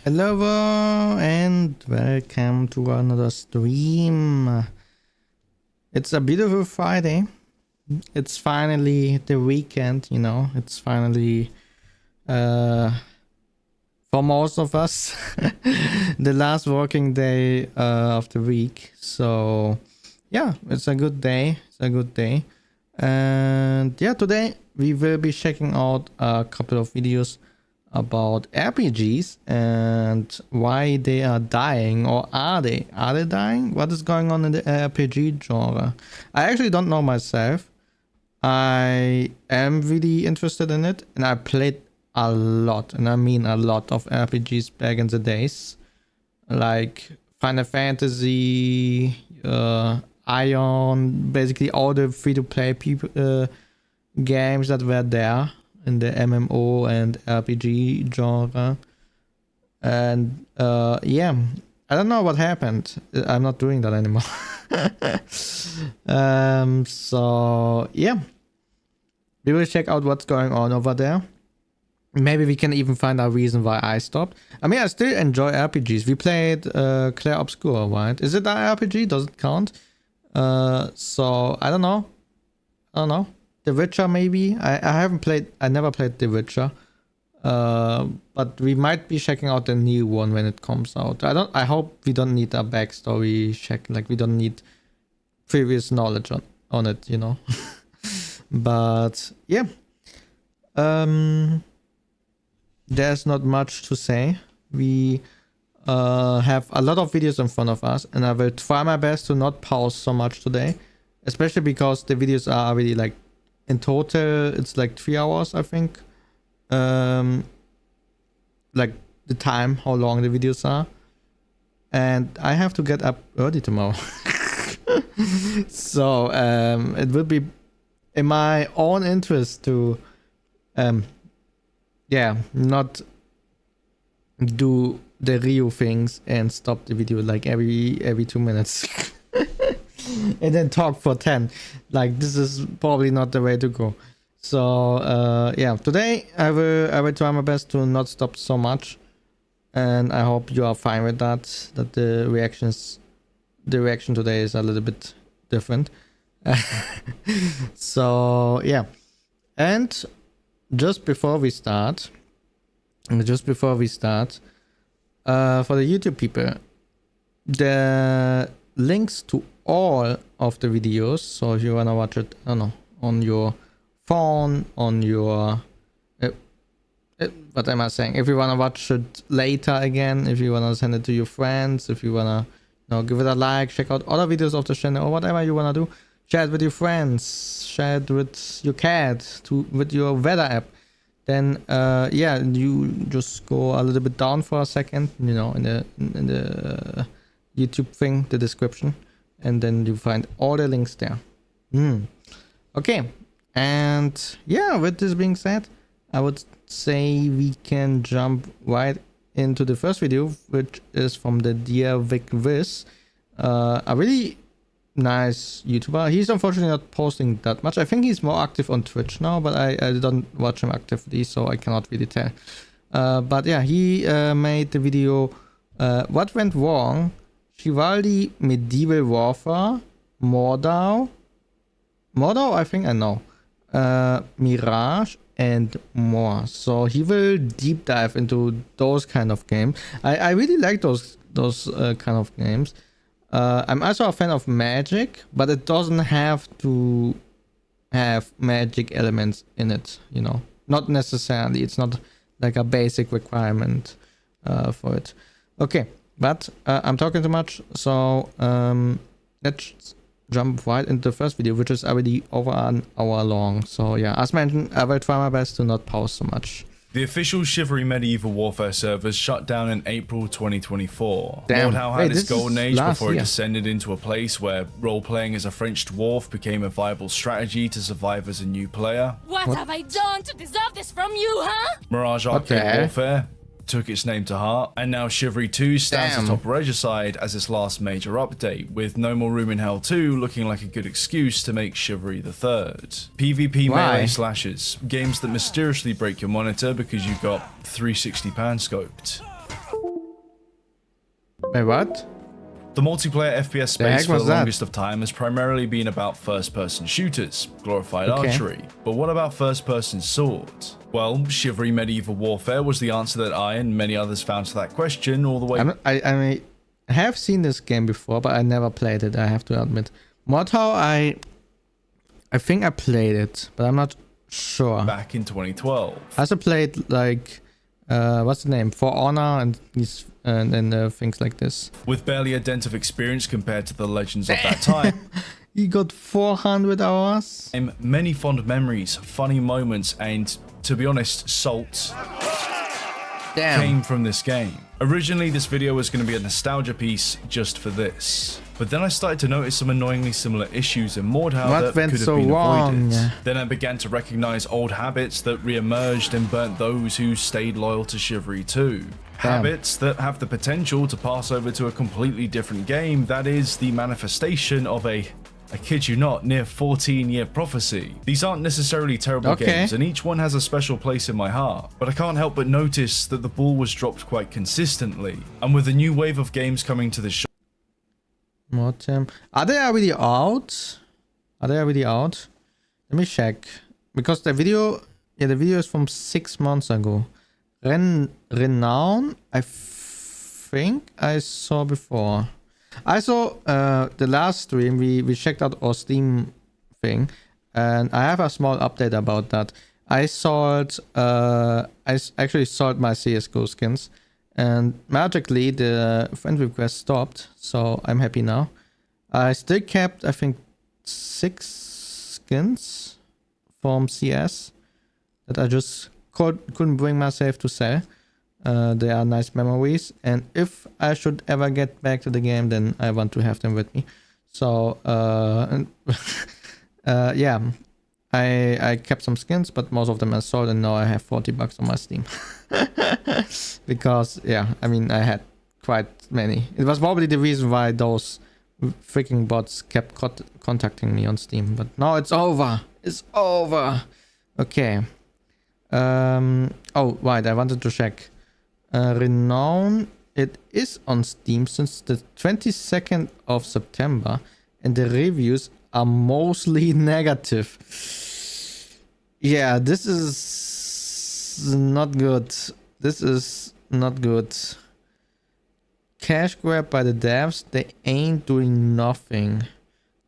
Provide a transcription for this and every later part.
Hello and welcome to another stream. It's a beautiful Friday. It's finally the weekend, you know. It's finally for most of us the last working day of the week. So yeah, it's a good day. It's a good day. And yeah, today we will be checking out a couple of videos about RPGs and why they are dying, or are they dying? What is going on in the RPG genre? I actually don't know myself. I am really interested in it, and I played a lot, and I mean a lot, of RPGs back in the days, like Final Fantasy, Ion, basically all the free-to-play people games that were there in the MMO and RPG genre. And yeah, I don't know what happened. I'm not doing that anymore. So yeah, we will check out what's going on over there. Maybe we can even find a reason why I stopped. I mean, I still enjoy RPGs. We played Clair Obscur, right? Is it an RPG? Does it count? So I don't know. The Witcher, maybe. I never played The Witcher. But we might be checking out the new one when it comes out. I hope we don't need a backstory check. Like, we don't need previous knowledge on it, you know. But yeah. There's not much to say. We have a lot of videos in front of us, and I will try my best to not pause so much today, especially because the videos are already, like, in total it's like 3 hours, I think. Like the time, how long the videos are, and I have to get up early tomorrow. So it will be in my own interest to yeah, not do the Ryu things and stop the video like every 2 minutes. And then talk for 10. Like, this is probably not the way to go. So yeah, today I will try my best to not stop so much, and I hope you are fine with that. That the reaction today is a little bit different. So yeah, and just before we start, for the YouTube people, the links to all of the videos, so if you wanna watch it, I don't know, on your phone, on your what am I saying? If you wanna watch it later again, if you wanna send it to your friends, if you wanna, you know, give it a like, check out other videos of the channel, or whatever you wanna do, share it with your friends, share it with your cat, with your weather app, then yeah, you just go a little bit down for a second, you know, in the YouTube thing, the description, and then you find all the links there. Okay, and yeah, with this being said, I would say we can jump right into the first video, which is from the Dear Vic Viz, a really nice YouTuber. He's unfortunately not posting that much. I think he's more active on Twitch now, but I don't watch him actively, so I cannot really tell. But yeah, he made the video What Went Wrong, Chivalry, Medieval Warfare, Mordau, I think I know, Mirage, and more. So he will deep dive into those kind of games. I really like those kind of games. I'm also a fan of Magic, but it doesn't have to have Magic elements in it, you know. Not necessarily. It's not like a basic requirement for it. Okay, but I'm talking too much, so let's jump right into the first video, which is already over an hour long. So yeah, as mentioned, I will try my best to not pause so much. The official Chivalry Medieval Warfare servers shut down in April 2024. Damn. Mordhau had its golden age before year. It descended into a place where role-playing as a French dwarf became a viable strategy to survive as a new player. What have I done to deserve this from you, huh? Mirage Arcade Warfare took its name to heart, and now Chivalry 2 stands atop Regicide as its last major update, with No More Room in Hell 2 looking like a good excuse to make Chivalry the third. PvP melee slashers, games that mysteriously break your monitor because you got 360 pan scoped. Wait, what? The multiplayer FPS The heck space for was the that? longest of time has primarily been about first-person shooters, glorified Okay. archery. But what about first-person swords? Well, Chivalry Medieval Warfare was the answer that I and many others found to that question all the way I have seen this game before, but I never played it, I have to admit. Mordhau, I think I played it, but I'm not sure. back in 2012. I also played like what's the name? For Honor and these and things like this. With barely a dent of experience compared to the legends of that time, You got 400 hours. many fond memories, funny moments, and, to be honest, salt Damn. came from this game. Originally, this video was going to be a nostalgia piece just for this. But then I started to notice some annoyingly similar issues in Mordhau What that went could have so been wrong? avoided. Then I began to recognize old habits that re-emerged and burnt those who stayed loyal to Chivalry 2. Habits that have the potential to pass over to a completely different game that is the manifestation of I kid you not, near 14-year prophecy. These aren't necessarily terrible games, and each one has a special place in my heart. But I can't help but notice that the ball was dropped quite consistently. And with a new wave of games coming to the show, Are they already out? Are they already out? Let me check. Because the video is from 6 months ago. Renown, I think I saw before. I saw the last stream, we checked out our Steam thing, and I have a small update about that. I sold, I actually sold my CSGO skins, and magically the friend request stopped, so I'm happy now. I still kept, I think, 6 skins from CS that I just couldn't bring myself to sell. They are nice memories, and if I should ever get back to the game, then I want to have them with me. So yeah, I kept some skins, but most of them are sold, and now I have $40 on my Steam. Because yeah, I mean, I had quite many. It was probably the reason why those freaking bots kept contacting me on Steam, but now it's over. It's over. Okay. Oh right, I wanted to check. Renown, it is on Steam since the 22nd of September, and the reviews are mostly negative. Yeah, this is not good. This is not good. Cash grab by the devs, they ain't doing nothing.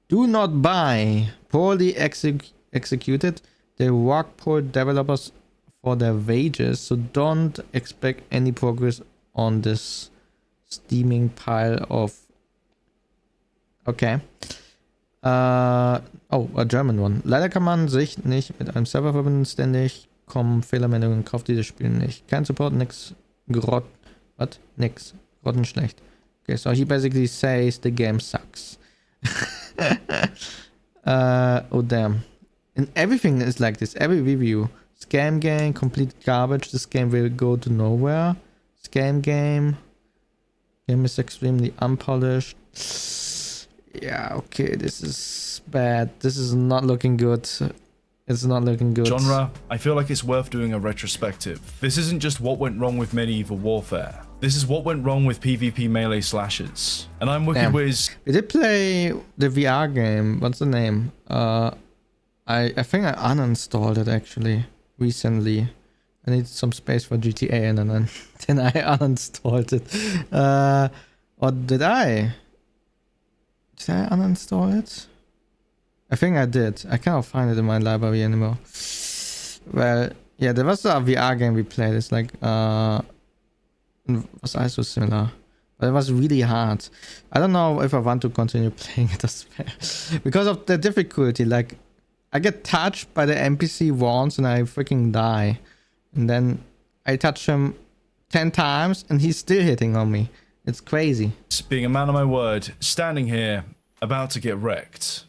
Do not buy. Poorly executed. They rock poor developers for their wages, so don't expect any progress on this steaming pile of... Okay. Oh, a German one. Leider kann man sich nicht mit einem Server verbinden, ständig kommen Fehlermeldungen, kauft dieses Spiel nicht. Kein Support, nix nix. Grottenschlecht. Okay, so he basically says the game sucks. Oh damn. And everything is like this, every review. Scam game, complete garbage, this game will go to nowhere. Scam game. Game is extremely unpolished. Yeah, okay, this is bad. This is not looking good. It's not looking good. genre, I feel like it's worth doing a retrospective. This isn't just what went wrong with Medieval Warfare. This is what went wrong with PvP melee slashers. And I'm Wicked Wiz. We did play the VR game. What's the name? I think I uninstalled it actually recently. I need some space for GTA, and then I uninstalled it. Or did I? Did I uninstall it? I think I did. I cannot find it in my library anymore. Well, yeah, there was a VR game we played. It's like was also similar, but it was really hard. I don't know if I want to continue playing it as well because of the difficulty. Like, I get touched by the NPC once and I freaking die, and then I touch him 10 times and he's still hitting on me. It's crazy. Being a man of my word, standing here, about to get wrecked.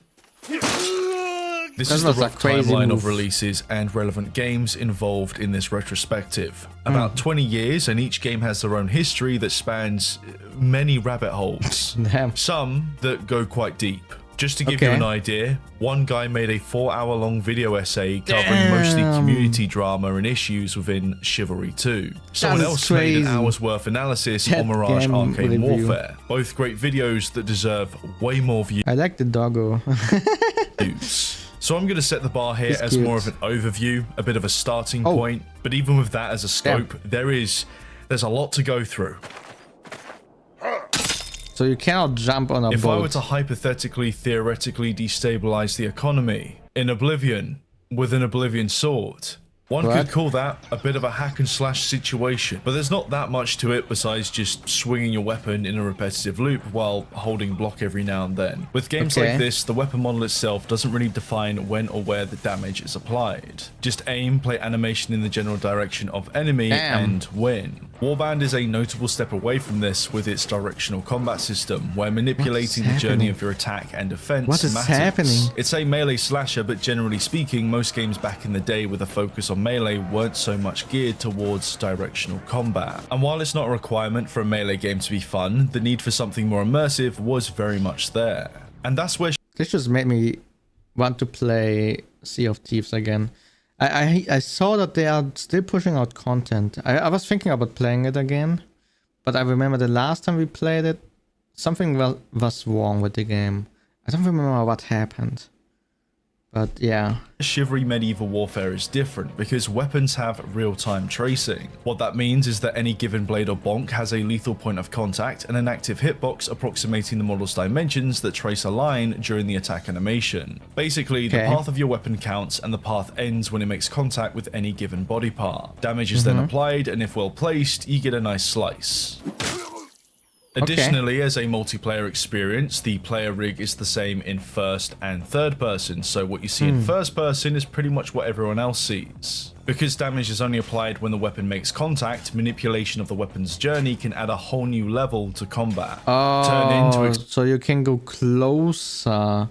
This is the rough timeline of releases and relevant games involved in this retrospective. About 20 years, and each game has their own history that spans many rabbit holes. Damn. Some that go quite deep. Just to give you an idea, one guy made a 4-hour-long video essay covering mostly community drama and issues within Chivalry 2. Someone else made an hour's worth analysis on Mirage Arcane Warfare. Both great videos that deserve way more views. I like the doggo. So I'm going to set the bar here as more of an overview, a bit of a starting point. But even with that as a scope, there's a lot to go through. So you cannot jump on a boat. If I were to hypothetically, theoretically destabilize the economy in Oblivion with an Oblivion sword, one could call that a bit of a hack and slash situation, but there's not that much to it besides just swinging your weapon in a repetitive loop while holding block every now and then. With games like this, the weapon model itself doesn't really define when or where the damage is applied. Just aim, play animation in the general direction of enemy, and win. Warband is a notable step away from this with its directional combat system, where manipulating the journey of your attack and defense matters. Happening? It's a melee slasher, but generally speaking, most games back in the day with a focus on melee weren't so much geared towards directional combat. And while it's not a requirement for a melee game to be fun, the need for something more immersive was very much there. And that's where... This just made me want to play Sea of Thieves again. I saw that they are still pushing out content. I was thinking about playing it again, but I remember the last time we played it, something was wrong with the game. I don't remember what happened. But yeah. Chivalry Medieval Warfare is different because weapons have real-time tracing. What that means is that any given blade or bonk has a lethal point of contact and an active hitbox approximating the model's dimensions that trace a line during the attack animation. Basically, the path of your weapon counts and the path ends when it makes contact with any given body part. Damage is then applied, and if well placed, you get a nice slice. Additionally, as a multiplayer experience, the player rig is the same in first and third person, so what you see in first person is pretty much what everyone else sees. Because damage is only applied when the weapon makes contact, manipulation of the weapon's journey can add a whole new level to combat. So you can go closer.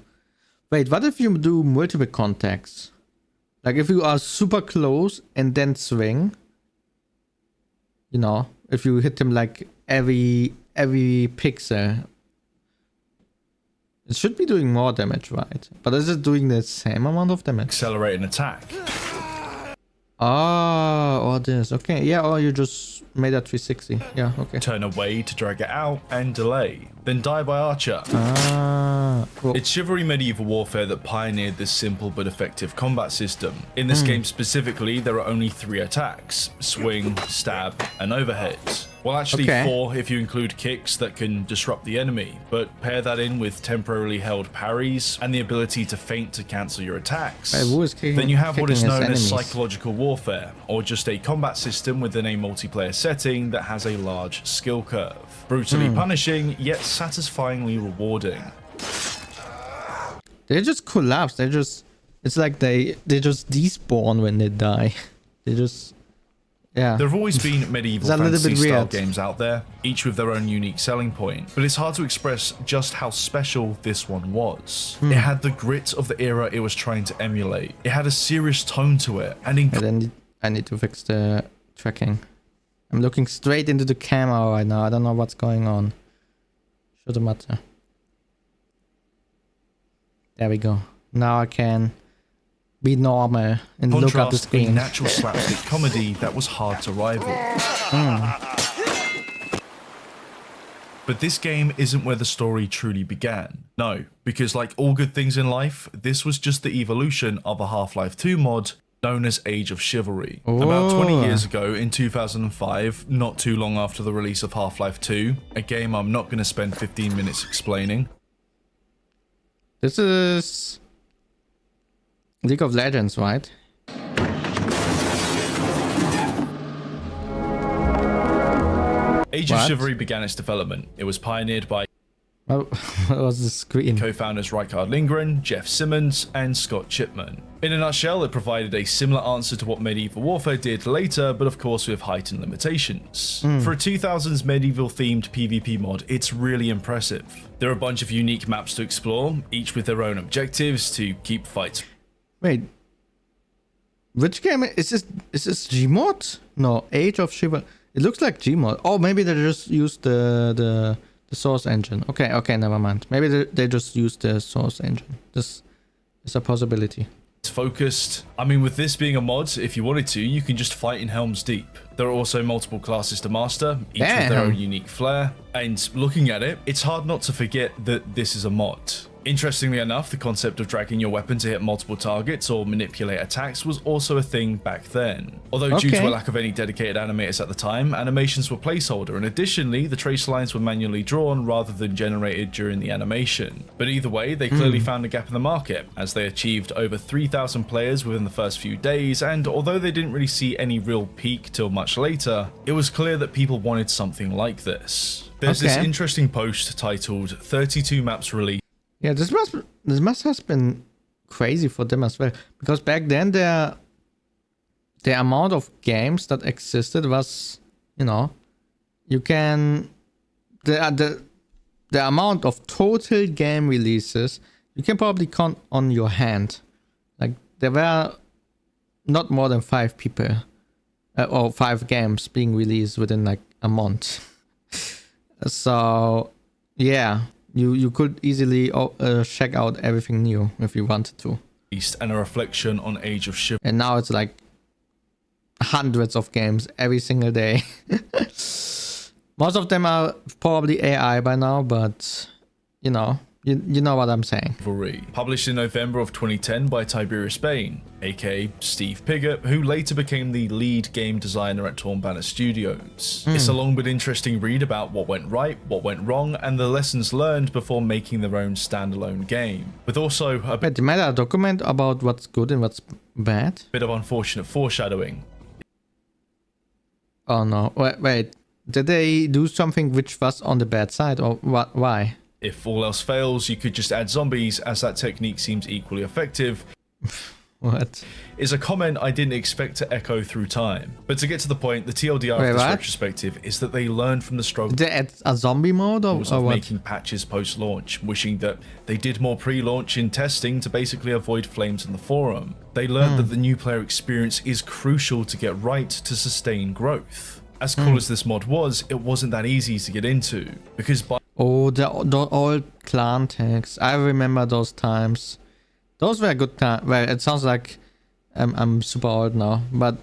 Wait, what if you do multiple contacts? Like if you are super close and then swing, you know, if you hit him like every pixel, it should be doing more damage, right? But is it doing the same amount of damage? Accelerate an attack. Or this. Okay, yeah, or you just made that 360. Yeah, okay. Turn away to drag it out and delay. Then die by archer. It's Chivalry Medieval Warfare that pioneered this simple but effective combat system. In this game specifically, there are only 3 attacks: swing, stab, and overhead. Well, actually 4 if you include kicks that can disrupt the enemy, but pair that in with temporarily held parries and the ability to feint to cancel your attacks. Then you have what is known as psychological warfare, or just a combat system within a multiplayer setting that has a large skill curve. Brutally punishing, yet satisfyingly rewarding. They just collapse. It's like they just despawn when they die. They just... Yeah. There have always been medieval fantasy-style games out there, each with their own unique selling point, but it's hard to express just how special this one was. It had the grit of the era it was trying to emulate. It had a serious tone to it, and then I need to fix the tracking. I'm looking straight into the camera right now. I don't know what's going on. Shouldn't matter. There we go. Now I can be normal and look at the screen. A natural slapstick comedy that was hard to rival. But this game isn't where the story truly began. No, because like all good things in life, this was just the evolution of a Half-Life 2 mod known as Age of Chivalry. About 20 years ago, in 2005, not too long after the release of Half-Life 2, a game I'm not going to spend 15 minutes explaining. This is League of Legends, right? Age of Chivalry began its development. It was pioneered by what was the screen? Co-founders Rykard Lindgren, Jeff Simmons, and Scott Chipman. In a nutshell, it provided a similar answer to what Medieval Warfare did later, but of course with heightened limitations. For a 2000s medieval-themed PvP mod, it's really impressive. There are a bunch of unique maps to explore, each with their own objectives to keep fights. Wait, which game is this? Is this Gmod? No, Age of Chivalry. It looks like Gmod. Oh, maybe they just used the The source engine. Okay, never mind. Maybe they just use the source engine. This is a possibility. It's focused. I mean, with this being a mod, if you wanted to, you can just fight in Helm's Deep. There are also multiple classes to master, each with their own unique flair. And looking at it, it's hard not to forget that this is a mod. Interestingly enough, the concept of dragging your weapon to hit multiple targets or manipulate attacks was also a thing back then. Although due to a lack of any dedicated animators at the time, animations were placeholder, and additionally, the trace lines were manually drawn rather than generated during the animation. But either way, they clearly found a gap in the market, as they achieved over 3,000 players within the first few days, and although they didn't really see any real peak till much later, it was clear that people wanted something like this. There's this interesting post titled 32 maps released. Yeah, this must have been crazy for them as well, because back then the amount of games that existed was, you know, you can the amount of total game releases you can probably count on your hand. Like there were not more than 5 people or 5 games being released within like a month. So yeah. You could easily check out everything new if you wanted to. And a reflection on Age of Chivalry. And now it's like hundreds of games every single day. Most of them are probably AI by now, but you know what I'm saying. Published in November of 2010 by Tiberius Bain, aka Steve Pigott, who later became the lead game designer at Torn Banner Studios. It's a long but interesting read about what went right, what went wrong, and the lessons learned before making their own standalone game. With also a Wait, they made a document about what's good and what's bad? bit of unfortunate foreshadowing. Oh no, wait. Did they do something which was on the bad side, or what? Why? If all else fails, you could just add zombies, as that technique seems equally effective. What? Is a comment I didn't expect to echo through time. But to get to the point, the TLDR of this retrospective is that they learned from the struggle. Did they add a zombie mode or of what? Making patches post-launch, wishing that they did more pre-launch in testing to basically avoid flames in the forum. They learned that the new player experience is crucial to get right to sustain growth. As cool as this mod was, it wasn't that easy to get into, because by Oh, the old clan tags. I remember those times. Those were good times. Well, it sounds like I'm super old now, but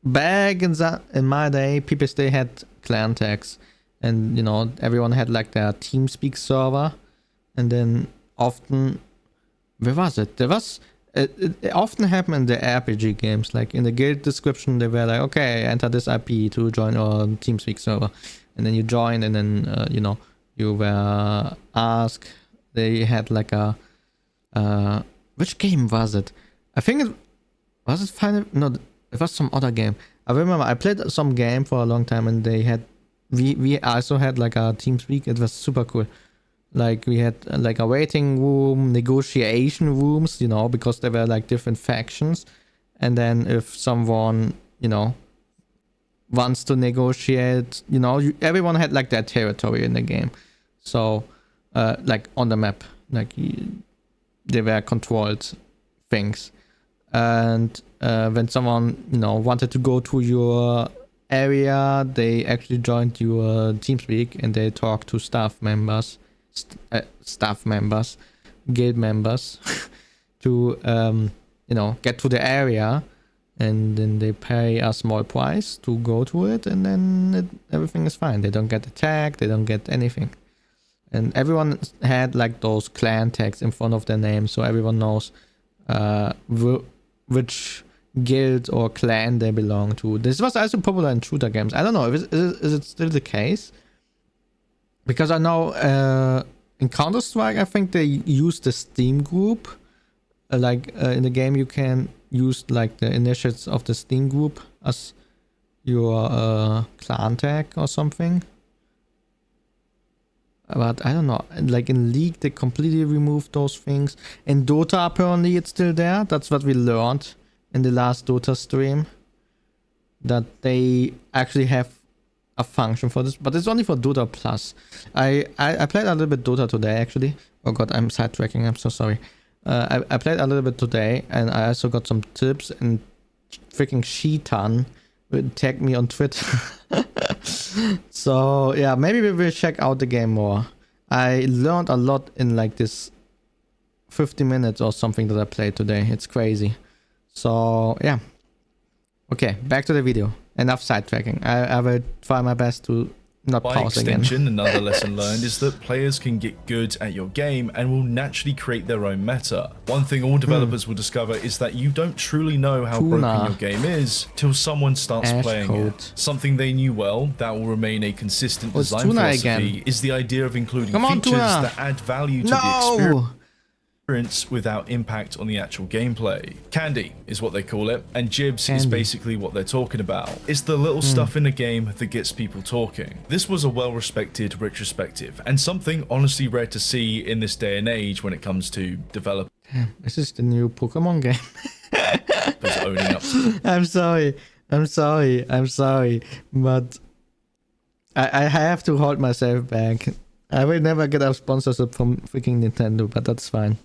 back in my day, people still had clan tags, and you know everyone had like their TeamSpeak server, and then often, where was it? There was it often happened in the RPG games, like in the guild description, they were like, okay, enter this IP to join our TeamSpeak server, and then you join, and then you know. You were asked, they had like a, which game was it? I think it was Final, no, it was some other game. I remember I played some game for a long time, and they had, we also had like a TeamSpeak. It was super cool. Like we had like a waiting room, negotiation rooms, you know, because there were like different factions. And then if someone, you know, wants to negotiate, you know, everyone had like their territory in the game. So, like on the map, like they were controlled things. And when someone, you know, wanted to go to your area, they actually joined your TeamSpeak and they talked to staff members, guild members, to, you know, get to the area. And then they pay a small price to go to it, and then everything is fine. They don't get attacked, they don't get anything. And everyone had like those clan tags in front of their name, so everyone knows which guild or clan they belong to. This was also popular in shooter games. I don't know, is it still the case? Because I know in Counter-Strike, I think they use the Steam group. In the game, you can use like the initials of the Steam group as your clan tag or something. But I don't know, like in League they completely removed those things. In Dota apparently it's still there. That's what we learned in the last Dota stream, that they actually have a function for this, but it's only for Dota Plus. I played a little bit Dota today actually. Oh god, I'm sidetracking, I'm so sorry. I played a little bit today, and I also got some tips, and freaking Sheetan tagged me on Twitter. So yeah, maybe we will check out the game more. I learned a lot in like this 50 minutes or something that I played today. It's crazy. So yeah. Okay, back to the video. Enough sidetracking. I will try my best to not By pause extension, again. another lesson learned is that players can get good at your game and will naturally create their own meta. One thing all developers will discover is that you don't truly know how broken your game is till someone starts playing it. Something they knew well that will remain a consistent design philosophy is the idea of including features that add value to the experience without impact on the actual gameplay. Candy is what they call it, and Jibs is basically what they're talking about. It's the little stuff in a game that gets people talking. This was a well-respected retrospective, and something honestly rare to see in this day and age when it comes to developers This is the new Pokemon game. owning up. I'm sorry, but I have to hold myself back. I will never get a sponsorship from freaking Nintendo, but that's fine.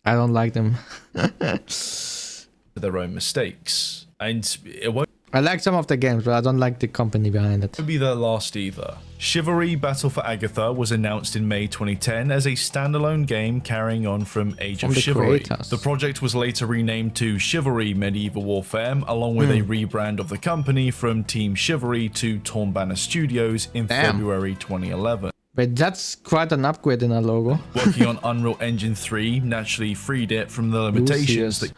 I don't like them. Their own mistakes, and it won't I like some of the games, but I don't like the company behind it. be their last either. Chivalry Battle for Agatha was announced in May 2010 as a standalone game carrying on from Age of Chivalry. The project was later renamed to Chivalry Medieval Warfare, along with a rebrand of the company from Team Chivalry to Torn Banner Studios in February 2011. But that's quite an upgrade in a logo. Working on Unreal Engine 3 naturally freed it from the limitations that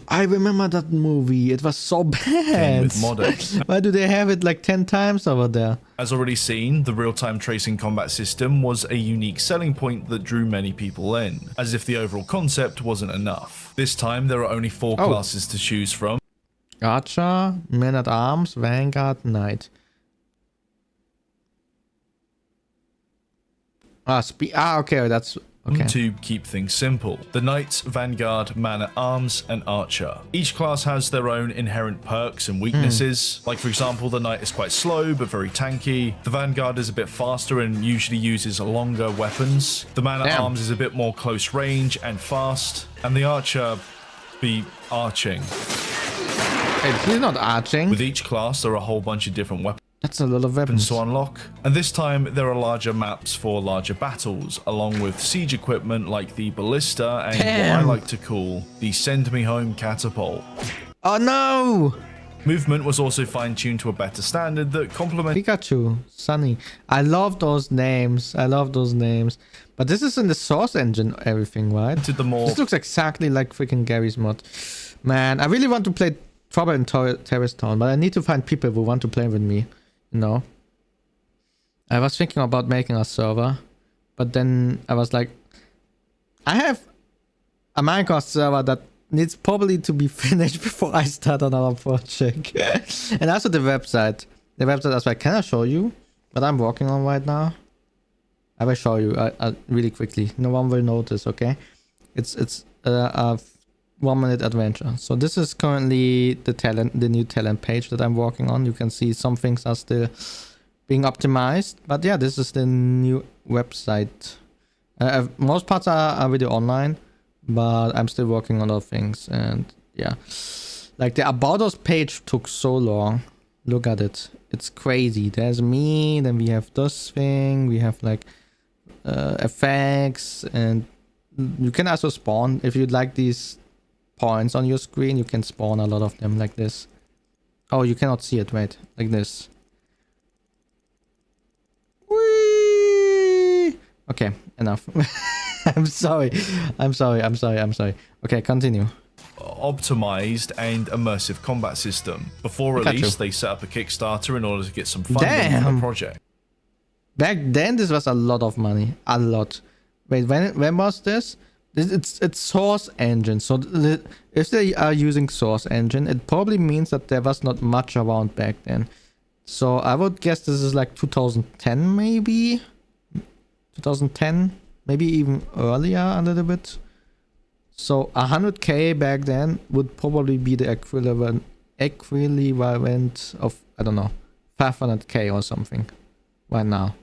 I remember that movie. It was so came bad. with modding. Why do they have it like 10 times over there? As already seen, the real-time tracing combat system was a unique selling point that drew many people in, as if the overall concept wasn't enough. This time, there are only 4 classes to choose from. Archer, Man-at-Arms, Vanguard, Knight. Okay, that's okay. To keep things simple. The Knight, Vanguard, Man-at-Arms, and Archer. Each class has their own inherent perks and weaknesses. Like for example, the Knight is quite slow but very tanky. The Vanguard is a bit faster and usually uses longer weapons. The Man-at-Arms is a bit more close range and fast. And the Archer be arching. Hey, he's not arching. With each class, there are a whole bunch of different weapons That's a lot of weapons to unlock, and this time there are larger maps for larger battles, along with siege equipment like the ballista and what I like to call the send me home catapult. Oh no! Movement was also fine-tuned to a better standard that complemented Pikachu, Sunny. I love those names. But this is in the Source engine, everything, right? the more This looks exactly like freaking Gary's mod. Man, I really want to play Trouble in Terrace Town, but I need to find people who want to play with me. You know, I was thinking about making a server, but then I was like, I have a Minecraft server that needs probably to be finished before I start another project. And also the website as well. Can I show you what I'm working on right now? I will show you really quickly. No one will notice, okay? It's a 1-minute adventure. So this is currently the new talent page that I'm working on. You can see some things are still being optimized, but yeah, this is the new website. Most parts are already online, but I'm still working on other things. And yeah, like the About Us page took so long. Look at it, it's crazy. There's me, then we have this thing, we have like effects, and you can also spawn if you'd like these points on your screen. You can spawn a lot of them like this. Oh, you cannot see it, right? Like this. Whee! Okay, enough. I'm sorry. Okay, continue. Optimized and immersive combat system. Before release, they set up a Kickstarter in order to get some funding for the project. Back then, this was a lot of money. A lot. Wait, when was this? It's Source Engine. So if they are using Source Engine, it probably means that there was not much around back then. So I would guess this is like 2010 maybe? 2010? Maybe even earlier a little bit. So 100k back then would probably be the equivalent of, I don't know, 500k or something right now.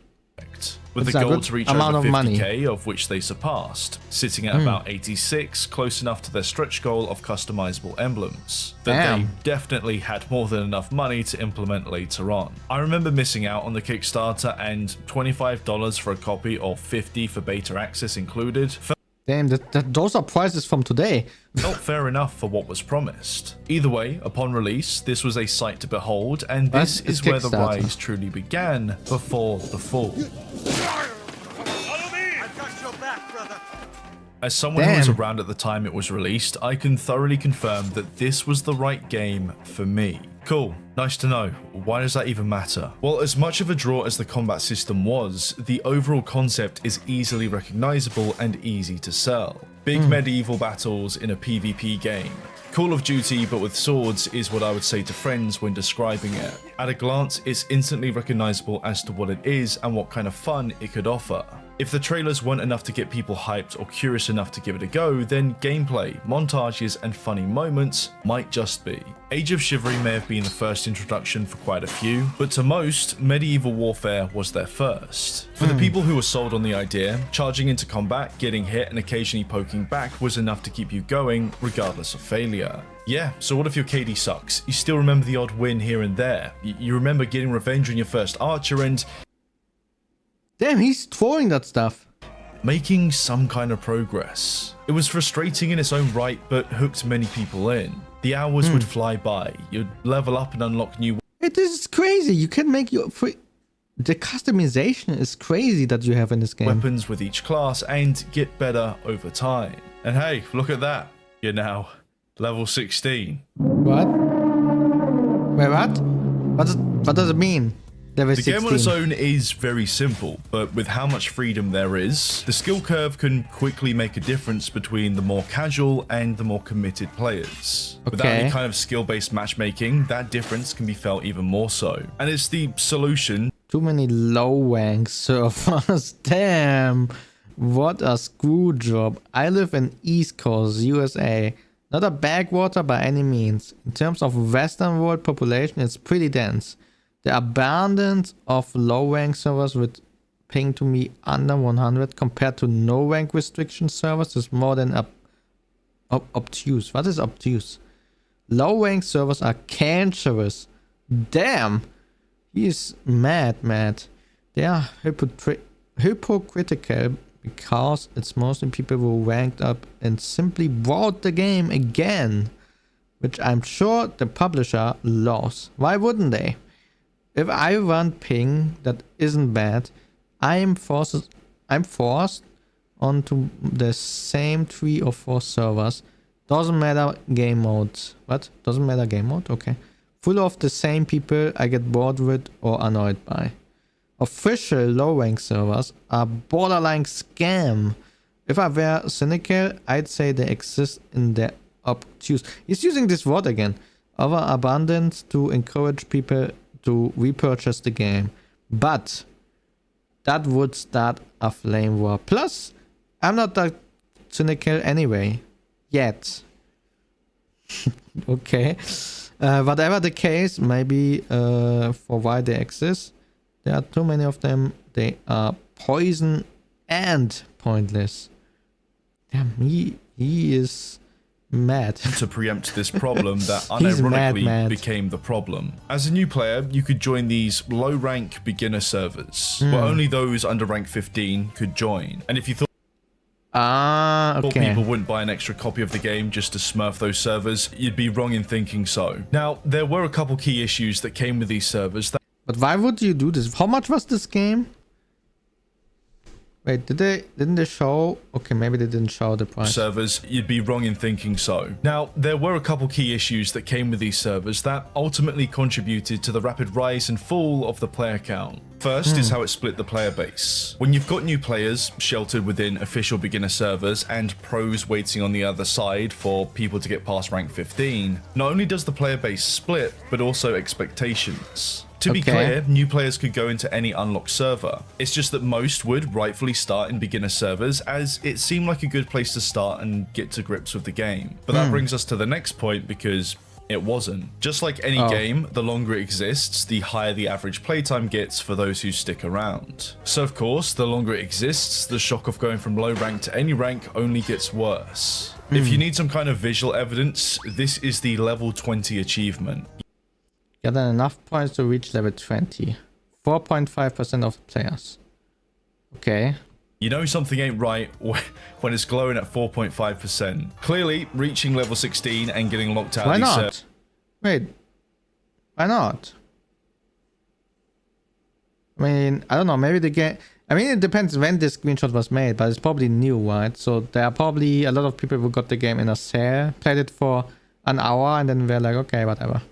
with It's the a goal good to reach amount over of money. 50k, of which they surpassed, sitting at about 86, close enough to their stretch goal of customizable emblems that they Damn. definitely had more than enough money to implement later on. I remember missing out on the Kickstarter, and $25 for a copy or $50 for beta access included Damn, those are prices from today. felt fair enough for what was promised. Either way, upon release, this was a sight to behold, and this It's is where the Kickstarter. rise truly began before the fall. As someone who was Damn. around at the time it was released, I can thoroughly confirm that this was the right game for me. Cool, nice to know. Why does that even matter? Well, as much of a draw as the combat system was, the overall concept is easily recognizable and easy to sell. Big medieval battles in a PvP game. Call of Duty but with swords is what I would say to friends when describing it. At a glance, it's instantly recognizable as to what it is and what kind of fun it could offer. If the trailers weren't enough to get people hyped or curious enough to give it a go, then gameplay, montages, and funny moments might just be. Age of Chivalry may have been the first introduction for quite a few, but to most, medieval warfare was their first. For the people who were sold on the idea, charging into combat, getting hit, and occasionally poking back was enough to keep you going, regardless of failure. Yeah, so what if your KD sucks? You still remember the odd win here and there. You remember getting revenge on your first archer and Damn, he's throwing that stuff. making some kind of progress. It was frustrating in its own right, but hooked many people in. The hours would fly by. You'd level up and unlock new Hey, this is crazy. You can make your the customization is crazy that you have in this game. weapons with each class and get better over time. And hey, look at that. You're now level 16. What? Wait, what? What does it mean? Level The 16. game on its own is very simple, but with how much freedom there is, the skill curve can quickly make a difference between the more casual and the more committed players. Without Okay. any kind of skill-based matchmaking, that difference can be felt even more so. And it's the solution Too many low rank servers. Damn. What a screw job. I live in East Coast, USA. Not a backwater by any means. In terms of Western world population, it's pretty dense. The abundance of low rank servers with ping to me under 100 compared to no rank restriction servers is more than obtuse. What is obtuse? Low rank servers are cancerous. Damn. He is mad. They are hypocritical because it's mostly people who ranked up and simply bought the game again, which I'm sure the publisher loves. Why wouldn't they? If I run ping that isn't bad, I'm forced onto the same 3 or 4 servers. Doesn't matter game mode. What? Doesn't matter game mode? Okay. Full of the same people I get bored with or annoyed by. Official low rank servers are borderline scam. If I were cynical, I'd say they exist in their obtuse. He's using this word again. Overabundance to encourage people to repurchase the game. But that would start a flame war. Plus, I'm not that cynical anyway. Yet. Okay. Whatever the case, maybe for why they exist, there are too many of them. They are poison and pointless. Damn, he is mad. to preempt this problem that He's unironically mad. became the problem. As a new player, you could join these low-rank beginner servers, where only those under rank 15 could join. And if you thought Okay. people wouldn't buy an extra copy of the game just to smurf those servers, you'd be wrong in thinking so. Now, there were a couple key issues that came with these servers that But why would you do this? How much was this game? Wait, didn't they show? Okay, maybe they didn't show the price. servers, you'd be wrong in thinking so. Now, there were a couple key issues that came with these servers that ultimately contributed to the rapid rise and fall of the player count. First is how it split the player base. When you've got new players sheltered within official beginner servers and pros waiting on the other side for people to get past rank 15, not only does the player base split, but also expectations. To be Okay. clear, new players could go into any unlocked server. It's just that most would rightfully start in beginner servers, as it seemed like a good place to start and get to grips with the game. But that brings us to the next point, because It wasn't. Just like any game, the longer it exists, the higher the average playtime gets for those who stick around. So of course, the longer it exists, the shock of going from low rank to any rank only gets worse. If you need some kind of visual evidence, this is the level 20 achievement. Gather enough points to reach level 20. 4.5% of the players. Okay. You know something ain't right when it's glowing at 4.5%. Clearly, reaching level 16 and getting locked out Why of these not? Wait. Why not? I mean, I don't know. Maybe the game... I mean, it depends when this screenshot was made, but it's probably new, right? So there are probably a lot of people who got the game in a sale, played it for an hour, and then were like, okay, whatever.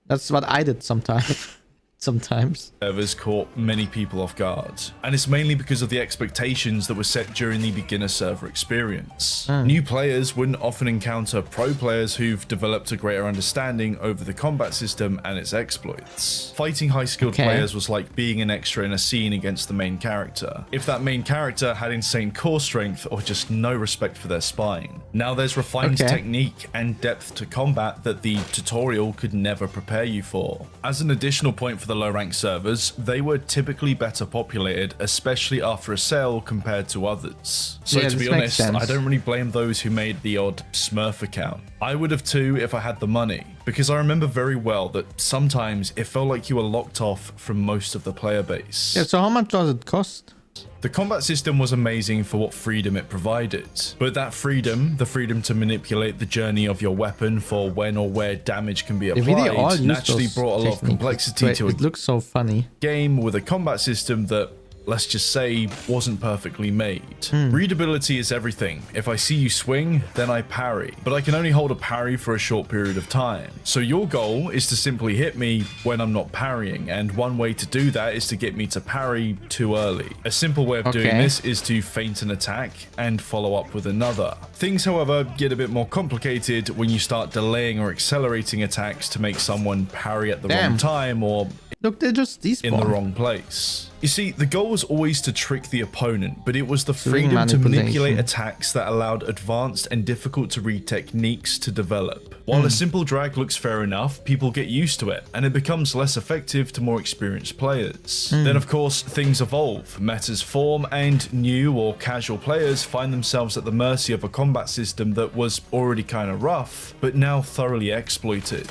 That's what I did sometimes. servers caught many people off guard, and it's mainly because of the expectations that were set during the beginner server experience. New players wouldn't often encounter pro players who've developed a greater understanding over the combat system and its exploits. Fighting high skilled players was like being an extra in a scene against the main character, if that main character had insane core strength or just no respect for their spine. Now there's refined technique and depth to combat that the tutorial could never prepare you for. As an additional point for the low rank servers, they were typically better populated, especially after a sale compared to others. So to be honest, I don't really blame those who made the odd Smurf account. I would have too if I had the money, because I remember very well that sometimes it felt like you were locked off from most of the player base. Yeah, so how much does it cost? The combat system was amazing for what freedom it provided, but that freedom, the freedom to manipulate the journey of your weapon for when or where damage can be applied, naturally brought a lot of complexity to it looks so funny. Game with a combat system that, let's just say, wasn't perfectly made. Readability is everything. If I see you swing, then I parry, but I can only hold a parry for a short period of time. So your goal is to simply hit me when I'm not parrying, and one way to do that is to get me to parry too early. A simple way of doing this is to feint an attack and follow up with another. Things, however, get a bit more complicated when you start delaying or accelerating attacks to make someone parry at the wrong time or look, they're just in the wrong place. You see, the goal was always to trick the opponent, but it was the freedom to manipulate attacks that allowed advanced and difficult to read techniques to develop. While a simple drag looks fair enough, people get used to it, and it becomes less effective to more experienced players. Then of course, things evolve, metas form, and new or casual players find themselves at the mercy of a combat system that was already kind of rough, but now thoroughly exploited.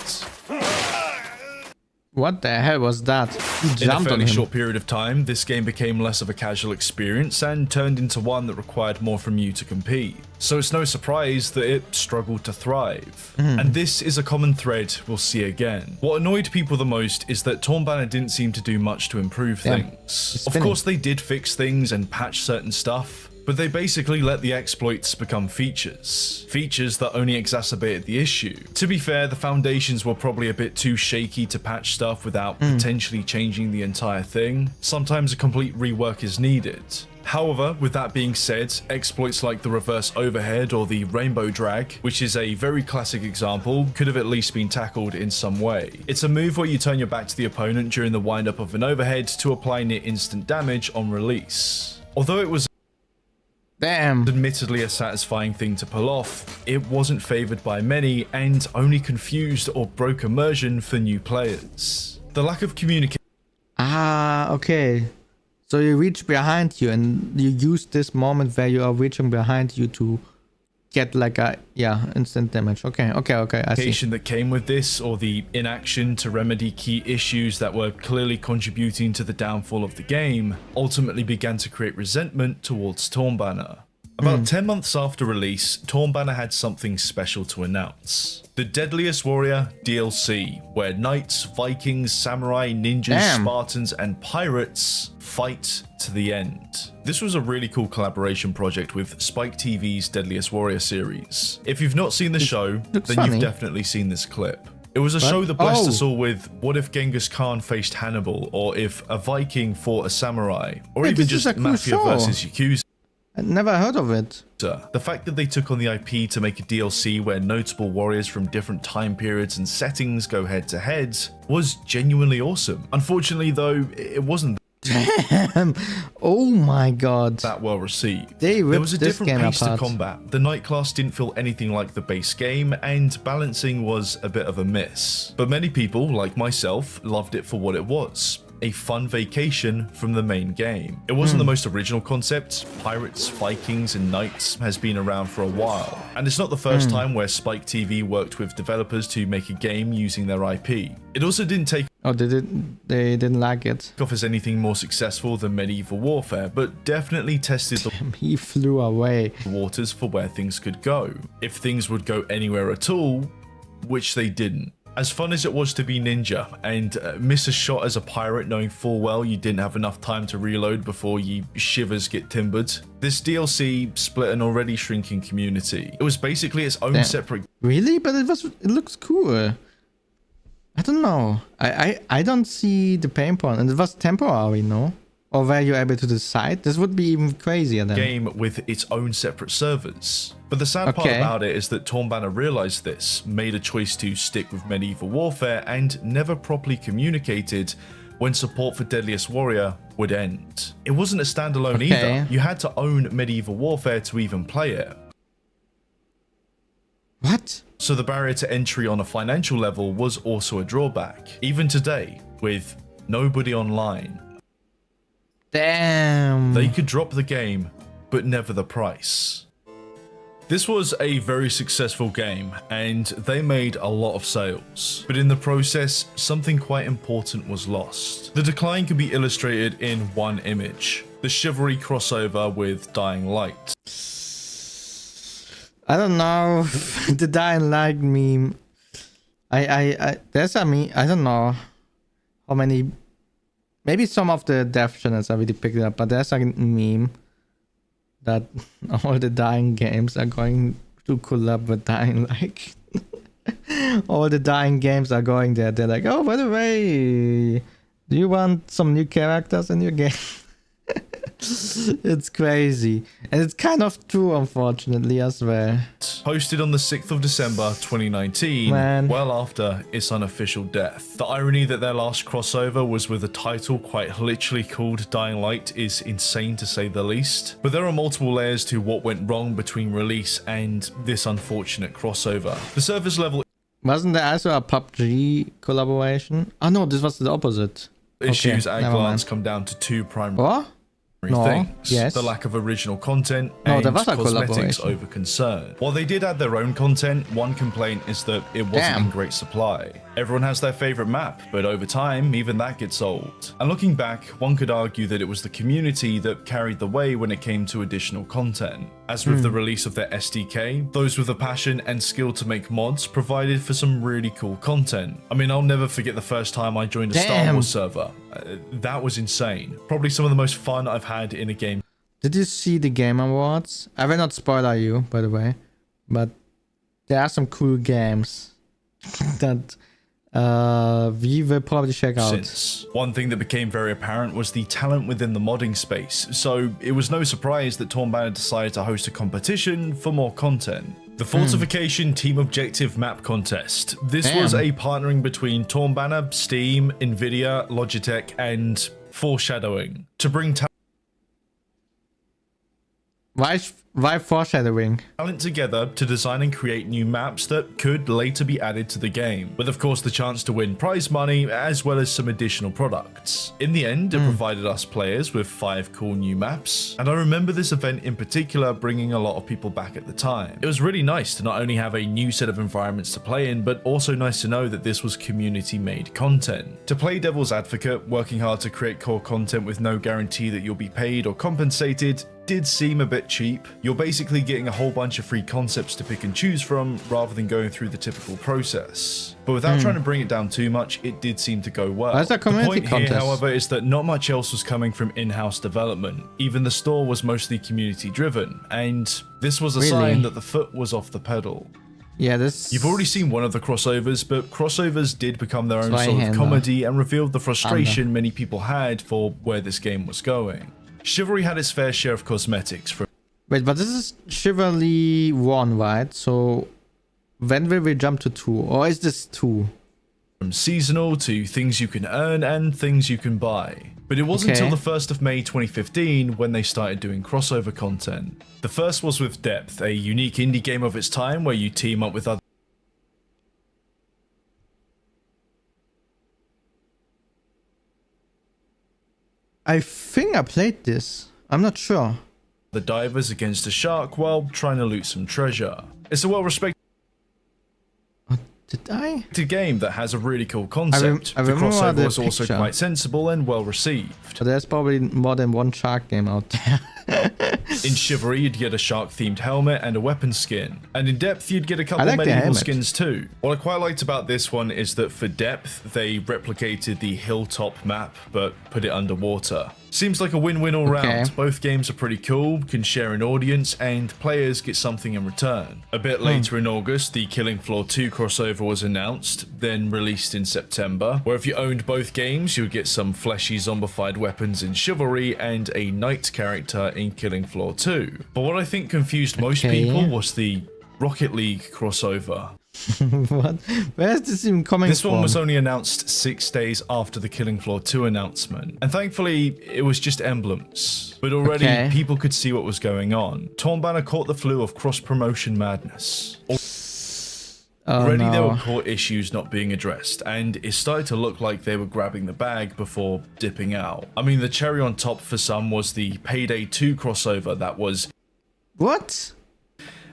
What the hell was that? In a fairly short period of time, this game became less of a casual experience and turned into one that required more from you to compete. So it's no surprise that it struggled to thrive. And this is a common thread we'll see again. What annoyed people the most is that Tornbanner didn't seem to do much to improve things. Of course they did fix things and patch certain stuff, but they basically let the exploits become features. Features that only exacerbated the issue. To be fair, the foundations were probably a bit too shaky to patch stuff without potentially changing the entire thing. Sometimes a complete rework is needed. However, with that being said, exploits like the reverse overhead or the rainbow drag, which is a very classic example, could have at least been tackled in some way. It's a move where you turn your back to the opponent during the windup of an overhead to apply near instant damage on release. Although it was admittedly a satisfying thing to pull off, it wasn't favoured by many and only confused or broke immersion for new players. The lack of communication. Okay. So you reach behind you and you use this moment where you are reaching behind you to get like a instant damage. Okay, I see. That came with this, or the inaction to remedy key issues that were clearly contributing to the downfall of the game, ultimately began to create resentment towards Tornbanner. About 10 months after release, Tornbanner had something special to announce. The Deadliest Warrior DLC, where knights, Vikings, samurai, ninjas, Spartans, and pirates fight to the end. This was a really cool collaboration project with Spike TV's Deadliest Warrior series. If you've not seen the show, then you've definitely seen this clip. It was a show that blessed us all with what if Genghis Khan faced Hannibal, or if a Viking fought a samurai, or even just Mafia versus Yakuza. I never heard of it. The fact that they took on the IP to make a DLC where notable warriors from different time periods and settings go head to head was genuinely awesome. Unfortunately though, it wasn't Damn. Oh my god. that well received. They There ripped was a this different game pace apart. to combat. The night class didn't feel anything like the base game, and balancing was a bit of a miss. But many people, like myself, loved it for what it was. A fun vacation from the main game. It wasn't the most original concept. Pirates, Vikings, and knights has been around for a while. And it's not the first time where Spike TV worked with developers to make a game using their IP. It also didn't take Oh, they didn't like it. off as anything more successful than Medieval Warfare, but definitely tested the He flew away. waters for where things could go. If things would go anywhere at all, which they didn't. As fun as it was to be ninja and miss a shot as a pirate knowing full well you didn't have enough time to reload before you shivers get timbered, this DLC split an already shrinking community. It was basically its own Damn. separate Really? But it looks cool. I don't know. I don't see the pain point. And it was temporary, no? Or were you able to decide? This would be even crazier then. game with its own separate servers. But the sad part Okay. about it is that Torn Banner realized this, made a choice to stick with Medieval Warfare, and never properly communicated when support for Deadliest Warrior would end. It wasn't a standalone Okay. either. You had to own Medieval Warfare to even play it. What? So the barrier to entry on a financial level was also a drawback. Even today, with nobody online, Damn. they could drop the game, but never the price. This was a very successful game, and they made a lot of sales. But in the process, something quite important was lost. The decline can be illustrated in one image: the chivalry crossover with Dying Light. I don't know. The Dying Light meme. There's a meme. I don't know how many. Maybe some of the dev channels already picked it up, but there's a meme that all the Dying games are going to collab with Dying Light. All the Dying games are going there. They're like, oh, by the way, do you want some new characters in your game? It's crazy. And it's kind of true, unfortunately, as well. Posted on the 6th of December 2019, Man. well after its unofficial death. The irony that their last crossover was with a title quite literally called Dying Light is insane to say the least. But there are multiple layers to what went wrong between release and this unfortunate crossover. The service level Wasn't there also a PUBG collaboration? Oh no, this was the opposite. issues at a never glance mind. come down to two primary What? No, things: yes. the lack of original content No, and there was a cosmetics collaboration. over concern. While they did add their own content, one complaint is that it wasn't Damn. in great supply. Everyone has their favorite map, but over time, even that gets old. And looking back, one could argue that it was the community that carried the way when it came to additional content. As with the release of their SDK, those with the passion and skill to make mods provided for some really cool content. I mean, I'll never forget the first time I joined a Star Damn. Wars server. That was insane. Probably some of the most fun I've had in a game Did you see the Game Awards? I will not spoiler you, by the way, but there are some cool games that we will probably check out. since. One thing that became very apparent was the talent within the modding space, so it was no surprise that Torn Banner decided to host a competition for more content. The Fortification Team Objective Map Contest. This was Damn. a partnering between Torn Banner, Steam, Nvidia, Logitech, and Foreshadowing to bring Why foreshadowing? talent together to design and create new maps that could later be added to the game, with of course the chance to win prize money as well as some additional products. In the end, it provided us players with 5 cool new maps, and I remember this event in particular bringing a lot of people back at the time. It was really nice to not only have a new set of environments to play in, but also nice to know that this was community-made content. To play devil's advocate, working hard to create core content with no guarantee that you'll be paid or compensated did seem a bit cheap. You're basically getting a whole bunch of free concepts to pick and choose from rather than going through the typical process. But without trying to bring it down too much, it did seem to go well. That's a community the point contest. here, however, is that not much else was coming from in-house development. Even the store was mostly community driven, and this was a Really? sign that the foot was off the pedal. Yeah, this. You've already seen one of the crossovers, but crossovers did become their own sort of Zweihander. comedy and revealed the frustration many people had for where this game was going. Chivalry had its fair share of cosmetics, from Wait, but this is Chivalry 1, right? So when will we jump to 2? Or is this 2? seasonal to things you can earn and things you can buy. But it wasn't Okay. until the 1st of May 2015 when they started doing crossover content. The first was with Depth, a unique indie game of its time where you team up with other I think I played this. I'm not sure. divers against a shark while trying to loot some treasure. It's a well-respected Did I? game that has a really cool concept. I The remember crossover the was also picture. quite sensible and well received. So there's probably more than one shark game out there. In Chivalry, you'd get a shark-themed helmet and a weapon skin. And in Depth, you'd get a couple like the medieval helmet. skins too. What I quite liked about this one is that for Depth, they replicated the hilltop map, but put it underwater. Seems like a win-win all round. Both games are pretty cool, can share an audience, and players get something in return. A bit later in August, the Killing Floor 2 crossover was announced, then released in September, where if you owned both games, you would get some fleshy zombified weapons in Chivalry and a knight character in Killing Floor 2. But what I think confused most people was the Rocket League crossover. What? Where is this even coming This from? one was only announced 6 days after the Killing Floor 2 announcement, and thankfully it was just emblems. But already people could see what was going on. Torn Banner caught the flu of cross-promotion madness. Already there were core issues not being addressed, and it started to look like they were grabbing the bag before dipping out. I mean, the cherry on top for some was the Payday 2 crossover that was What?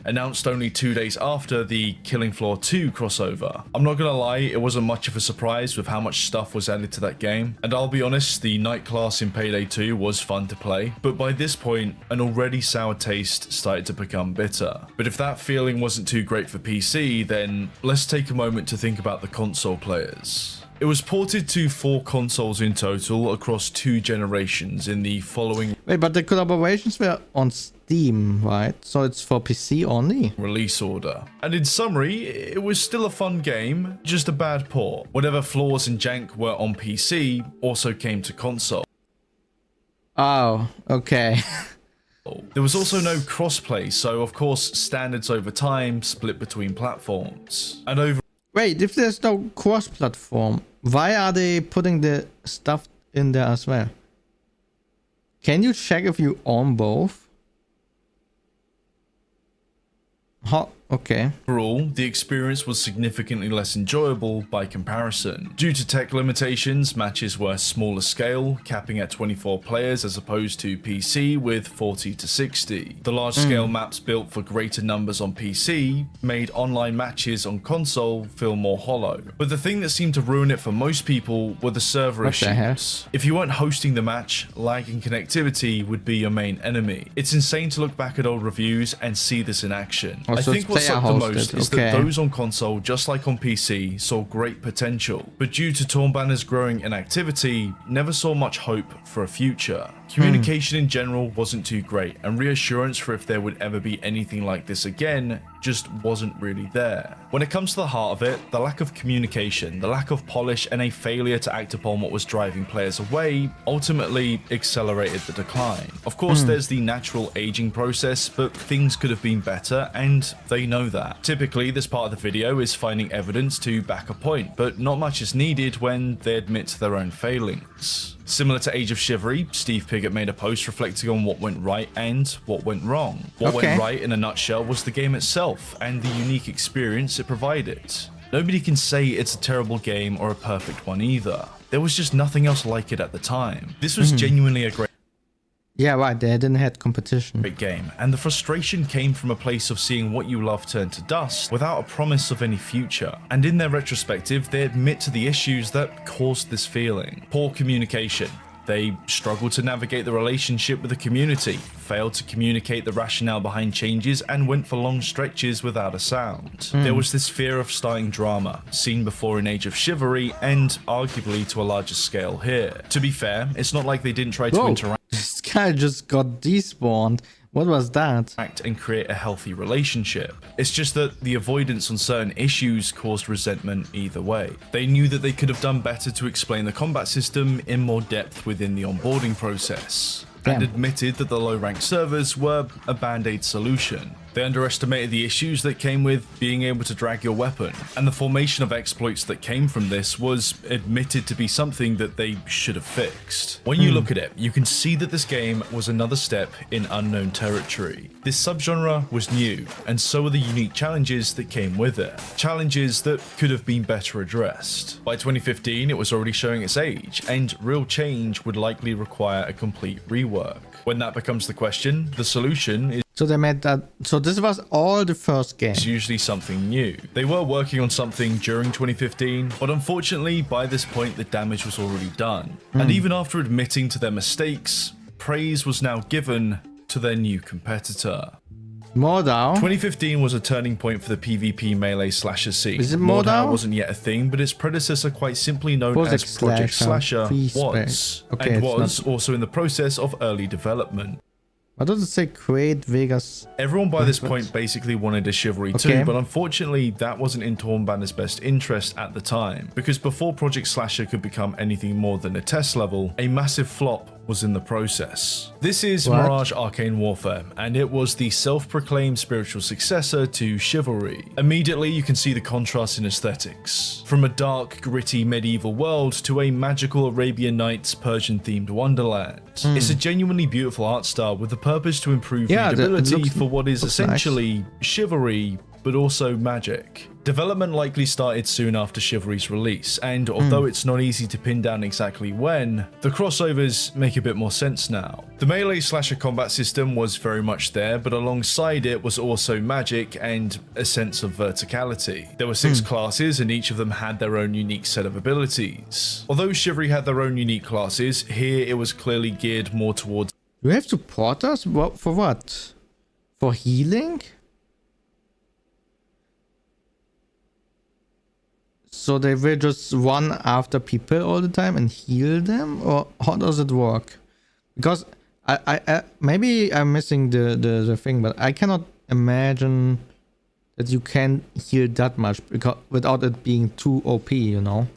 announced only 2 days after the Killing Floor 2 crossover. I'm not gonna lie, it wasn't much of a surprise with how much stuff was added to that game, and I'll be honest, the night class in Payday 2 was fun to play, but by this point, an already sour taste started to become bitter. But if that feeling wasn't too great for PC, then let's take a moment to think about the console players. It was ported to 4 consoles in total across 2 generations in the following Wait, but the collaborations were on Steam, right? So it's for PC only? release order. And in summary, it was still a fun game, just a bad port. Whatever flaws and jank were on PC also came to console. Oh, okay. There was also no crossplay, so of course standards over time split between platforms. And over Wait, if there's no cross-platform, why are they putting the stuff in there as well? Can you check if you own both? How? Okay. Overall, the experience was significantly less enjoyable by comparison. Due to tech limitations, matches were smaller scale, capping at 24 players as opposed to PC with 40 to 60. The large-scale maps built for greater numbers on PC made online matches on console feel more hollow. But the thing that seemed to ruin it for most people were the server What the hell? issues. If you weren't hosting the match, lag and connectivity would be your main enemy. It's insane to look back at old reviews and see this in action. Oh, I so think it's what sucked the player-hosted, most is that those on console, just like on PC, saw great potential, but due to Torn Banner's growing inactivity, never saw much hope for a future. Communication in general wasn't too great, and reassurance for if there would ever be anything like this again just wasn't really there. When it comes to the heart of it, the lack of communication, the lack of polish, and a failure to act upon what was driving players away ultimately accelerated the decline. Of course, there's the natural aging process, but things could have been better, and they know that. Typically, this part of the video is finding evidence to back a point, but not much is needed when they admit to their own failings. Similar to Age of Chivalry, Steve Piggott made a post reflecting on what went right and what went wrong. What went right in a nutshell was the game itself and the unique experience it provided. Nobody can say it's a terrible game or a perfect one either. There was just nothing else like it at the time. This was genuinely a great Yeah, right. They didn't have competition. game, and the frustration came from a place of seeing what you love turn to dust without a promise of any future. And in their retrospective, they admit to the issues that caused this feeling. Poor communication. They struggled to navigate the relationship with the community, failed to communicate the rationale behind changes, and went for long stretches without a sound. There was this fear of starting drama, seen before in Age of Chivalry, and arguably to a larger scale here. To be fair, it's not like they didn't try to interact This guy just got despawned. What was that? and create a healthy relationship. It's just that the avoidance on certain issues caused resentment either way. They knew that they could have done better to explain the combat system in more depth within the onboarding process, and admitted that the low-ranked servers were a band-aid solution. They underestimated the issues that came with being able to drag your weapon, and the formation of exploits that came from this was admitted to be something that they should have fixed. When you look at it, you can see that this game was another step in unknown territory. This subgenre was new, and so were the unique challenges that came with it. Challenges that could have been better addressed. By 2015, it was already showing its age, and real change would likely require a complete rework. When that becomes the question, the solution is So they made that. So this was all the first game. usually something new. They were working on something during 2015, but unfortunately by this point the damage was already done. And even after admitting to their mistakes, praise was now given to their new competitor. Mordau. 2015 was a turning point for the PvP melee slasher scene. Is it Mordau? wasn't yet a thing, but its predecessor, quite simply known Project as Project Slasher, Slasher, was, Okay, and it's was also in the process of early development. What does it say? Create Vegas. Everyone by this point basically wanted a Chivalry 2, but unfortunately that wasn't in Tornbanner's best interest at the time, because before Project Slasher could become anything more than a test level, a massive flop was in the process. This is Mirage Arcane Warfare, and it was the self-proclaimed spiritual successor to Chivalry. Immediately you can see the contrast in aesthetics. From a dark, gritty medieval world to a magical Arabian Nights Persian-themed wonderland. It's a genuinely beautiful art style with the purpose to improve readability for what is essentially Chivalry, but also magic. Development likely started soon after Chivalry's release, and although it's not easy to pin down exactly when, the crossovers make a bit more sense now. The melee slasher combat system was very much there, but alongside it was also magic and a sense of verticality. There were 6 classes, and each of them had their own unique set of abilities. Although Chivalry had their own unique classes, here it was clearly geared more towards... Do we have supporters? For what? For healing? So they will just run after people all the time and heal them, or how does it work? Because I maybe I'm missing the thing, but I cannot imagine that you can heal that much because without it being too OP, you know.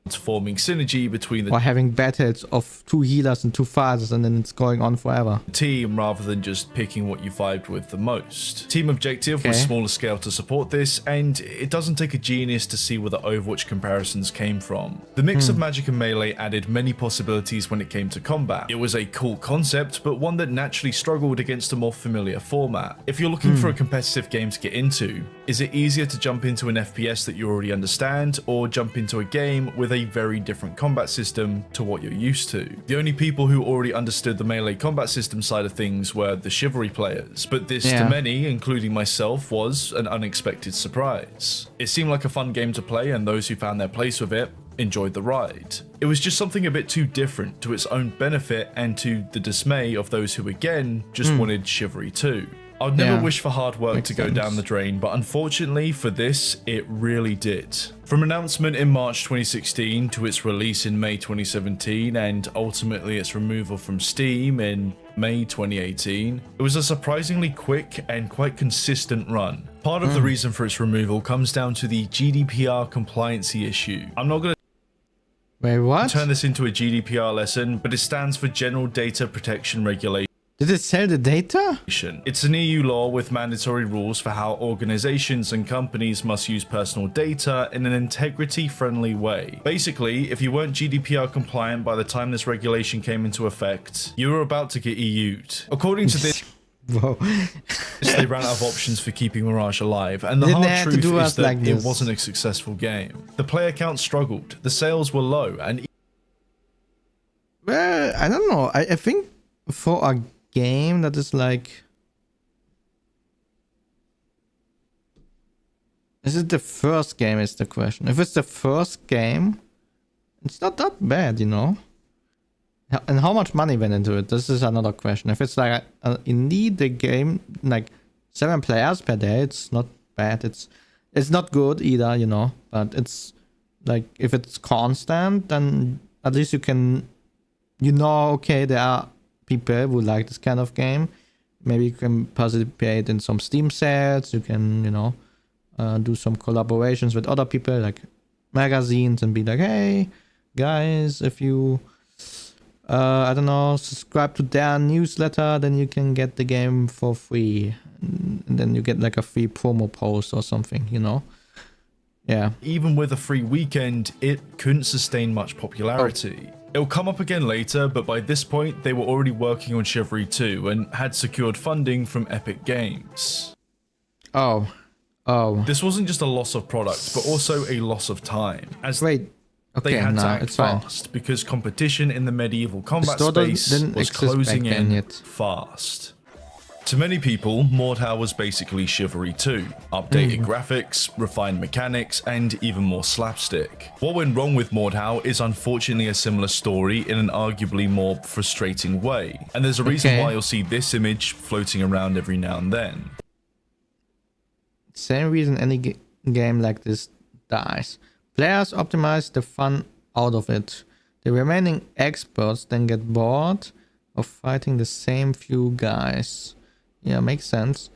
Forming synergy between the or having battles of 2 healers and 2 fighters, and then it's going on forever. Team rather than just picking what you vibed with the most. Team objective was smaller scale to support this, and it doesn't take a genius to see where the Overwatch comparisons came from. The mix of magic and melee added many possibilities when it came to combat. It was a cool concept, but one that naturally struggled against a more familiar format. If you're looking for a competitive game to get into, is it easier to jump into an FPS that you already understand, or jump into a game with a very different combat system to what you're used to? The only people who already understood the melee combat system side of things were the Chivalry players, but this to many, including myself, was an unexpected surprise. It seemed like a fun game to play, and those who found their place with it enjoyed the ride. It was just something a bit too different to its own benefit and to the dismay of those who again just wanted Chivalry 2. I'd never wish for hard work to go down the drain, but unfortunately for this, it really did. From announcement in March 2016 to its release in May 2017 and ultimately its removal from Steam in May 2018, it was a surprisingly quick and quite consistent run. Part of the reason for its removal comes down to the GDPR compliancy issue. I'm not going to Wait, what? turn this into a GDPR lesson, but it stands for General Data Protection Regulation. Did it sell the data? It's an EU law with mandatory rules for how organizations and companies must use personal data in an integrity-friendly way. Basically, if you weren't GDPR compliant by the time this regulation came into effect, you were about to get EU'd. According to this, they ran out of options for keeping Mirage alive, and the hard truth is that it wasn't a successful game. The player count struggled, the sales were low, and... Well, I don't know. I think for a game that is like, is it the first game is the question. If it's the first game, it's not that bad, you know. And how much money went into it? This is another question. If it's like indeed the game, like 7 players per day, it's not bad. It's not good either, you know. But it's like if it's constant, then at least you can, you know, okay, there are people who like this kind of game. Maybe you can participate in some Steam sales. You can, you know, do some collaborations with other people, like magazines, and be like, hey guys, if you I don't know, subscribe to their newsletter, then you can get the game for free. And then you get like a free promo post or something, you know? Yeah. Even with a free weekend, it couldn't sustain much popularity. It'll come up again later, but by this point, they were already working on Chivalry 2 and had secured funding from Epic Games. Oh. This wasn't just a loss of product, but also a loss of time, as Wait. Okay, they had to no, act it's fine. fast because competition in the medieval combat store space didn't was exist closing back then in yet. fast. To many people, Mordhau was basically Chivalry 2. Updated graphics, refined mechanics, and even more slapstick. What went wrong with Mordhau is unfortunately a similar story in an arguably more frustrating way, and there's a reason why you'll see this image floating around every now and then. Same reason any game like this dies. Players optimize the fun out of it. The remaining experts then get bored of fighting the same few guys. Yeah, makes sense.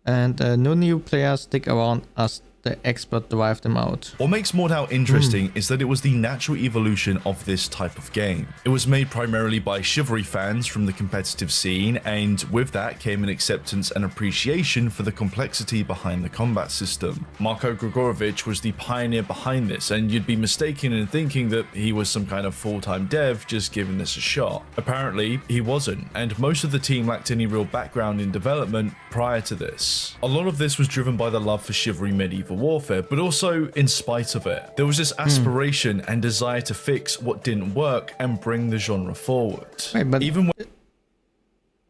And no new players stick around as the expert drive them out. What makes Mordhau interesting is that it was the natural evolution of this type of game. It was made primarily by Chivalry fans from the competitive scene, and with that came an acceptance and appreciation for the complexity behind the combat system. Marko Grigorovich was the pioneer behind this, and you'd be mistaken in thinking that he was some kind of full-time dev just giving this a shot. Apparently, he wasn't, and most of the team lacked any real background in development prior to this. A lot of this was driven by the love for Chivalry medieval warfare, but also in spite of it. There was this aspiration and desire to fix what didn't work and bring the genre forward. Wait, but even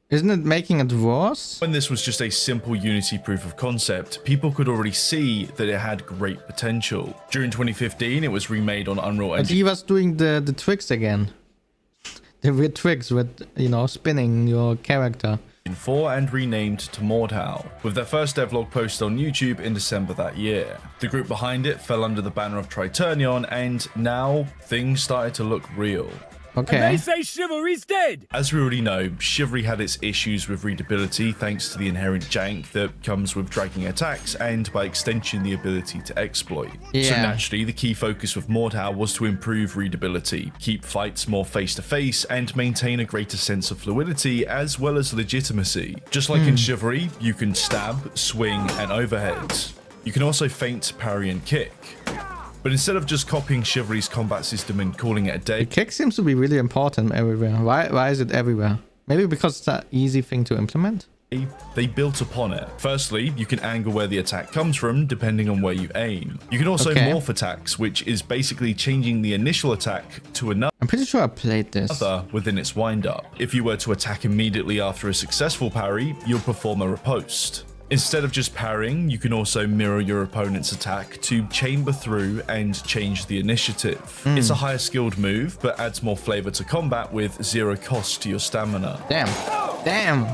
isn't it making it worse? when this was just a simple Unity proof of concept, people could already see that it had great potential. During 2015, it was remade on Unreal But Engine he was doing the tricks again. The weird tricks with, you know, spinning your character. 4 and renamed to Mordhau, with their first devlog posted on YouTube in December that year. The group behind it fell under the banner of Triturnion, and now things started to look real. Okay. And they say chivalry's dead! As we already know, Chivalry had its issues with readability thanks to the inherent jank that comes with dragging attacks and, by extension, the ability to exploit. So Yeah. naturally, the key focus with Mordhau was to improve readability, keep fights more face-to-face, and maintain a greater sense of fluidity as well as legitimacy. Just like in Chivalry, you can stab, swing, and overhead. You can also feint, parry, and kick. But instead of just copying Chivalry's combat system and calling it a day, The kick seems to be really important everywhere. Why is it everywhere? Maybe because it's an easy thing to implement? they built upon it. Firstly, you can angle where the attack comes from depending on where you aim. You can also morph attacks, which is basically changing the initial attack to another I'm pretty sure I played this. within its wind-up. If you were to attack immediately after a successful parry, you'll perform a riposte. Instead of just parrying, you can also mirror your opponent's attack to chamber through and change the initiative. It's a higher skilled move, but adds more flavor to combat with zero cost to your stamina. Damn.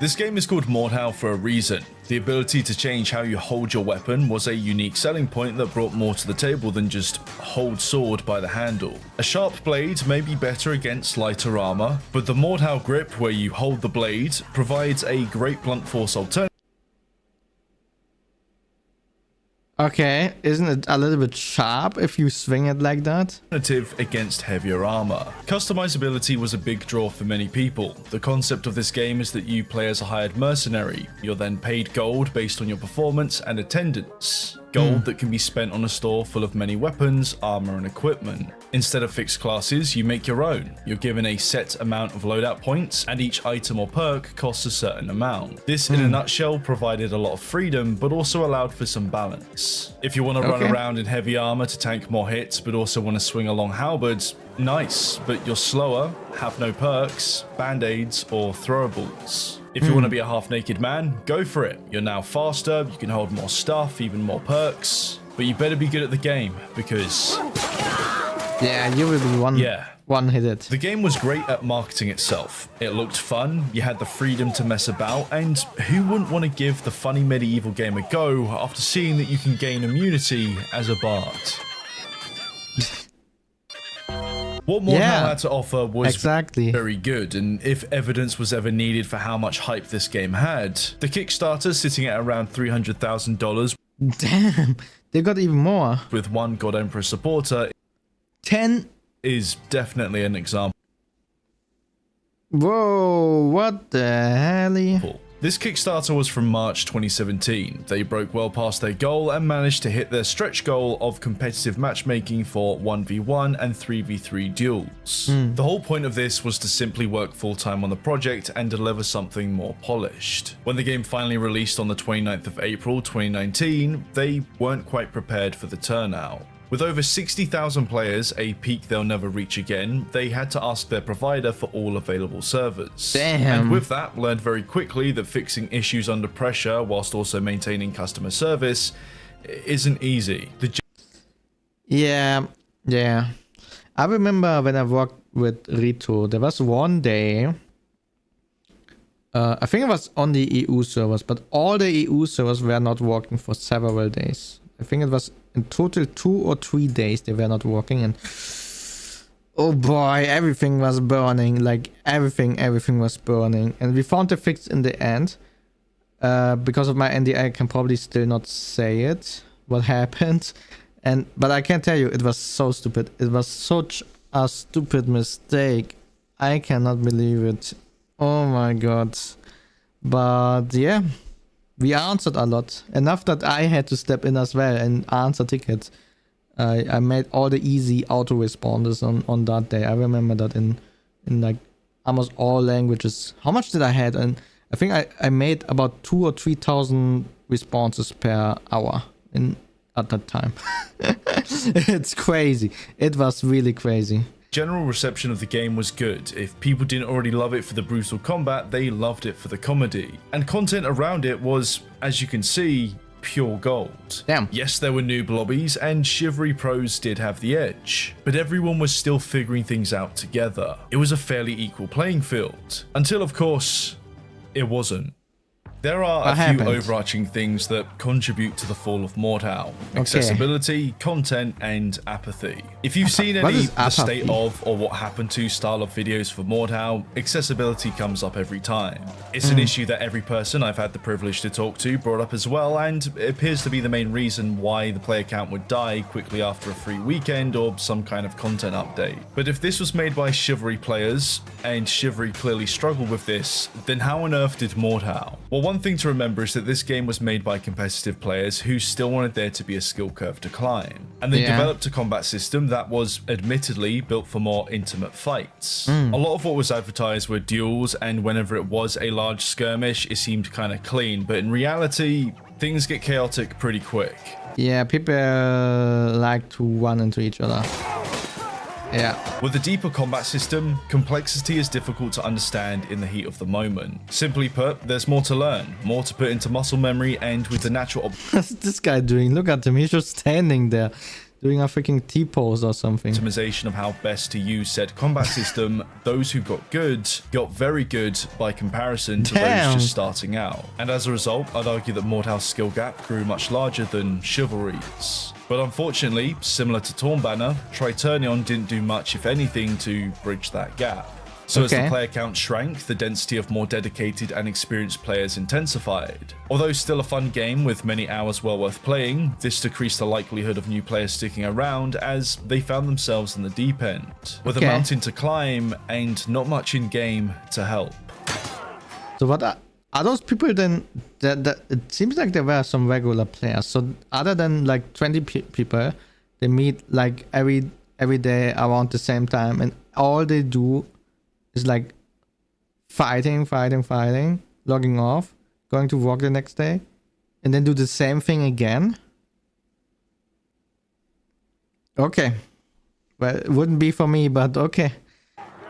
This game is called Mordhau for a reason. The ability to change how you hold your weapon was a unique selling point that brought more to the table than just hold sword by the handle. A sharp blade may be better against lighter armor, but the Mordhau grip, where you hold the blade, provides a great blunt force alternative. Okay, isn't it a little bit sharp if you swing it like that? Against heavier armor. Customizability was a big draw for many people. The concept of this game is that you play as a hired mercenary. You're then paid gold based on your performance and attendance. Gold that can be spent on a store full of many weapons, armor, and equipment. Instead of fixed classes, you make your own. You're given a set amount of loadout points, and each item or perk costs a certain amount. This, in a nutshell, provided a lot of freedom, but also allowed for some balance. If you want to run around in heavy armor to tank more hits, but also want to swing a long halberd, nice, but you're slower, have no perks, band-aids, or throwables. If you want to be a half-naked man, go for it. You're now faster, you can hold more stuff, even more perks, but you better be good at the game, because... Yeah, you will be one-hit. The game was great at marketing itself. It looked fun, you had the freedom to mess about, and who wouldn't want to give the funny medieval game a go after seeing that you can gain immunity as a bard? What Mordhau had to offer was very good, and if evidence was ever needed for how much hype this game had, the Kickstarter sitting at around $300,000. Damn, they got even more. With one God Emperor supporter 10. Is definitely an example. Whoa, what the hell? This Kickstarter was from March 2017. They broke well past their goal and managed to hit their stretch goal of competitive matchmaking for 1v1 and 3v3 duels. The whole point of this was to simply work full-time on the project and deliver something more polished. When the game finally released on the 29th of April 2019, they weren't quite prepared for the turnout. With over 60,000 players, a peak they'll never reach again, they had to ask their provider for all available servers. Damn. And with that, learned very quickly that fixing issues under pressure whilst also maintaining customer service isn't easy. Yeah. I remember when I worked with Rito, there was one day, I think it was on the EU servers, but all the EU servers were not working for several days. I think it was in total 2 or 3 days they were not working, and oh boy, everything was burning. Like everything was burning. And we found the fix in the end. Because of my NDA, I can probably still not say it, what happened. But I can tell you, it was so stupid. It was such a stupid mistake. I cannot believe it. Oh my god. But yeah. We answered a lot. Enough that I had to step in as well and answer tickets. I made all the easy auto responders on that day. I remember that in like almost all languages. How much did I had? And I think I made about 2,000 or 3,000 responses per hour at that time. It's crazy. It was really crazy. General reception of the game was good. If people didn't already love it for the brutal combat, they loved it for the comedy. And content around it was, as you can see, pure gold. Damn. Yes, there were noob lobbies, and Chivalry pros did have the edge, but everyone was still figuring things out together. It was a fairly equal playing field. Until, of course, it wasn't. There are a few overarching things that contribute to the fall of Mordhau. Accessibility, content, and apathy. If you've seen any the state of or what happened to style of videos for Mordhau, accessibility comes up every time. It's an issue that every person I've had the privilege to talk to brought up as well, and it appears to be the main reason why the player count would die quickly after a free weekend or some kind of content update. But if this was made by Chivalry players, and Chivalry clearly struggled with this, then how on earth did Mordhau? Well, one thing to remember is that this game was made by competitive players who still wanted there to be a skill curve to climb. And they developed a combat system that was admittedly built for more intimate fights. A lot of what was advertised were duels, and whenever it was a large skirmish, it seemed kind of clean. But in reality, things get chaotic pretty quick. Yeah, people like to run into each other. Yeah. With a deeper combat system, complexity is difficult to understand in the heat of the moment. Simply put, there's more to learn, more to put into muscle memory, and with the natural... What's this guy doing? Look at him, he's just standing there, doing a freaking T-pose or something. Optimization of how best to use said combat system, those who got good, got very good by comparison to those just starting out. And as a result, I'd argue that Mordhau's skill gap grew much larger than Chivalry's. But unfortunately, similar to Tornbanner, Triturnion didn't do much, if anything, to bridge that gap. So as the player count shrank, the density of more dedicated and experienced players intensified. Although still a fun game with many hours well worth playing, this decreased the likelihood of new players sticking around as they found themselves in the deep end, with a mountain to climb and not much in game to help. So what are those people then? It seems like there were some regular players. So other than like 20 people, they meet like every day around the same time, and all they do is like fighting, logging off, going to work the next day, and then do the same thing again. Okay. Well, it wouldn't be for me, but okay.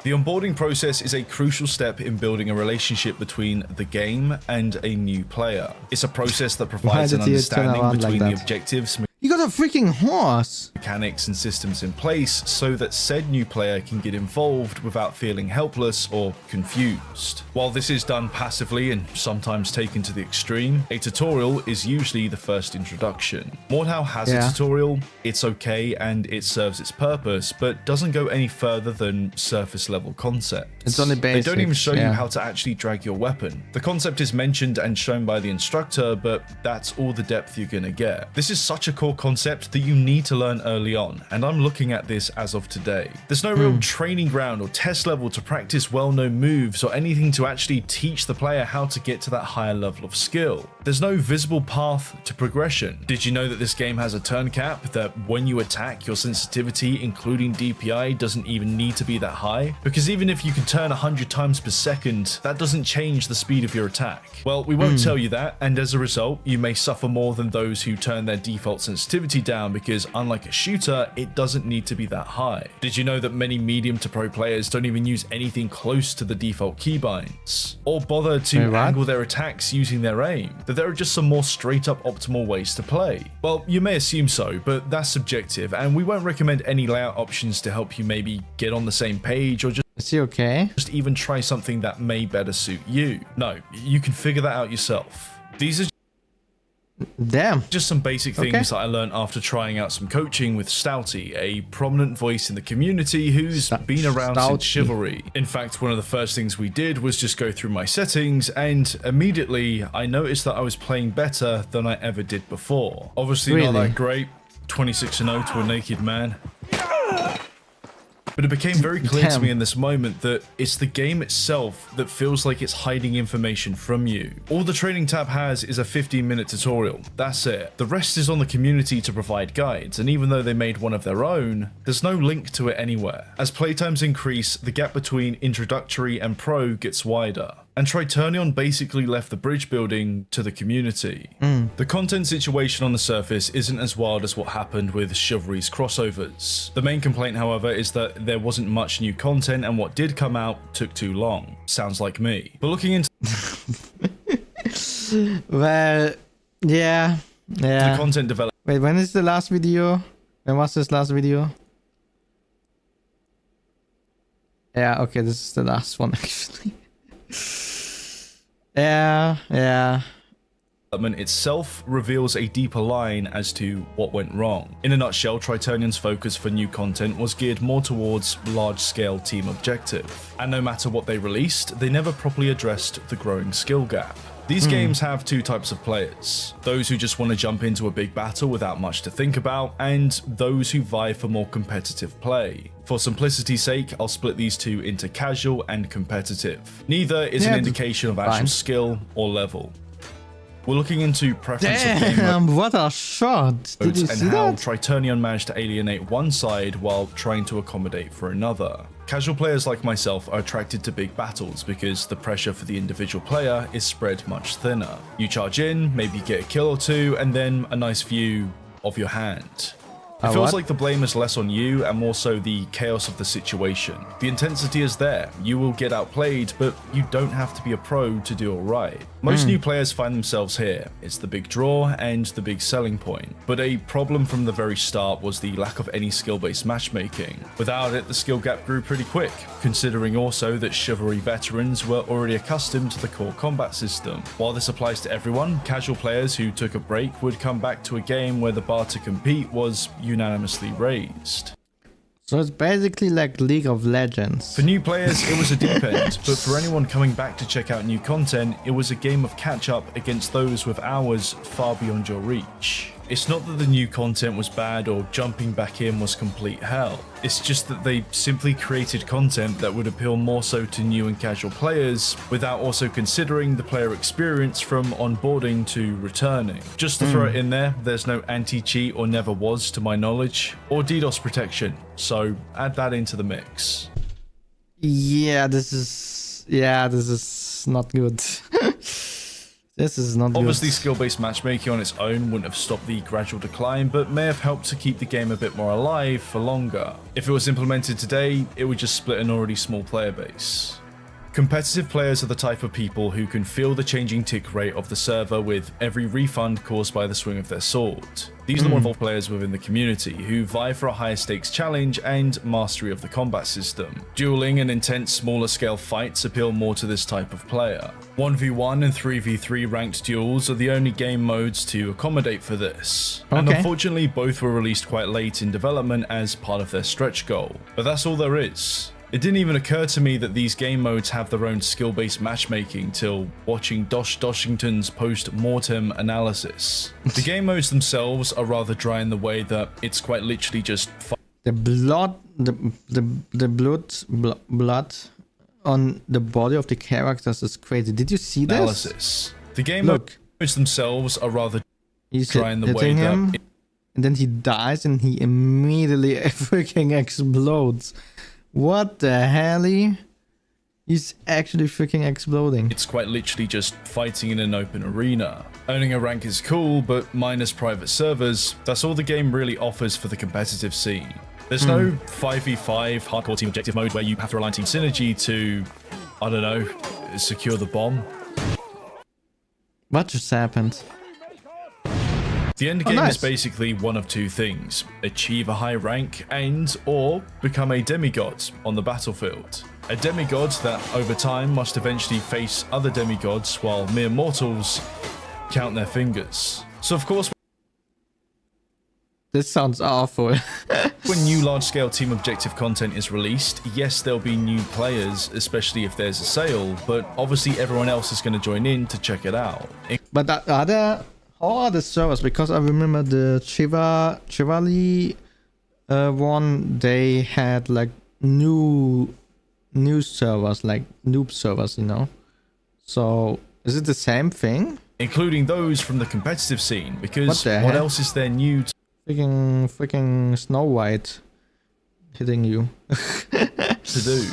The onboarding process is a crucial step in building a relationship between the game and a new player. It's a process that provides an understanding between the objectives, you got a freaking horse! Mechanics and systems in place so that said new player can get involved without feeling helpless or confused. While this is done passively and sometimes taken to the extreme, a tutorial is usually the first introduction. Mordhau has a tutorial, it's okay and it serves its purpose, but doesn't go any further than surface level concepts. It's only basics. They don't even show you how to actually drag your weapon. The concept is mentioned and shown by the instructor, but that's all the depth you're gonna get. This is such a core concept concept that you need to learn early on, and I'm looking at this as of today. There's no real training ground or test level to practice well-known moves or anything to actually teach the player how to get to that higher level of skill. There's no visible path to progression. Did you know that this game has a turn cap, that when you attack, your sensitivity, including DPI, doesn't even need to be that high? Because even if you can turn 100 times per second, that doesn't change the speed of your attack. Well, we won't tell you that, and as a result, you may suffer more than those who turn their default sensitivity down, because unlike a shooter, it doesn't need to be that high. Did you know that many medium to pro players don't even use anything close to the default keybinds, or bother to angle their attacks using their aim? That there are just some more straight up optimal ways to play? Well, you may assume so, but that's subjective, and we won't recommend any layout options to help you maybe get on the same page or just even try something that may better suit you. No, you can figure that out yourself. These are just some basic things that I learned after trying out some coaching with Stouty, a prominent voice in the community who's been around since Chivalry. In fact, one of the first things we did was just go through my settings, and immediately I noticed that I was playing better than I ever did before. Obviously not that great, 26-0 to a naked man. But it became very clear to me in this moment that it's the game itself that feels like it's hiding information from you. All the training tab has is a 15-minute tutorial. That's it. The rest is on the community to provide guides, and even though they made one of their own, there's no link to it anywhere. As playtimes increase, the gap between introductory and pro gets wider. And Tritonion basically left the bridge building to the community. The content situation on the surface isn't as wild as what happened with Chivalry's crossovers. The main complaint, however, is that there wasn't much new content, and what did come out took too long. Sounds like me. But looking into well, yeah. the content development. Wait, when is the last video? When was this last video? Yeah, okay, this is the last one actually. Yeah. Development itself reveals a deeper line as to what went wrong. In a nutshell, Tritonion's focus for new content was geared more towards large-scale team objective, and no matter what they released, they never properly addressed the growing skill gap. These games have two types of players: those who just want to jump into a big battle without much to think about, and those who vie for more competitive play. For simplicity's sake, I'll split these two into casual and competitive. Neither is an indication of actual skill or level. We're looking into preference of game what a shot! Did you see how that? Tritonion managed to alienate one side while trying to accommodate for another. Casual players like myself are attracted to big battles because the pressure for the individual player is spread much thinner. You charge in, maybe get a kill or two, and then a nice view of your hand. It feels like the blame is less on you and more so the chaos of the situation. The intensity is there, you will get outplayed, but you don't have to be a pro to do alright. Most new players find themselves here. It's the big draw and the big selling point. But a problem from the very start was the lack of any skill-based matchmaking. Without it, the skill gap grew pretty quick, considering also that Chivalry veterans were already accustomed to the core combat system. While this applies to everyone, casual players who took a break would come back to a game where the bar to compete was unanimously raised. So it's basically like League of Legends. For new players, it was a deep end, but for anyone coming back to check out new content, it was a game of catch-up against those with hours far beyond your reach. It's not that the new content was bad or jumping back in was complete hell. It's just that they simply created content that would appeal more so to new and casual players without also considering the player experience from onboarding to returning. Just to throw it in there, there's no anti-cheat or never was to my knowledge, or DDoS protection, so add that into the mix. Yeah, this is not good. This is not Obviously, good. skill-based matchmaking on its own wouldn't have stopped the gradual decline, but may have helped to keep the game a bit more alive for longer. If it was implemented today, it would just split an already small player base. Competitive players are the type of people who can feel the changing tick rate of the server with every refund caused by the swing of their sword. These are the more involved players within the community who vie for a higher stakes challenge and mastery of the combat system. Dueling and intense smaller scale fights appeal more to this type of player. 1v1 and 3v3 ranked duels are the only game modes to accommodate for this. And unfortunately both were released quite late in development as part of their stretch goal. But that's all there is. It didn't even occur to me that these game modes have their own skill-based matchmaking till watching Doshington's post-mortem analysis. The game modes themselves are rather dry in the way that it's quite literally just the blood on the body of the characters is crazy. Did you see this? analysis. The game modes themselves are rather He's dry in the way hitting him, that and then he dies and he immediately freaking explodes. What the hell? He's actually freaking exploding. it's quite literally just fighting in an open arena. Owning a rank is cool, but minus private servers, that's all the game really offers for the competitive scene. There's no 5v5 hardcore team objective mode where you have to rely on team synergy to, I don't know, secure the bomb. What just happened? The end game nice. is basically one of two things: achieve a high rank and or become a demigod on the battlefield. A demigod that over time must eventually face other demigods while mere mortals count their fingers. So of course, This sounds awful. when new large-scale team objective content is released, yes, there'll be new players, especially if there's a sale, but obviously everyone else is going to join in to check it out. But how are the servers? Because I remember the Chivali one, they had like new servers, like noob servers, you know. So is it the same thing? Including those from the competitive scene, because What the what heck? else is there new to Freaking Snow White hitting you. do?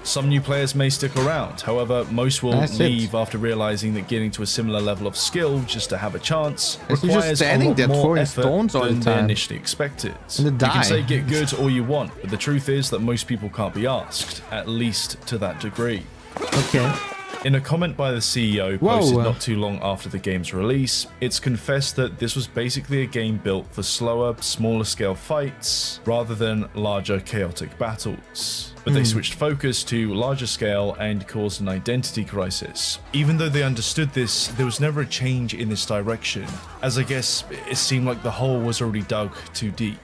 Some new players may stick around, however, most will That's it. leave after realizing that getting to a similar level of skill just to have a chance It's just requires a standing lot there more throwing effort stones all the than they time. initially expected. And they You die. can say get good all you want, but the truth is that most people can't be asked, at least to that degree. Okay. In a comment by the CEO Whoa. posted not too long after the game's release, it's confessed that this was basically a game built for slower, smaller scale fights rather than larger, chaotic battles. But they switched focus to larger scale and caused an identity crisis. Even though they understood this, there was never a change in this direction, as I guess it seemed like the hole was already dug too deep.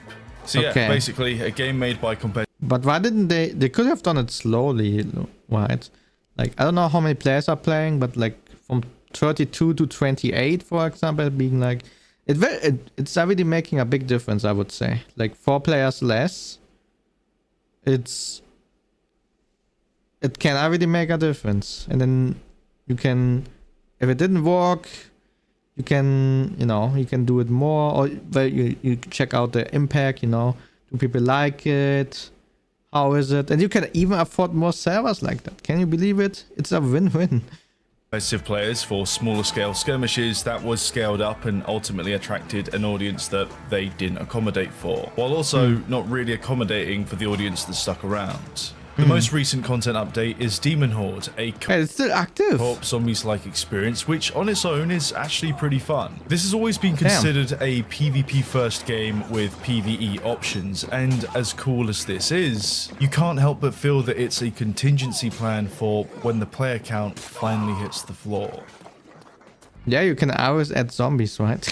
So yeah, Okay. basically a game made by competitors. But why didn't they could have done it slowly, right? Like, I don't know how many players are playing, but like from 32 to 28, for example, being like, it's already making a big difference, I would say. Like 4 players less, it can already make a difference. And then you can, if it didn't work, you can, you can do it more, or but you check out the impact, do people like it? How is it? And you can even afford more servers like that. Can you believe it? It's a win-win. Competitive players for smaller scale skirmishes that was scaled up and ultimately attracted an audience that they didn't accommodate for, while also not really accommodating for the audience that stuck around. The most recent content update is Demon Horde, a Hey, it's still active. co-op zombies-like experience, which on its own is actually pretty fun. This has always been considered a PvP first game with PvE options, and as cool as this is, you can't help but feel that it's a contingency plan for when the player count finally hits the floor. Yeah, you can always add zombies, right?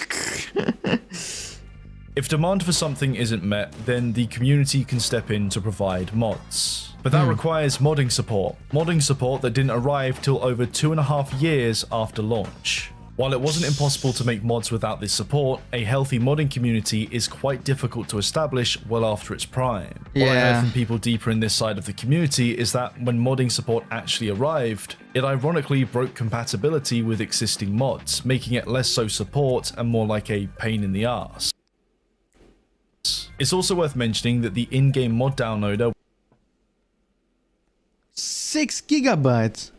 If demand for something isn't met, then the community can step in to provide mods. But that requires modding support. Modding support that didn't arrive till over 2.5 years after launch. While it wasn't impossible to make mods without this support, a healthy modding community is quite difficult to establish well after its prime. What I heard from people deeper in this side of the community is that when modding support actually arrived, it ironically broke compatibility with existing mods, making it less so support and more like a pain in the arse. It's also worth mentioning that the in-game mod downloader 6 gigabytes.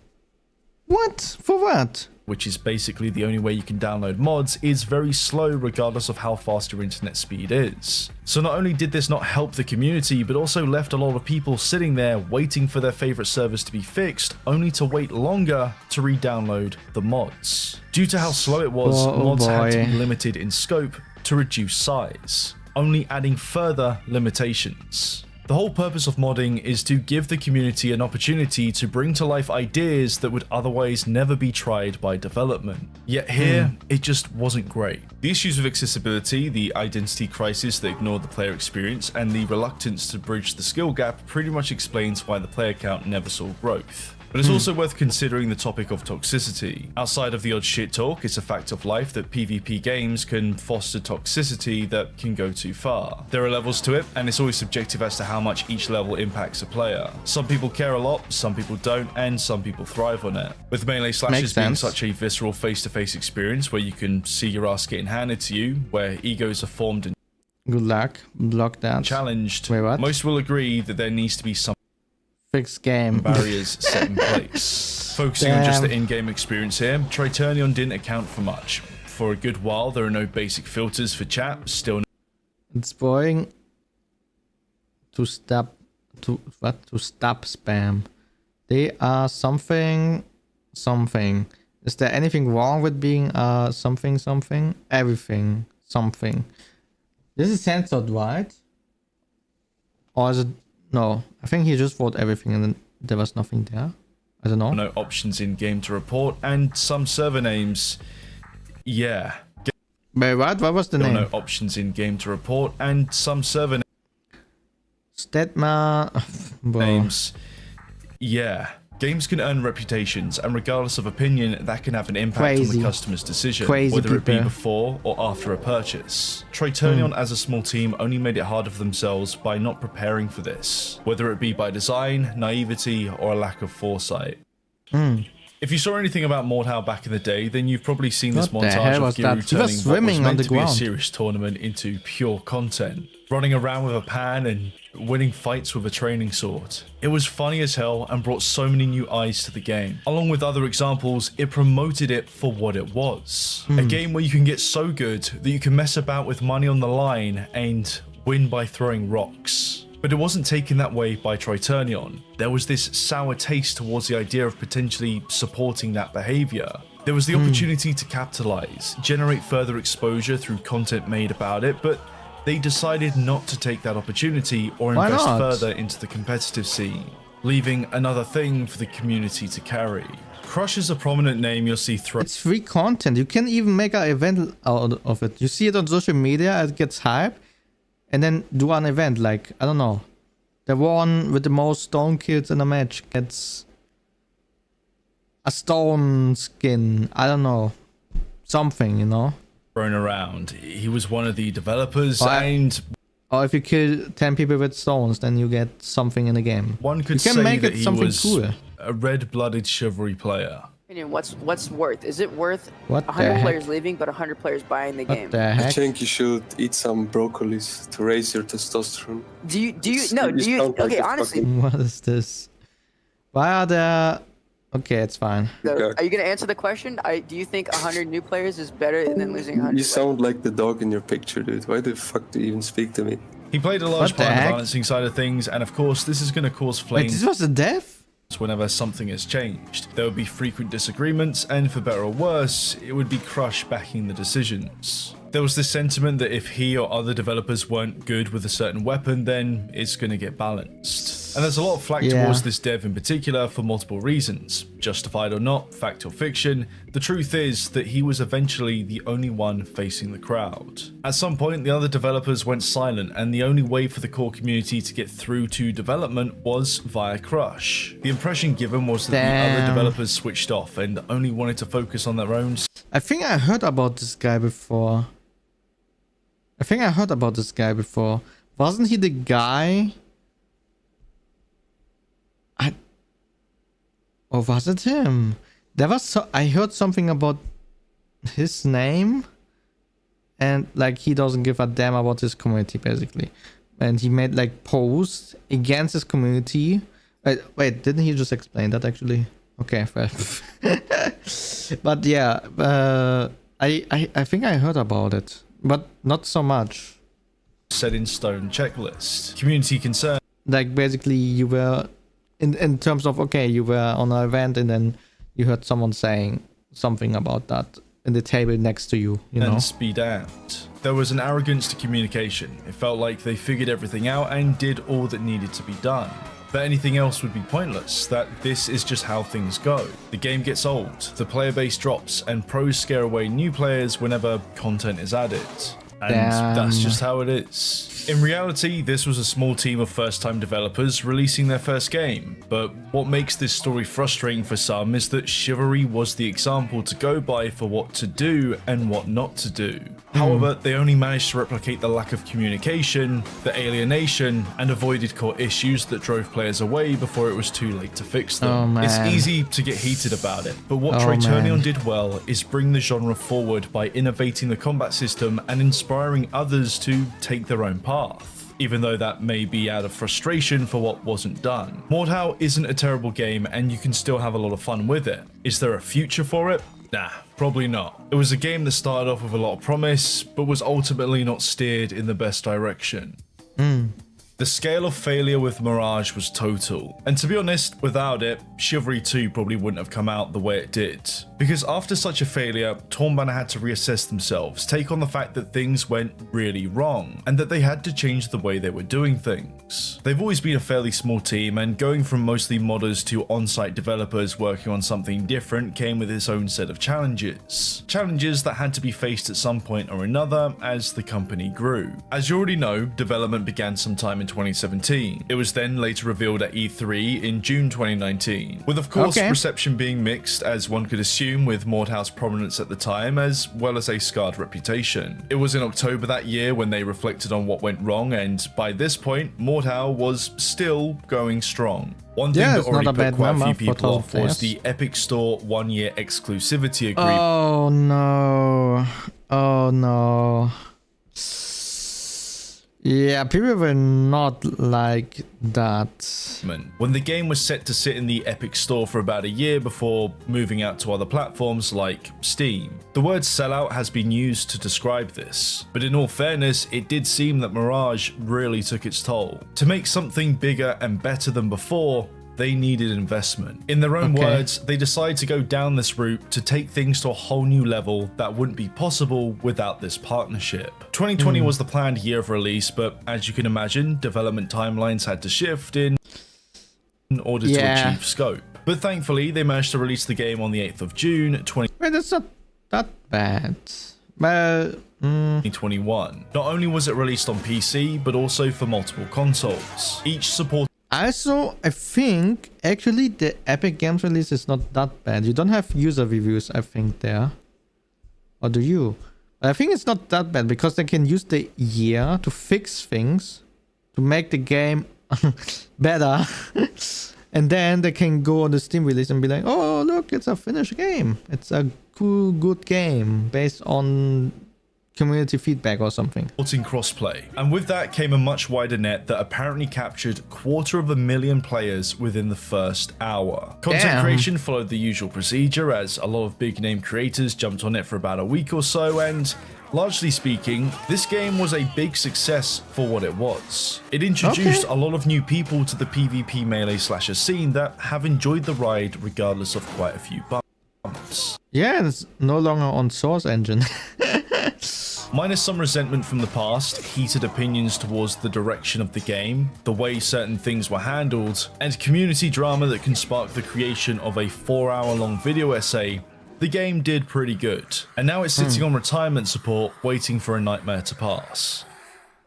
What? For what? which is basically the only way you can download mods, is very slow regardless of how fast your internet speed is. So not only did this not help the community, but also left a lot of people sitting there waiting for their favorite servers to be fixed, only to wait longer to re-download the mods. Due to how slow it was, mods had to be limited in scope to reduce size, only adding further limitations. The whole purpose of modding is to give the community an opportunity to bring to life ideas that would otherwise never be tried by development. Yet here, it just wasn't great. The issues with accessibility, the identity crisis that ignored the player experience, and the reluctance to bridge the skill gap pretty much explains why the player count never saw growth. But it's also worth considering the topic of toxicity. Outside of the odd shit talk, it's a fact of life that PvP games can foster toxicity that can go too far. There are levels to it, and it's always subjective as to how much each level impacts a player. Some people care a lot, some people don't, and some people thrive on it. With melee slashes being such a visceral face-to-face experience where you can see your ass getting handed to you, where egos are formed and good luck. Block that. challenged, Wait, what? most will agree that there needs to be some Fixed game. barriers set in place. Focusing on just the in-game experience here, Triturnion didn't account for much. For a good while, there are no basic filters for chat, still It's boring to stop spam. They are something. Is there anything wrong with being something? Everything something. This is censored, right? Or is it? No, I think he just wrote everything and then there was nothing there. I don't know. no options in-game to report, and some server names, yeah. Wait, what? What was the There are name? no options in-game to report, and some server Stetma. Bro. names, yeah. Games can earn reputations, and regardless of opinion, that can have an impact on the customer's decision, whether it be before or after a purchase. Triturnion as a small team only made it harder for themselves by not preparing for this, whether it be by design, naivety, or a lack of foresight. If you saw anything about Mordhau back in the day, then you've probably seen this What the montage hell of was Giru that? He was turning what was swimming on meant the to be a ground. serious tournament into pure content, running around with a pan and winning fights with a training sword. It was funny as hell and brought so many new eyes to the game. Along with other examples, it promoted it for what it was. A game where you can get so good that you can mess about with money on the line and win by throwing rocks. But it wasn't taken that way by Triturnion. There was this sour taste towards the idea of potentially supporting that behavior. There was the opportunity to capitalize, generate further exposure through content made about it, but they decided not to take that opportunity or Why invest not? further into the competitive scene, leaving another thing for the community to carry. Crush is a prominent name you'll see throughout. It's free content. You can even make an event out of it. You see it on social media, it gets hype, and then do an event like, I don't know, the one with the most stone kills in a match gets a stone skin. I don't know, something, you know. Thrown around. He was one of the developers, and Or if you kill 10 people with stones, then you get something in the game. one could You can say make that it he something was cool. a red-blooded chivalry player. What's worth? Is it worth What the 100 heck? players leaving but 100 players buying the game? What the I heck? think you should eat some broccolis to raise your testosterone. Do you sound like okay, a honestly, What is this? Why are there... Okay, it's fine. Okay. are you gonna answer the question? Do you think 100 new players is better than losing 100? You sound like the dog in your picture, dude. Why the fuck do you even speak to me? He played a large What the part in the heck? balancing side of things, and of course, this is going to cause Wait, this flames was a death? whenever something has changed. There would be frequent disagreements, and for better or worse, it would be Crush backing the decisions. There was this sentiment that if he or other developers weren't good with a certain weapon, then it's going to get balanced. And there's a lot of flack Yeah. towards this dev in particular for multiple reasons. Justified or not, fact or fiction, the truth is that he was eventually the only one facing the crowd. At some point, the other developers went silent, and the only way for the core community to get through to development was via Crush. The impression given was that the Damn. other developers switched off and only wanted to focus on their own I think I heard about this guy before. Wasn't he the guy? Or was it him? There was I heard something about his name, and like he doesn't give a damn about his community basically, and he made like posts against his community. Wait, didn't he just explain that actually? Okay, fair. But yeah, I think I heard about it, but not so much. set in stone checklist. Community concern Like basically you were in terms of, okay, you were on an event and then you heard someone saying something about that in the table next to you, you know. And be damned. There was an arrogance to communication. It felt like they figured everything out and did all that needed to be done. That anything else would be pointless, that this is just how things go. The game gets old, the player base drops, and pros scare away new players whenever content is added. And that's just how it is. In reality, this was a small team of first-time developers releasing their first game, but what makes this story frustrating for some is that Chivalry was the example to go by for what to do and what not to do. However, they only managed to replicate the lack of communication, the alienation, and avoided core issues that drove players away before it was too late to fix them. It's easy to get heated about it, but what Tritonion did well is bring the genre forward by innovating the combat system and inspiring others to take their own path, even though that may be out of frustration for what wasn't done. Mordhau isn't a terrible game and you can still have a lot of fun with it. Is there a future for it? Nah, probably not. It was a game that started off with a lot of promise, but was ultimately not steered in the best direction. The scale of failure with Mirage was total, and to be honest, without it, Chivalry 2 probably wouldn't have come out the way it did. Because after such a failure, Tornbanner had to reassess themselves, take on the fact that things went really wrong, and that they had to change the way they were doing things. They've always been a fairly small team, and going from mostly modders to on-site developers working on something different came with its own set of challenges. Challenges that had to be faced at some point or another as the company grew. As you already know, development began sometime in 2017. It was then later revealed at E3 in June 2019, with of course reception being mixed, as one could assume, with Mordhau's prominence at the time as well as a scarred reputation. It was in October that year when they reflected on what went wrong, and by this point Mordhau was still going strong. One thing that already put quite a few people off was the Epic Store 1-year exclusivity agreement. Oh no. Oh no. Yeah, people were not like that. When the game was set to sit in the Epic Store for about a year before moving out to other platforms like Steam. The word sellout has been used to describe this, but in all fairness, it did seem that Mirage really took its toll. To make something bigger and better than before, they needed investment. In their own words, they decided to go down this route to take things to a whole new level that wouldn't be possible without this partnership. 2020 was the planned year of release, but as you can imagine, development timelines had to shift in order to achieve scope. But thankfully, they managed to release the game on the 8th of June 2021. Wait, that's not that bad. Well, 2021. Not only was it released on PC, but also for multiple consoles, each supporting. Also, I think actually the Epic Games release is not that bad. You don't have user reviews, I think, there. Or do you? But I think it's not that bad because they can use the year to fix things, to make the game better. And then they can go on the Steam release and be like, oh, look, it's a finished game. It's a cool, good game based on community feedback or something. In crossplay, and with that came a much wider net that apparently captured 250,000 players within the first hour. Content creation followed the usual procedure, as a lot of big name creators jumped on it for about a week or so, and largely speaking, this game was a big success for what it was. It introduced a lot of new people to the PvP melee slasher scene that have enjoyed the ride regardless of quite a few bumps. Yeah, it's no longer on Source Engine. Minus some resentment from the past, heated opinions towards the direction of the game, the way certain things were handled, and community drama that can spark the creation of a 4-hour-long video essay, the game did pretty good. And now it's sitting on retirement support, waiting for a nightmare to pass.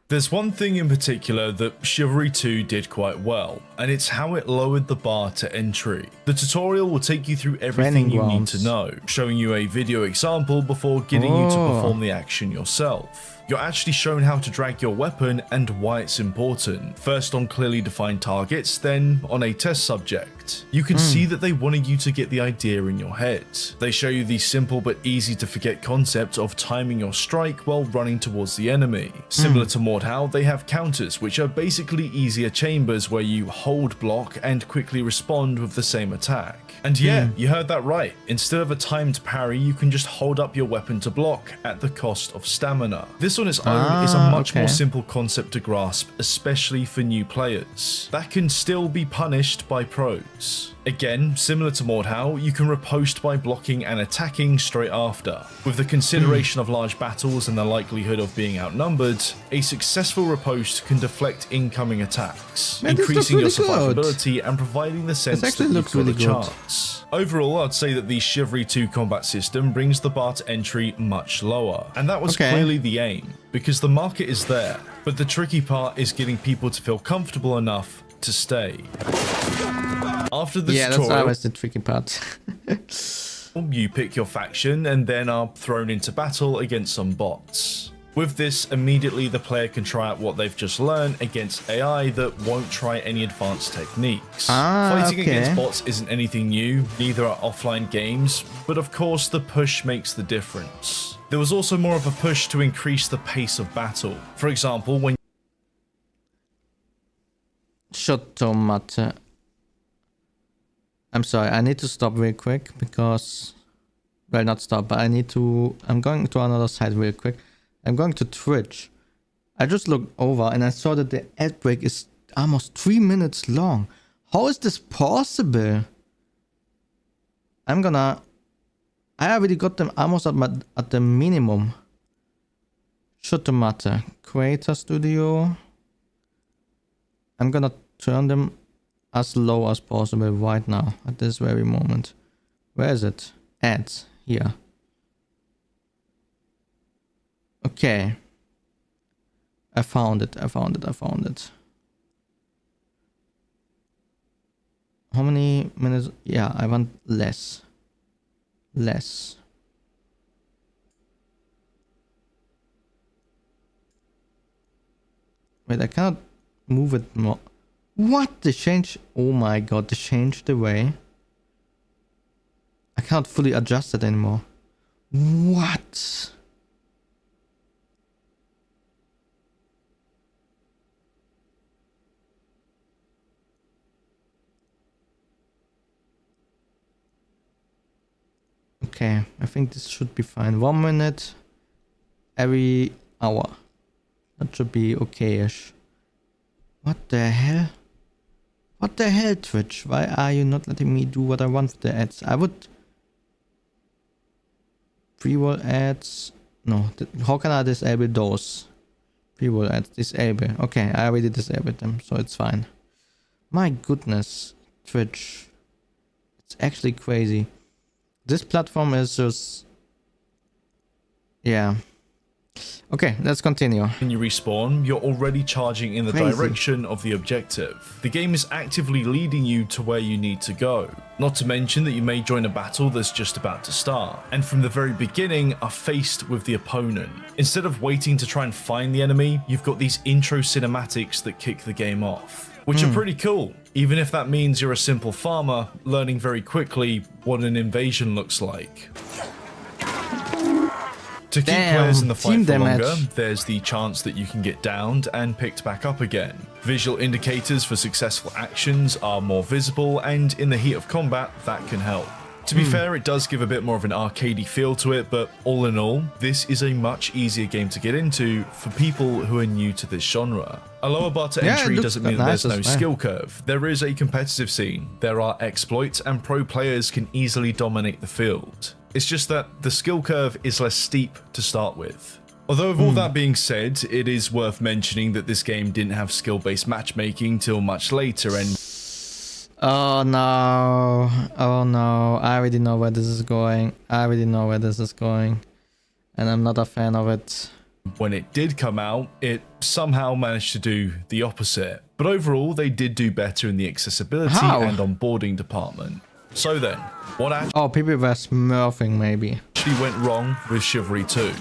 There's one thing in particular that Chivalry 2 did quite well, and it's how it lowered the bar to entry. The tutorial will take you through everything you need to know, showing you a video example before getting you to perform the action yourself. You're actually shown how to drag your weapon and why it's important, first on clearly defined targets, then on a test subject. You can see that they wanted you to get the idea in your head. They show you the simple but easy to forget concept of timing your strike while running towards the enemy. Similar to Mordhau, they have counters, which are basically easier chambers where you hold block and quickly respond with the same attack. And yeah, you heard that right. Instead of a timed parry, you can just hold up your weapon to block at the cost of stamina. This This on its own is a much more okay. simple concept to grasp, especially for new players. That can still be punished by pros. Again, similar to Mordhau, you can riposte by blocking and attacking straight after. With the consideration of large battles and the likelihood of being outnumbered, a successful riposte can deflect incoming attacks, Man, this increasing your looks really good. survivability and providing the sense that actually you've looks got really a good. chance. Overall, I'd say that the Chivalry 2 combat system brings the bar to entry much lower, and that was clearly the aim, because the market is there, but the tricky part is getting people to feel comfortable enough to stay. After the Yeah, that's tutorial, always the tricky part. you pick your faction and then are thrown into battle against some bots. With this, immediately the player can try out what they've just learned against AI that won't try any advanced techniques. Fighting against bots isn't anything new, neither are offline games, but of course the push makes the difference. There was also more of a push to increase the pace of battle. For example, when Schotomate. I'm sorry, I need to stop real quick because, well, not stop, but I'm going to another site real quick. I'm going to Twitch. I just looked over and I saw that the ad break is almost 3 minutes long. How is this possible? I already got them almost at the minimum. Schotomate. Creator Studio. I'm gonna turn them as low as possible right now, at this very moment. Where is it? Ads. Here. Okay. I found it. How many minutes? Yeah, I want less. Less. Wait, I cannot move it more. What? They changed? Oh my god, they changed the way. I can't fully adjust it anymore. What? Okay, I think this should be fine. 1 minute every hour. That should be okay-ish. What the hell? What the hell, Twitch? Why are you not letting me do what I want with the ads? I would... Pre-roll ads... No, how can I disable those? Pre-roll ads, disable. Okay, I already disabled them, so it's fine. My goodness, Twitch. It's actually crazy. This platform is just... Yeah. Okay, let's continue. When you respawn, you're already charging in the Crazy. direction of the objective. The game is actively leading you to where you need to go. Not to mention that you may join a battle that's just about to start, and from the very beginning are faced with the opponent. Instead of waiting to try and find the enemy, you've got these intro cinematics that kick the game off, which are pretty cool, even if that means you're a simple farmer learning very quickly what an invasion looks like. To keep players in the fight for longer, there's the chance that you can get downed and picked back up again. Visual indicators for successful actions are more visible, and in the heat of combat, that can help. To be fair, it does give a bit more of an arcadey feel to it, but all in all, this is a much easier game to get into for people who are new to this genre. A lower bar to entry doesn't mean that there's no skill curve. There is a competitive scene, there are exploits, and pro players can easily dominate the field. It's just that the skill curve is less steep to start with. Although with all that being said, it is worth mentioning that this game didn't have skill-based matchmaking till much later, and oh no, I already know where this is going. And I'm not a fan of it. when it did come out, it somehow managed to do the opposite. But overall, they did do better in the accessibility and onboarding department. So then, what actually people were smurfing maybe. went wrong with Chivalry 2?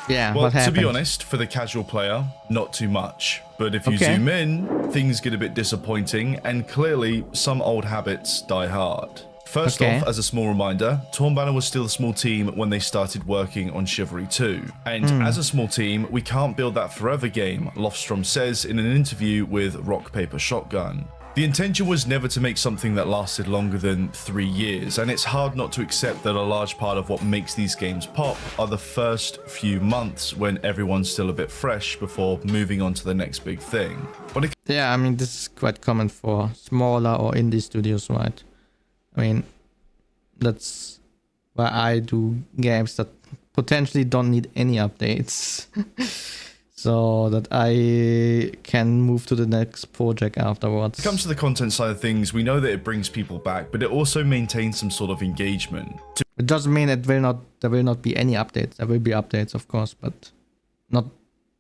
Yeah, well, what happened? to be honest, for the casual player, not too much. But if you zoom in, things get a bit disappointing, and clearly some old habits die hard. First off, as a small reminder, Tornbanner was still a small team when they started working on Chivalry 2. And as a small team, we can't build that forever game, Lofstrom says in an interview with Rock Paper Shotgun. The intention was never to make something that lasted longer than 3 years, and it's hard not to accept that a large part of what makes these games pop are the first few months when everyone's still a bit fresh before moving on to the next big thing. Yeah, I mean, this is quite common for smaller or indie studios, right? I mean, that's why I do games that potentially don't need any updates. So that I can move to the next project afterwards. When it comes to the content side of things, we know that it brings people back, but it also maintains some sort of engagement. It doesn't mean there will not be any updates. There will be updates, of course, but not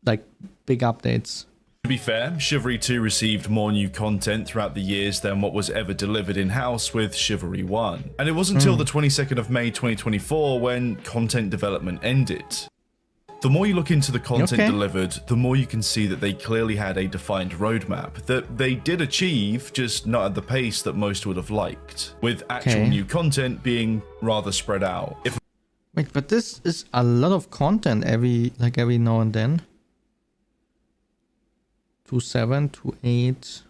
like big updates. To be fair, Chivalry 2 received more new content throughout the years than what was ever delivered in-house with Chivalry 1. And it wasn't until the 22nd of May 2024 when content development ended. The more you look into the content delivered, the more you can see that they clearly had a defined roadmap that they did achieve, just not at the pace that most would have liked, with actual new content being rather spread out. Wait, but this is a lot of content every now and then. 2.7, 2.8.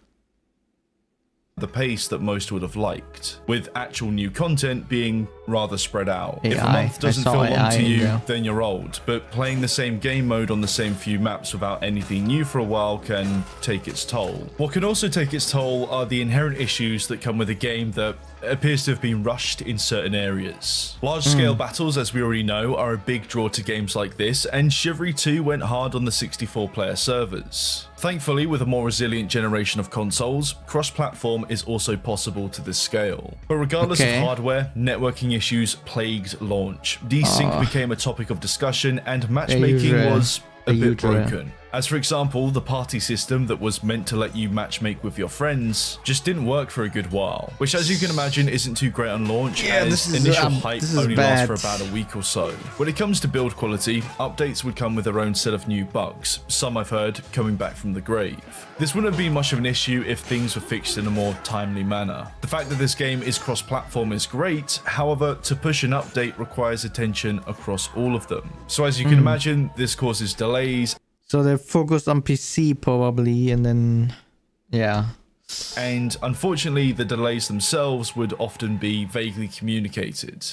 The pace that most would have liked, with actual new content being rather spread out. AI. If a month doesn't feel long AI to you, there. then you're old, but playing the same game mode on the same few maps without anything new for a while can take its toll. What can also take its toll are the inherent issues that come with a game that appears to have been rushed in certain areas. Large-scale battles, as we already know, are a big draw to games like this, and Chivalry 2 went hard on the 64-player servers. Thankfully, with a more resilient generation of consoles, cross-platform is also possible to this scale. But regardless of hardware, networking issues plagued launch. Desync became a topic of discussion, and matchmaking was a bit broken. As for example, the party system that was meant to let you matchmake with your friends just didn't work for a good while, which, as you can imagine, isn't too great on launch, as initial hype only lasts for about a week or so. When it comes to build quality, updates would come with their own set of new bugs, some I've heard coming back from the grave. This wouldn't have been much of an issue if things were fixed in a more timely manner. The fact that this game is cross-platform is great, however, to push an update requires attention across all of them. So as you can imagine, this causes delays. So they're focused on PC probably, and then, yeah. And unfortunately, the delays themselves would often be vaguely communicated.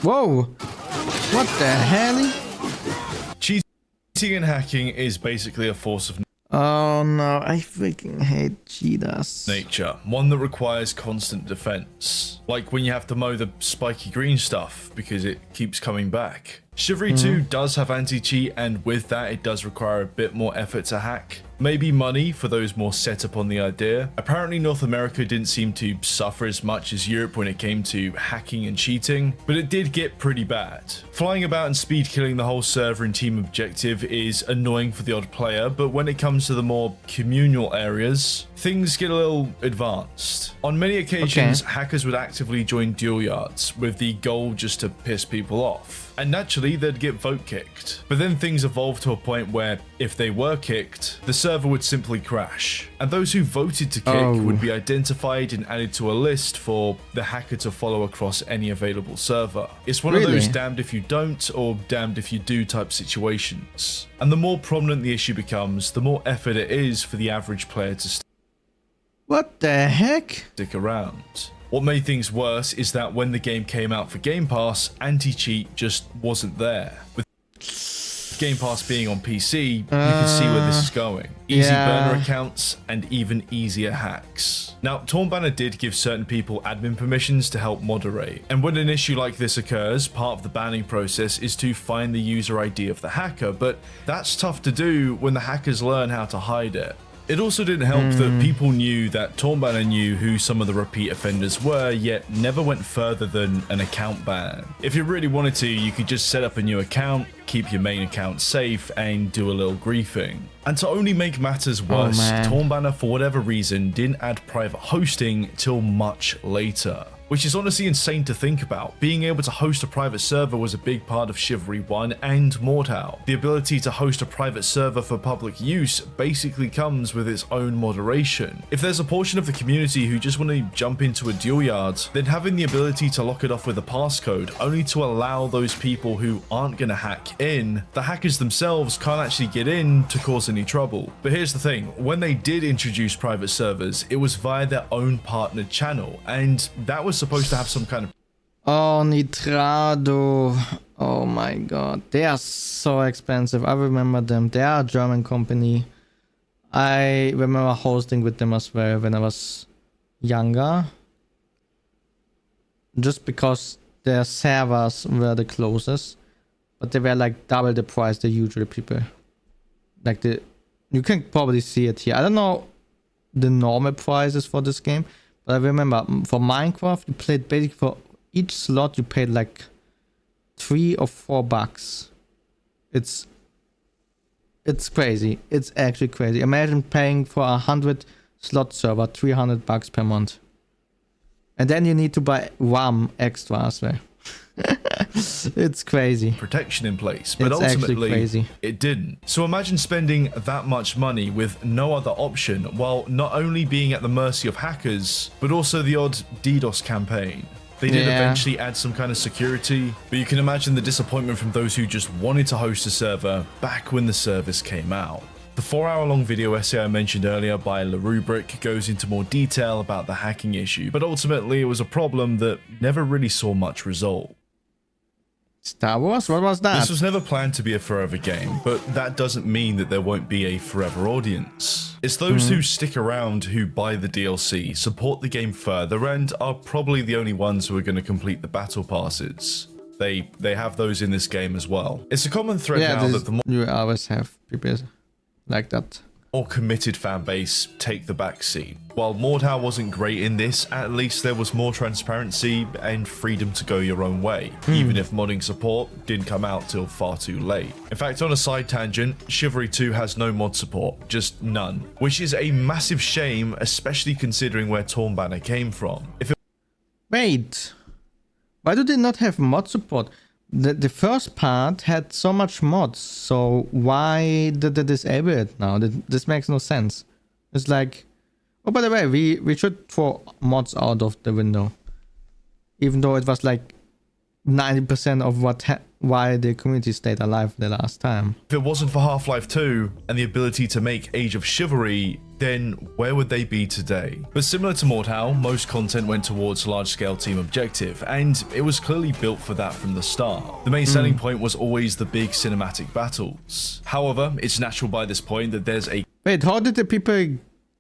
Whoa! What the hell? Cheating and hacking is basically a force of Oh no, I freaking hate cheaters. nature, one that requires constant defense. Like when you have to mow the spiky green stuff because it keeps coming back. Chivalry 2 does have anti-cheat, and with that it does require a bit more effort to hack. Maybe money for those more set up on the idea. Apparently North America didn't seem to suffer as much as Europe when it came to hacking and cheating, but it did get pretty bad. Flying about and speed killing the whole server in team objective is annoying for the odd player, but when it comes to the more communal areas, things get a little advanced. On many occasions, hackers would actively join duel yards with the goal just to piss people off. And naturally, they'd get vote kicked. But then things evolved to a point where, if they were kicked, the server would simply crash. And those who voted to kick would be identified and added to a list for the hacker to follow across any available server. It's one of those damned if you don't or damned if you do type situations. And the more prominent the issue becomes, the more effort it is for the average player to What the heck? stick around. What made things worse is that when the game came out for Game Pass, anti-cheat just wasn't there. With Game Pass being on PC, you can see where this is going. Easy burner accounts and even easier hacks. Now, Tornbanner did give certain people admin permissions to help moderate. And when an issue like this occurs, part of the banning process is to find the user ID of the hacker, but that's tough to do when the hackers learn how to hide it. It also didn't help that people knew that Tornbanner knew who some of the repeat offenders were, yet never went further than an account ban. If you really wanted to, you could just set up a new account, keep your main account safe, and do a little griefing. And to only make matters worse, Tornbanner, for whatever reason, didn't add private hosting till much later. which is honestly insane to think about. Being able to host a private server was a big part of Chivalry 1 and Mordhau. The ability to host a private server for public use basically comes with its own moderation. If there's a portion of the community who just want to jump into a duel yard, then having the ability to lock it off with a passcode only to allow those people who aren't going to hack in, the hackers themselves can't actually get in to cause any trouble. But here's the thing, when they did introduce private servers, it was via their own partner channel, and that was supposed to have some kind of... Oh, Nitrado. Oh my god. They are so expensive. I remember them. They are a German company. I remember hosting with them as well when I was younger. Just because their servers were the closest. But they were like double the price the usual people. Like you can probably see it here. I don't know the normal prices for this game. But I remember for Minecraft, you played basically for each slot you paid like $3 or $4. It's crazy. It's actually crazy. Imagine paying for 100 slot server $300 per month, and then you need to buy RAM extra as well. It's crazy. Protection in place, but it's ultimately it didn't. So imagine spending that much money with no other option, while not only being at the mercy of hackers, but also the odd DDoS campaign. They did eventually add some kind of security, but you can imagine the disappointment from those who just wanted to host a server back when the service came out. The 4-hour-long video essay I mentioned earlier by LaRubric goes into more detail about the hacking issue, but ultimately it was a problem that never really saw much result. Star Wars? What was that? This was never planned to be a forever game, but that doesn't mean that there won't be a forever audience. It's those who stick around, who buy the DLC, support the game further, and are probably the only ones who are going to complete the battle passes. They have those in this game as well. It's a common thread now that the more you always have people like that. More committed fan base take the back seat. While Mordhau wasn't great in this, at least there was more transparency and freedom to go your own way, even if modding support didn't come out till far too late. In fact, on a side tangent, Chivalry 2 has no mod support, just none, which is a massive shame, especially considering where Torn Banner came from. Wait, why do they not have mod support? The first part had so much mods, so why did they disable it now? This makes no sense. It's like, oh, by the way, we should throw mods out of the window, even though it was like 90% of why the community stayed alive the last time. If it wasn't for Half-Life 2 and the ability to make Age of Chivalry, then where would they be today? But similar to Mordhau, most content went towards large-scale team objective, and it was clearly built for that from the start. The main selling point was always the big cinematic battles. However, it's natural by this point that there's a... Wait, how did the people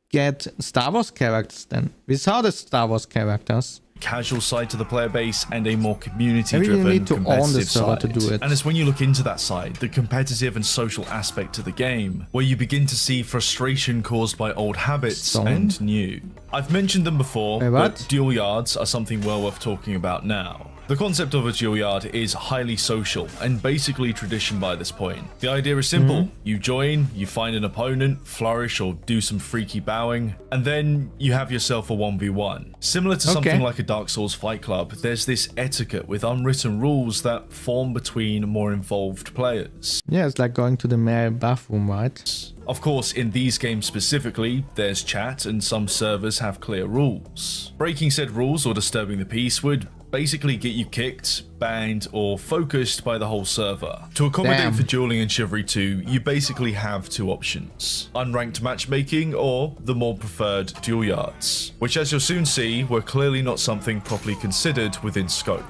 get Star Wars characters then? We saw the Star Wars characters. Casual side to the player base and a more community-driven competitive side. To do it. And it's when you look into that side, the competitive and social aspect to the game, where you begin to see frustration caused by old habits and new. I've mentioned them before, but duel yards are something well worth talking about now. The concept of a duel yard is highly social and basically tradition by this point. The idea is simple. You join, you find an opponent, flourish or do some freaky bowing, and then you have yourself a 1v1. Similar to something like a Dark Souls fight club, there's this etiquette with unwritten rules that form between more involved players. Yeah, it's like going to the male bathroom, right? Of course, in these games specifically, there's chat and some servers have clear rules. Breaking said rules or disturbing the peace would basically get you kicked, banned, or focused by the whole server. To accommodate for dueling in Chivalry 2, you basically have two options: unranked matchmaking or the more preferred duel yards, which as you'll soon see were clearly not something properly considered within scope.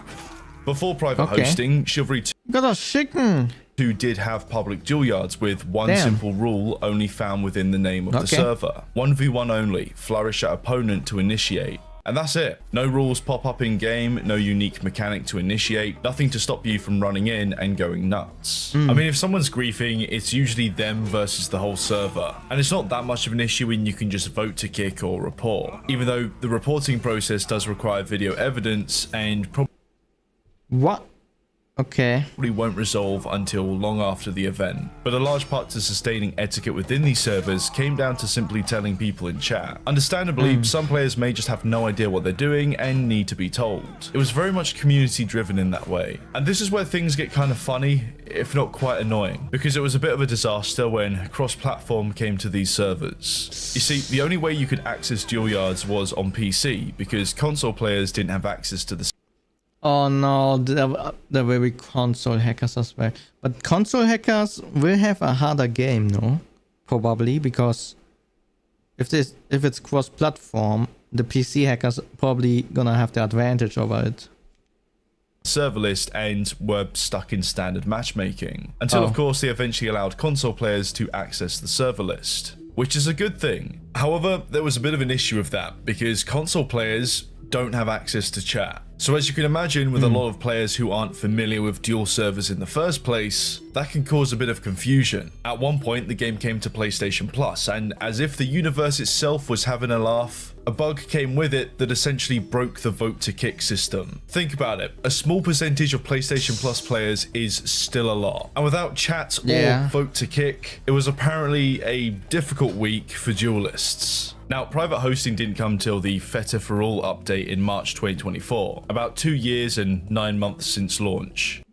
Before private hosting, Chivalry 2 got a chicken. Who did have public duel yards with one simple rule only found within the name of the server. 1v1 only, flourish at opponent to initiate. And that's it. No rules pop up in game, no unique mechanic to initiate, nothing to stop you from running in and going nuts. I mean, if someone's griefing, it's usually them versus the whole server. And it's not that much of an issue when you can just vote to kick or report, even though the reporting process does require video evidence and What? Okay. probably won't resolve until long after the event. But a large part to sustaining etiquette within these servers came down to simply telling people in chat. Understandably, some players may just have no idea what they're doing and need to be told. It was very much community driven in that way. And this is where things get kind of funny, if not quite annoying, because it was a bit of a disaster when cross-platform came to these servers. You see, the only way you could access dual yards was on PC, because console players didn't have access to the Oh no, there will be console hackers as well. But console hackers will have a harder game, no? Probably, because if it's cross-platform, the PC hackers probably gonna have the advantage over it. server list and were stuck in standard matchmaking. Until, of course, they eventually allowed console players to access the server list, which is a good thing. However, there was a bit of an issue with that, because console players don't have access to chat. So as you can imagine, with a lot of players who aren't familiar with dual servers in the first place, that can cause a bit of confusion. At one point, the game came to PlayStation Plus, and as if the universe itself was having a laugh, a bug came with it that essentially broke the vote to kick system. Think about it, a small percentage of PlayStation Plus players is still a lot. And without chat or vote to kick, it was apparently a difficult week for duelists. Now, private hosting didn't come till the Feta for All update in March 2024, about 2 years and 9 months since launch.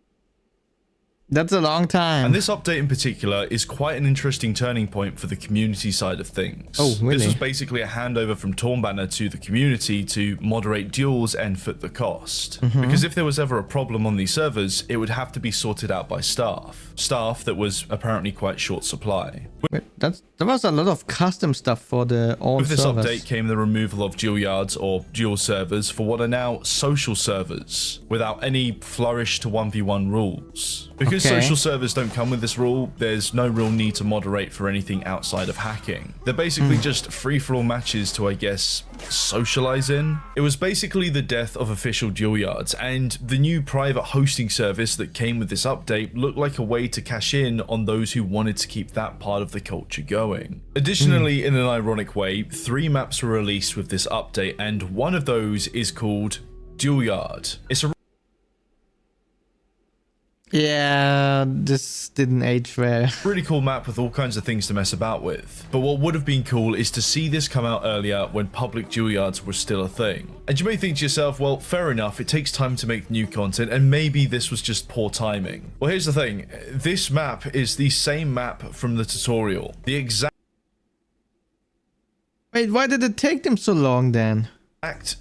That's a long time. And this update in particular is quite an interesting turning point for the community side of things. Oh, really? This was basically a handover from Tornbanner to the community to moderate duels and foot the cost. Because if there was ever a problem on these servers, it would have to be sorted out by staff. Staff that was apparently quite short supply. Wait, there was a lot of custom stuff for the old With this servers. update came the removal of dual yards or dual servers for what are now social servers, without any flourish to 1v1 rules. Because social servers don't come with this rule, there's no real need to moderate for anything outside of hacking. They're basically just free-for-all matches to, I guess, socialize in. It was basically the death of official dual yards, and the new private hosting service that came with this update looked like a way to cash in on those who wanted to keep that part of the culture going. Additionally, in an ironic way, 3 maps were released with this update, and one of those is called Dual Yard. It's a Yeah, this didn't age well. really cool map with all kinds of things to mess about with. But what would have been cool is to see this come out earlier when public dual yards were still a thing. And you may think to yourself, well, fair enough, it takes time to make new content and maybe this was just poor timing. Well, here's the thing. This map is the same map from the tutorial. The exact Wait, why did it take them so long then?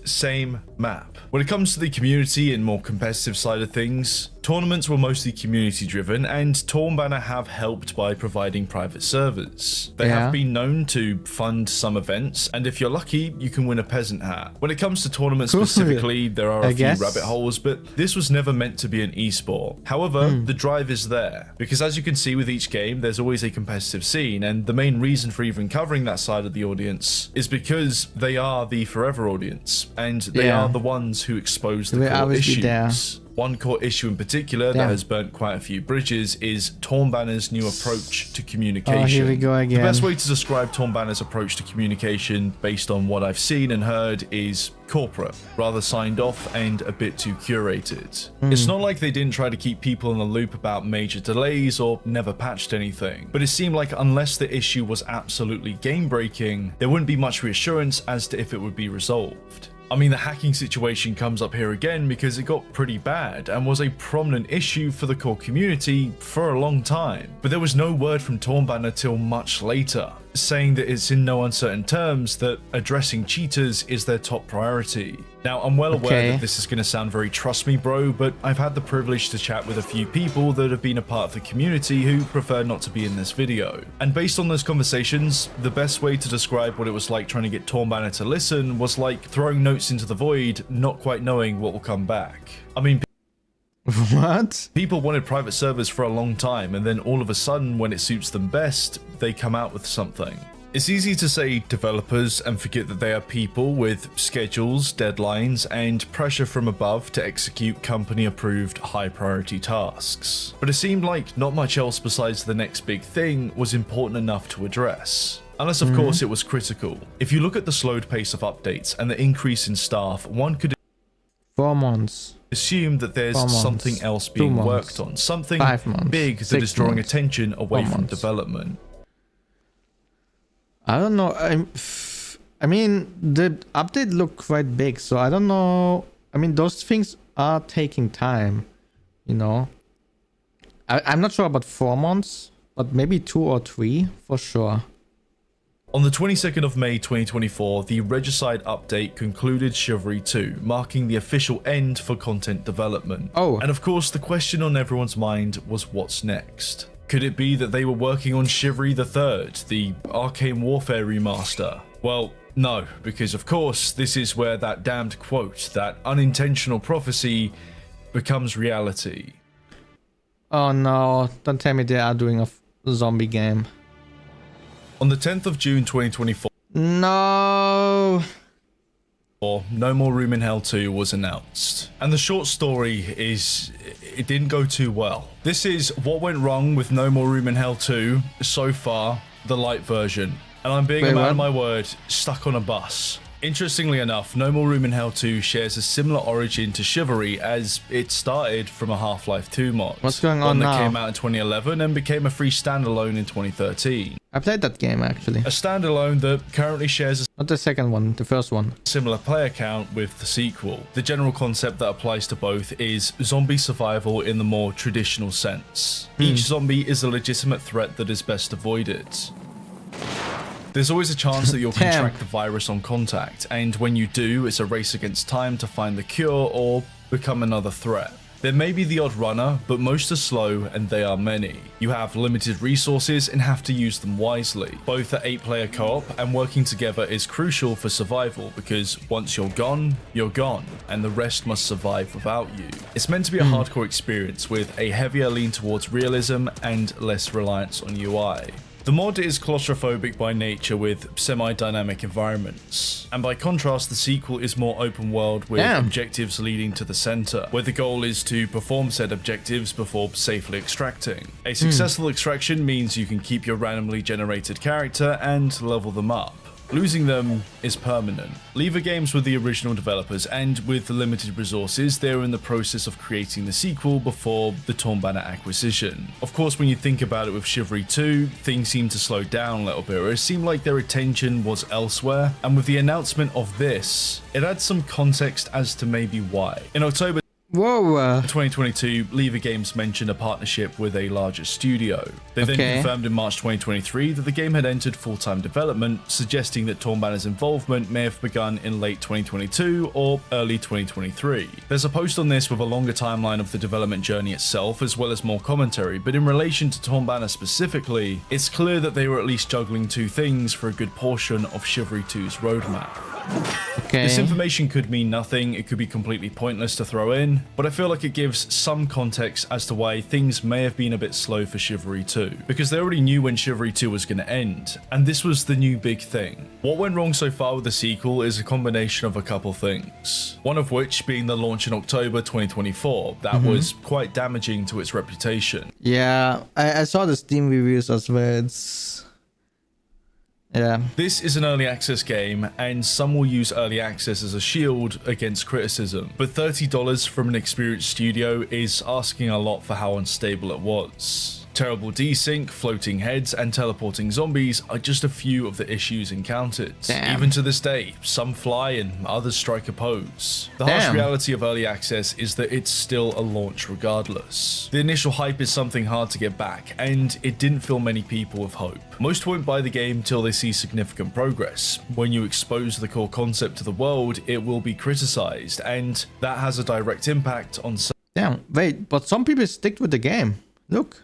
same map. When it comes to the community and more competitive side of things, tournaments were mostly community driven, and Tornbanner have helped by providing private servers. They have been known to fund some events, and if you're lucky, you can win a peasant hat. When it comes to tournaments specifically, there are a few rabbit holes, but this was never meant to be an esport. However, the drive is there, because as you can see with each game, there's always a competitive scene, and the main reason for even covering that side of the audience is because they are the forever audience, and they are the ones who expose the core issues. One core issue in particular that has burnt quite a few bridges is Tornbanner's new approach to communication. Oh, here we go again. The best way to describe Tornbanner's approach to communication, based on what I've seen and heard, is corporate, rather signed off and a bit too curated. It's not like they didn't try to keep people in the loop about major delays or never patched anything, but it seemed like unless the issue was absolutely game-breaking, there wouldn't be much reassurance as to if it would be resolved. I mean, the hacking situation comes up here again because it got pretty bad and was a prominent issue for the core community for a long time. But there was no word from Tornbanner till much later, saying that it's in no uncertain terms that addressing cheaters is their top priority. Now, I'm well aware that this is going to sound very trust me bro, but I've had the privilege to chat with a few people that have been a part of the community who prefer not to be in this video. And based on those conversations, the best way to describe what it was like trying to get Tornbanner to listen was like throwing notes into the void, not quite knowing what will come back. I mean, What? people wanted private servers for a long time, and then all of a sudden, when it suits them best, they come out with something. It's easy to say developers and forget that they are people with schedules, deadlines, and pressure from above to execute company-approved high-priority tasks. But it seemed like not much else besides the next big thing was important enough to address. Unless, of course, it was critical. If you look at the slowed pace of updates and the increase in staff, one could 4 months. assume that there's 4 months, something else 2 being months, worked on, something 5 months, big that 6 is drawing months, attention away 4 from months. development. I don't know. I mean, the update looked quite big, so I don't know. I mean, those things are taking time, you know. I'm not sure about 4 months, but maybe 2 or 3 for sure. On the 22nd of May 2024, the Regicide update concluded Chivalry 2, marking the official end for content development. Oh. And of course, the question on everyone's mind was what's next? Could it be that they were working on Chivalry III, the Arcane Warfare remaster? Well, no, because of course, this is where that damned quote, that unintentional prophecy, becomes reality. Oh no, don't tell me they are doing a zombie game. On the 10th of June 2024, No. No More Room in Hell 2 was announced. And the short story is, it didn't go too well. This is what went wrong with No More Room in Hell 2, so far, the light version. And I'm being a man of my word, stuck on a bus. Interestingly enough, No More Room in Hell 2 shares a similar origin to Chivalry, as it started from a Half-Life 2 mod. What's going on one that now? came out in 2011 and became a free standalone in 2013. I played that game actually. A standalone that currently shares a Not the second one, the first one. similar player count with the sequel. The general concept that applies to both is zombie survival in the more traditional sense. Each zombie is a legitimate threat that is best avoided. There's always a chance that you'll Damn. contract the virus on contact, and when you do, it's a race against time to find the cure or become another threat. There may be the odd runner, but most are slow and they are many. You have limited resources and have to use them wisely. Both are 8-player co-op, and working together is crucial for survival because once you're gone, and the rest must survive without you. It's meant to be a hardcore experience with a heavier lean towards realism and less reliance on UI. The mod is claustrophobic by nature with semi-dynamic environments, and by contrast the sequel is more open world with objectives leading to the center, where the goal is to perform said objectives before safely extracting. A successful extraction means you can keep your randomly generated character and level them up. Losing them is permanent. Leave the games with the original developers, and with limited resources, they're in the process of creating the sequel before the Torn Banner acquisition. Of course, when you think about it with Chivalry 2, things seem to slow down a little bit, or it seemed like their attention was elsewhere, and with the announcement of this, it adds some context as to maybe why. In October Whoa. 2022, Lever Games mentioned a partnership with a larger studio. They then confirmed in March 2023 that the game had entered full-time development, suggesting that Torn Banner's involvement may have begun in late 2022 or early 2023. There's a post on this with a longer timeline of the development journey itself, as well as more commentary, but in relation to Torn Banner specifically, it's clear that they were at least juggling two things for a good portion of Chivalry 2's roadmap. Okay. This information could mean nothing, it could be completely pointless to throw in, but I feel like it gives some context as to why things may have been a bit slow for Chivalry 2, because they already knew when Chivalry 2 was going to end, and this was the new big thing. What went wrong so far with the sequel is a combination of a couple things, one of which being the launch in October 2024, that was quite damaging to its reputation. Yeah, I saw the Steam reviews as well. Yeah. This is an early access game, and some will use early access as a shield against criticism, but $30 from an experienced studio is asking a lot for how unstable it was. Terrible desync, floating heads, and teleporting zombies are just a few of the issues encountered. Damn. Even to this day, some fly and others strike a pose. The harsh reality of early access is that it's still a launch regardless. The initial hype is something hard to get back, and it didn't fill many people with hope. Most won't buy the game till they see significant progress. When you expose the core concept to the world, it will be criticized, and that has a direct impact on sales. Damn. Wait, but some people stick with the game. Look.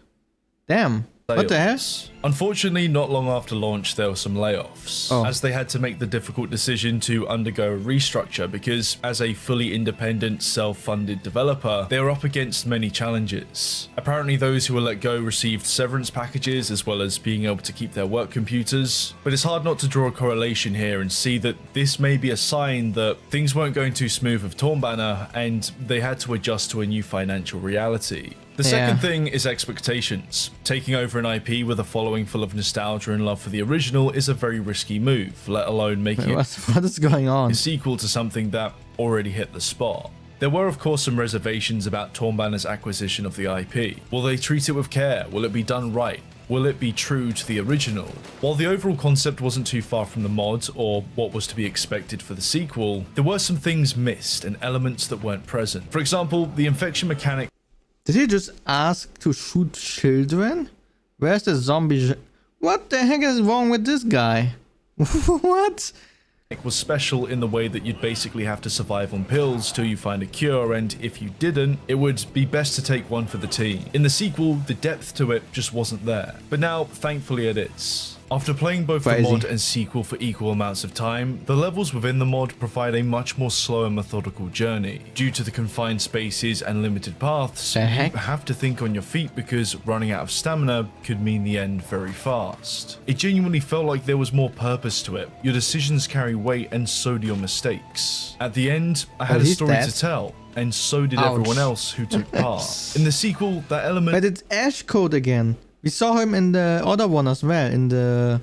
Damn. What the hell? Unfortunately, not long after launch, there were some layoffs, as they had to make the difficult decision to undergo a restructure because, as a fully independent, self-funded developer, they were up against many challenges. Apparently, those who were let go received severance packages as well as being able to keep their work computers, but it's hard not to draw a correlation here and see that this may be a sign that things weren't going too smooth with Torn Banner and they had to adjust to a new financial reality. The second thing is expectations. Taking over an IP with a following full of nostalgia and love for the original is a very risky move, let alone making What is going on? a sequel to something that already hit the spot. There were of course some reservations about Tornbanner's acquisition of the IP. Will they treat it with care? Will it be done right? Will it be true to the original? While the overall concept wasn't too far from the mod or what was to be expected for the sequel, there were some things missed and elements that weren't present. For example, the infection mechanic Did he just ask to shoot children? Where's the zombie? What the heck is wrong with this guy? What? was special in the way that you'd basically have to survive on pills till you find a cure, and if you didn't, it would be best to take one for the team. In the sequel, the depth to it just wasn't there, but now, thankfully, it is. After playing both the mod and sequel for equal amounts of time, the levels within the mod provide a much more slow and methodical journey. Due to the confined spaces and limited paths, you have to think on your feet because running out of stamina could mean the end very fast. It genuinely felt like there was more purpose to it. Your decisions carry weight and so do your mistakes. At the end, I had a story to tell, and so did everyone else who took part. In the sequel, that element— But it's Ash Code again. We saw him in the other one as well, in the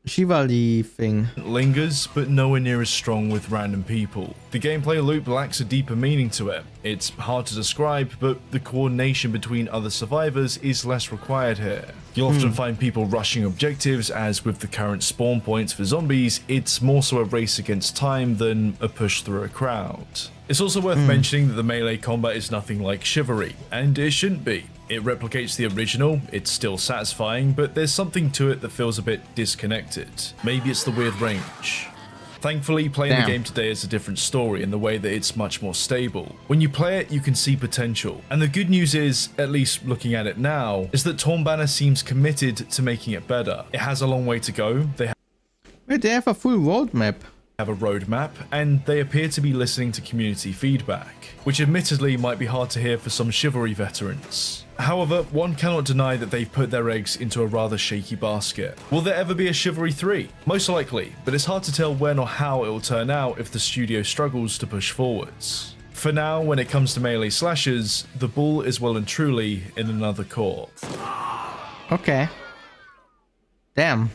Shivali thing. lingers, but nowhere near as strong with random people. The gameplay loop lacks a deeper meaning to it. It's hard to describe, but the coordination between other survivors is less required here. You'll often find people rushing objectives, as with the current spawn points for zombies, it's more so a race against time than a push through a crowd. It's also worth mentioning that the melee combat is nothing like Chivalry, and it shouldn't be. It replicates the original, it's still satisfying, but there's something to it that feels a bit disconnected. Maybe it's the weird range. Thankfully, playing the game today is a different story in the way that it's much more stable. When you play it, you can see potential. And the good news is, at least looking at it now, is that Tornbanner seems committed to making it better. It has a long way to go. Wait, they have a full roadmap. Have a roadmap, and they appear to be listening to community feedback, which admittedly might be hard to hear for some Chivalry veterans. However, one cannot deny that they've put their eggs into a rather shaky basket. Will there ever be a Chivalry 3? Most likely, but it's hard to tell when or how it will turn out if the studio struggles to push forwards. For now, when it comes to melee slashers, the ball is well and truly in another court. Okay. Damn.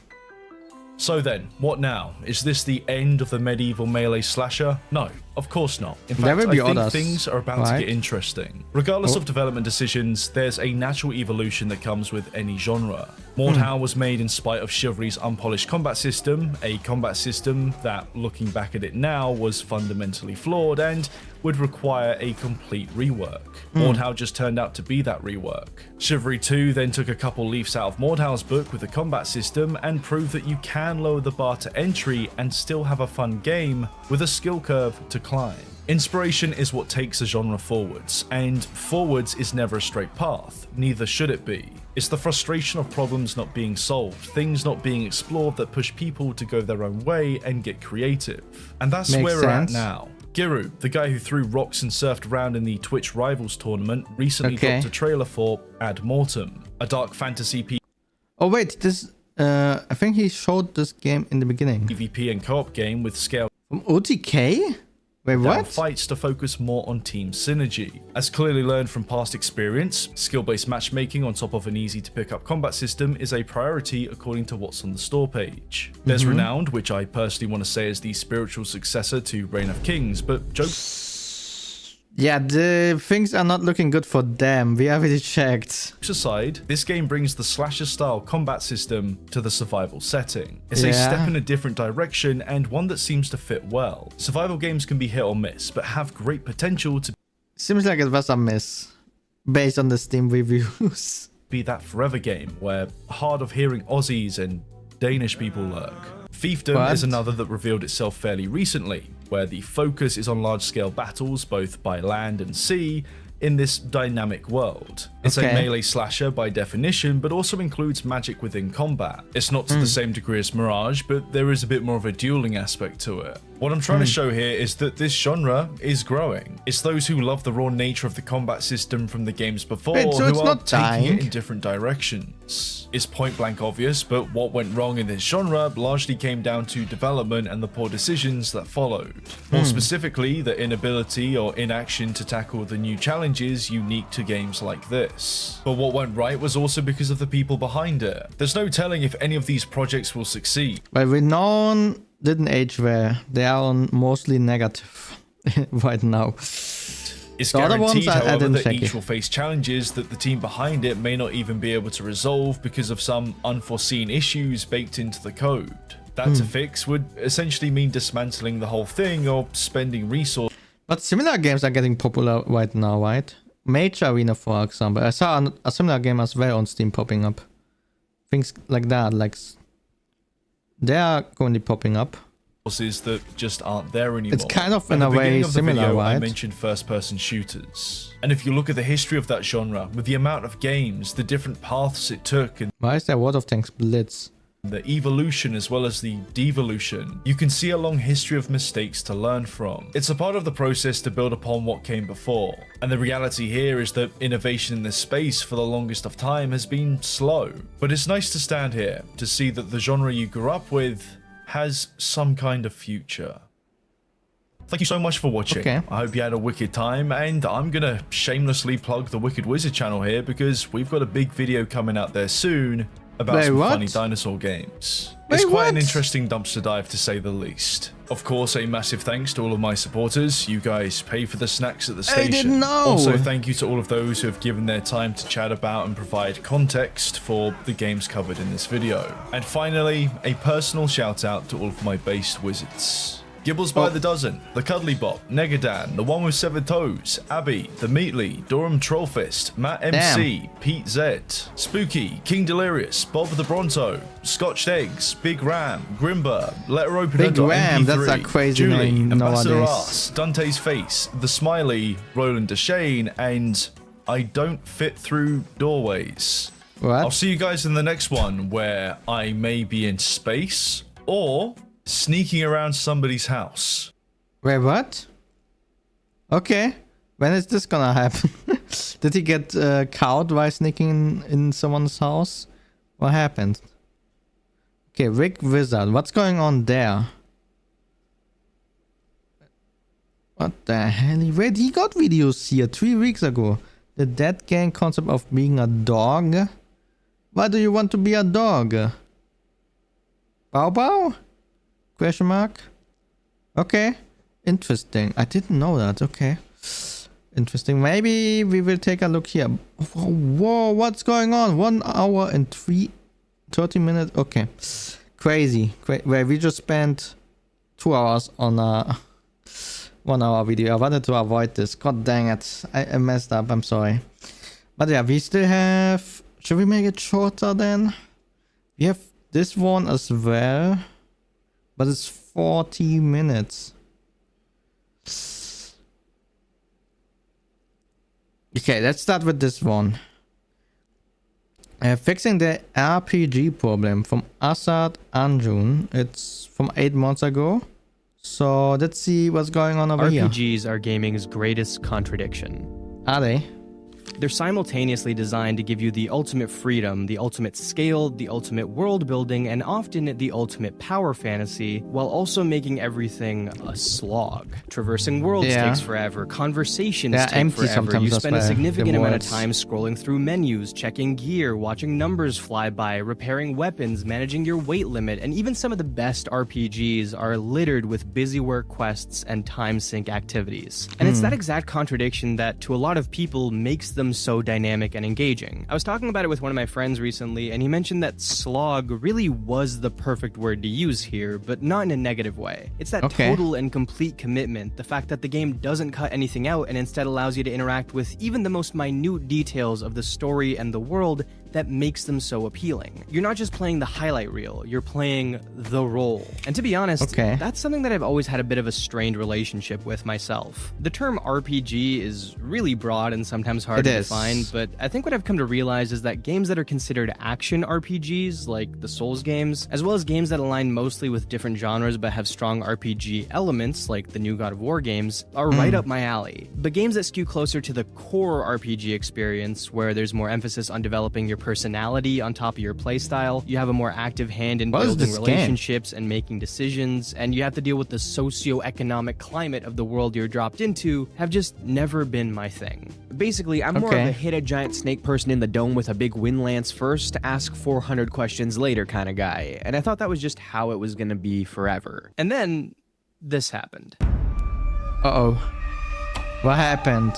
So then, what now? Is this the end of the medieval melee slasher? No, of course not. In fact, I think things are about to get interesting. Regardless of development decisions, there's a natural evolution that comes with any genre. Mordhau was made in spite of Chivalry's unpolished combat system, a combat system that, looking back at it now, was fundamentally flawed and would require a complete rework. Mordhau just turned out to be that rework. Chivalry 2 then took a couple leaves out of Mordhau's book with the combat system and proved that you can lower the bar to entry and still have a fun game with a skill curve to climb. Inspiration is what takes a genre forwards, and forwards is never a straight path, neither should it be. It's the frustration of problems not being solved, things not being explored that push people to go their own way and get creative. And that's where we're at now. Giru, the guy who threw rocks and surfed around in the Twitch Rivals tournament, recently dropped a trailer for Ad Mortem, a dark fantasy PvP. Oh wait, this I think he showed this game in the beginning. PvP and co-op game with scale from OTK? Wait, what? Fights to focus more on team synergy. As clearly learned from past experience, skill-based matchmaking on top of an easy-to-pick-up combat system is a priority according to what's on the store page. There's Renowned, which I personally want to say is the spiritual successor to Reign of Kings, but yeah, the things are not looking good for them. We already checked. aside, this game brings the slasher-style combat system to the survival setting. It's a step in a different direction and one that seems to fit well. Survival games can be hit or miss, but have great potential to Seems like it was a miss, based on the Steam reviews. be that forever game where hard of hearing Aussies and Danish people lurk. Fiefdom is another that revealed itself fairly recently, where the focus is on large-scale battles both by land and sea in this dynamic world. It's a melee slasher by definition, but also includes magic within combat. It's not to the same degree as Mirage, but there is a bit more of a dueling aspect to it. What I'm trying to show here is that this genre is growing. It's those who love the raw nature of the combat system from the games before who are taking it in different directions. It's point blank obvious, but what went wrong in this genre largely came down to development and the poor decisions that followed. More specifically, the inability or inaction to tackle the new challenges unique to games like this. But what went right was also because of the people behind it. There's no telling if any of these projects will succeed. Well, Renown didn't age well. They are on mostly negative. right now. It's The other ones guaranteed, I however, didn't that check each it. will face challenges that the team behind it may not even be able to resolve because of some unforeseen issues baked into the code. That to fix would essentially mean dismantling the whole thing or spending resources. But similar games are getting popular right now, right? Mage Arena, for example. I saw a similar game as well on Steam popping up. Things like that, like they are currently popping up. That just aren't there anymore. It's kind of At in the a way beginning of the similar, video, right? I mentioned first-person shooters, and if you look at the history of that genre, with the amount of games, the different paths it took, and Why is there World of Tanks Blitz? the evolution as well as the devolution, you can see a long history of mistakes to learn from. It's a part of the process to build upon what came before, and the reality here is that innovation in this space for the longest of time has been slow. But it's nice to stand here to see that the genre you grew up with has some kind of future. Thank you so much for watching. Okay. I hope you had a wicked time, and I'm gonna shamelessly plug the Wicked Wizard channel here because we've got a big video coming out there soon about Wait, some what? funny dinosaur games. Wait, It's quite an what? interesting dumpster dive to say the least. Of course, a massive thanks to all of my supporters. You guys pay for the snacks at the station. didn't know. Also, thank you to all of those who have given their time to chat about and provide context for the games covered in this video. And finally, a personal shout out to all of my based wizards. Gibbles by the dozen, the Cuddly Bot, Negadan, the one with 7 toes, Abby, the Meatly, Durham Trollfist, Matt MC, Pete Z, Spooky, King Delirious, Bob the Bronto, Scotched Eggs, Big Ram, Grimber, Letter Opener. Big Ram, that's a crazy Julie, name Ambassador nowadays. Ass, Dante's Face, The Smiley, Roland Deshane, and I Don't Fit Through Doorways. I'll What? see you guys in the next one where I may be in space or sneaking around somebody's house. Wait, what? Okay. When is this gonna happen? Did he get caught while sneaking in someone's house? What happened? Okay, Rick Wizard. What's going on there? What the hell? Wait, he got videos here 3 weeks ago. The Dead Gang concept of being a dog? Why do you want to be a dog? Bow Bow? Question mark? Okay. Interesting. I didn't know that. Okay. Interesting. Maybe we will take a look here. Whoa, what's going on? 1 hour and 30 minutes. Okay. Crazy. Wait, we just spent 2 hours on a 1 hour video. I wanted to avoid this. God dang it. I messed up. I'm sorry. But yeah, we still have... Should we make it shorter then? We have this one as well. But it's 40 minutes. Okay, let's start with this one. Fixing the RPG problem from Asad Anjun. It's from 8 months ago. So let's see what's going on over here. RPGs are gaming's greatest contradiction. Are they? They're simultaneously designed to give you the ultimate freedom, the ultimate scale, the ultimate world building, and often the ultimate power fantasy, while also making everything a slog. Traversing worlds takes forever, conversations take empty forever, sometimes you as spend a well, significant the amount of worlds. time scrolling through menus, checking gear, watching numbers fly by, repairing weapons, managing your weight limit, and even some of the best RPGs are littered with busy work quests and time sink activities. And it's that exact contradiction that, to a lot of people, makes them so dynamic and engaging. I was talking about it with one of my friends recently, and he mentioned that slog really was the perfect word to use here, but not in a negative way. It's that total and complete commitment, the fact that the game doesn't cut anything out and instead allows you to interact with even the most minute details of the story and the world that makes them so appealing. You're not just playing the highlight reel, you're playing the role. And to be honest, that's something that I've always had a bit of a strained relationship with myself. The term RPG is really broad and sometimes hard to define, but I think what I've come to realize is that games that are considered action RPGs, like the Souls games, as well as games that align mostly with different genres but have strong RPG elements, like the new God of War games, are right up my alley. But games that skew closer to the core RPG experience, where there's more emphasis on developing your personality on top of your playstyle, you have a more active hand in building relationships and making decisions, and you have to deal with the socio-economic climate of the world you're dropped into, have just never been my thing. Basically, I'm more of a hit a giant snake person in the dome with a big wind lance first, ask 400 questions later kind of guy, and I thought that was just how it was gonna be forever. And then, this happened. Uh-oh. What happened?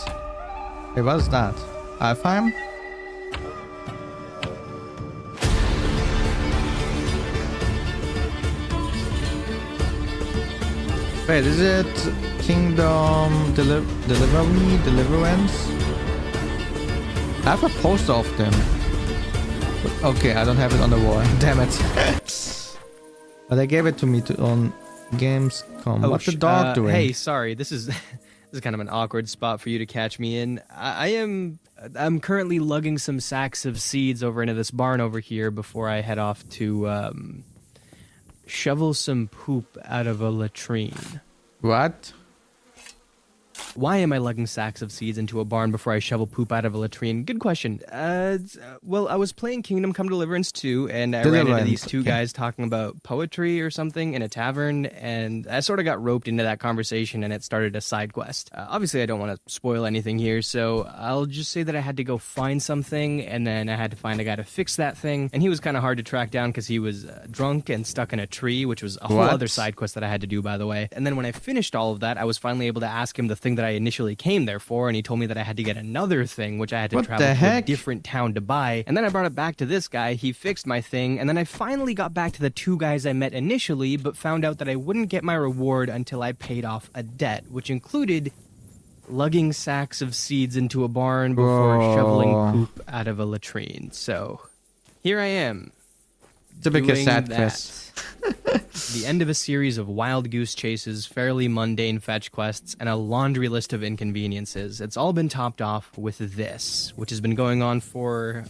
Hey, what's that? Alfheim? Wait, is it Kingdom Deliverance? I have a poster of them. Okay, I don't have it on the wall. Damn it. But they gave it to me on Gamescom. Oh, What's the dog doing? Hey, sorry. This is this is kind of an awkward spot for you to catch me in. I'm currently lugging some sacks of seeds over into this barn over here before I head off to shovel some poop out of a latrine. What? Why am I lugging sacks of seeds into a barn before I shovel poop out of a latrine? Good question. Well, I was playing Kingdom Come Deliverance 2, and I ran into these two guys talking about poetry or something in a tavern, and I sort of got roped into that conversation, and it started a side quest. Obviously, I don't want to spoil anything here, so I'll just say that I had to go find something, and then I had to find a guy to fix that thing, and he was kind of hard to track down because he was drunk and stuck in a tree, which was a whole other side quest that I had to do, by the way. And then when I finished all of that, I was finally able to ask him the thing that I initially came there for, and he told me that I had to get another thing, which I had to travel to a different town to buy. And then I brought it back to this guy, he fixed my thing, and then I finally got back to the two guys I met initially, but found out that I wouldn't get my reward until I paid off a debt, which included lugging sacks of seeds into a barn before shoveling poop out of a latrine. So, here I am. Typical sad quest. The end of a series of wild goose chases, fairly mundane fetch quests, and a laundry list of inconveniences. It's all been topped off with this, which has been going on for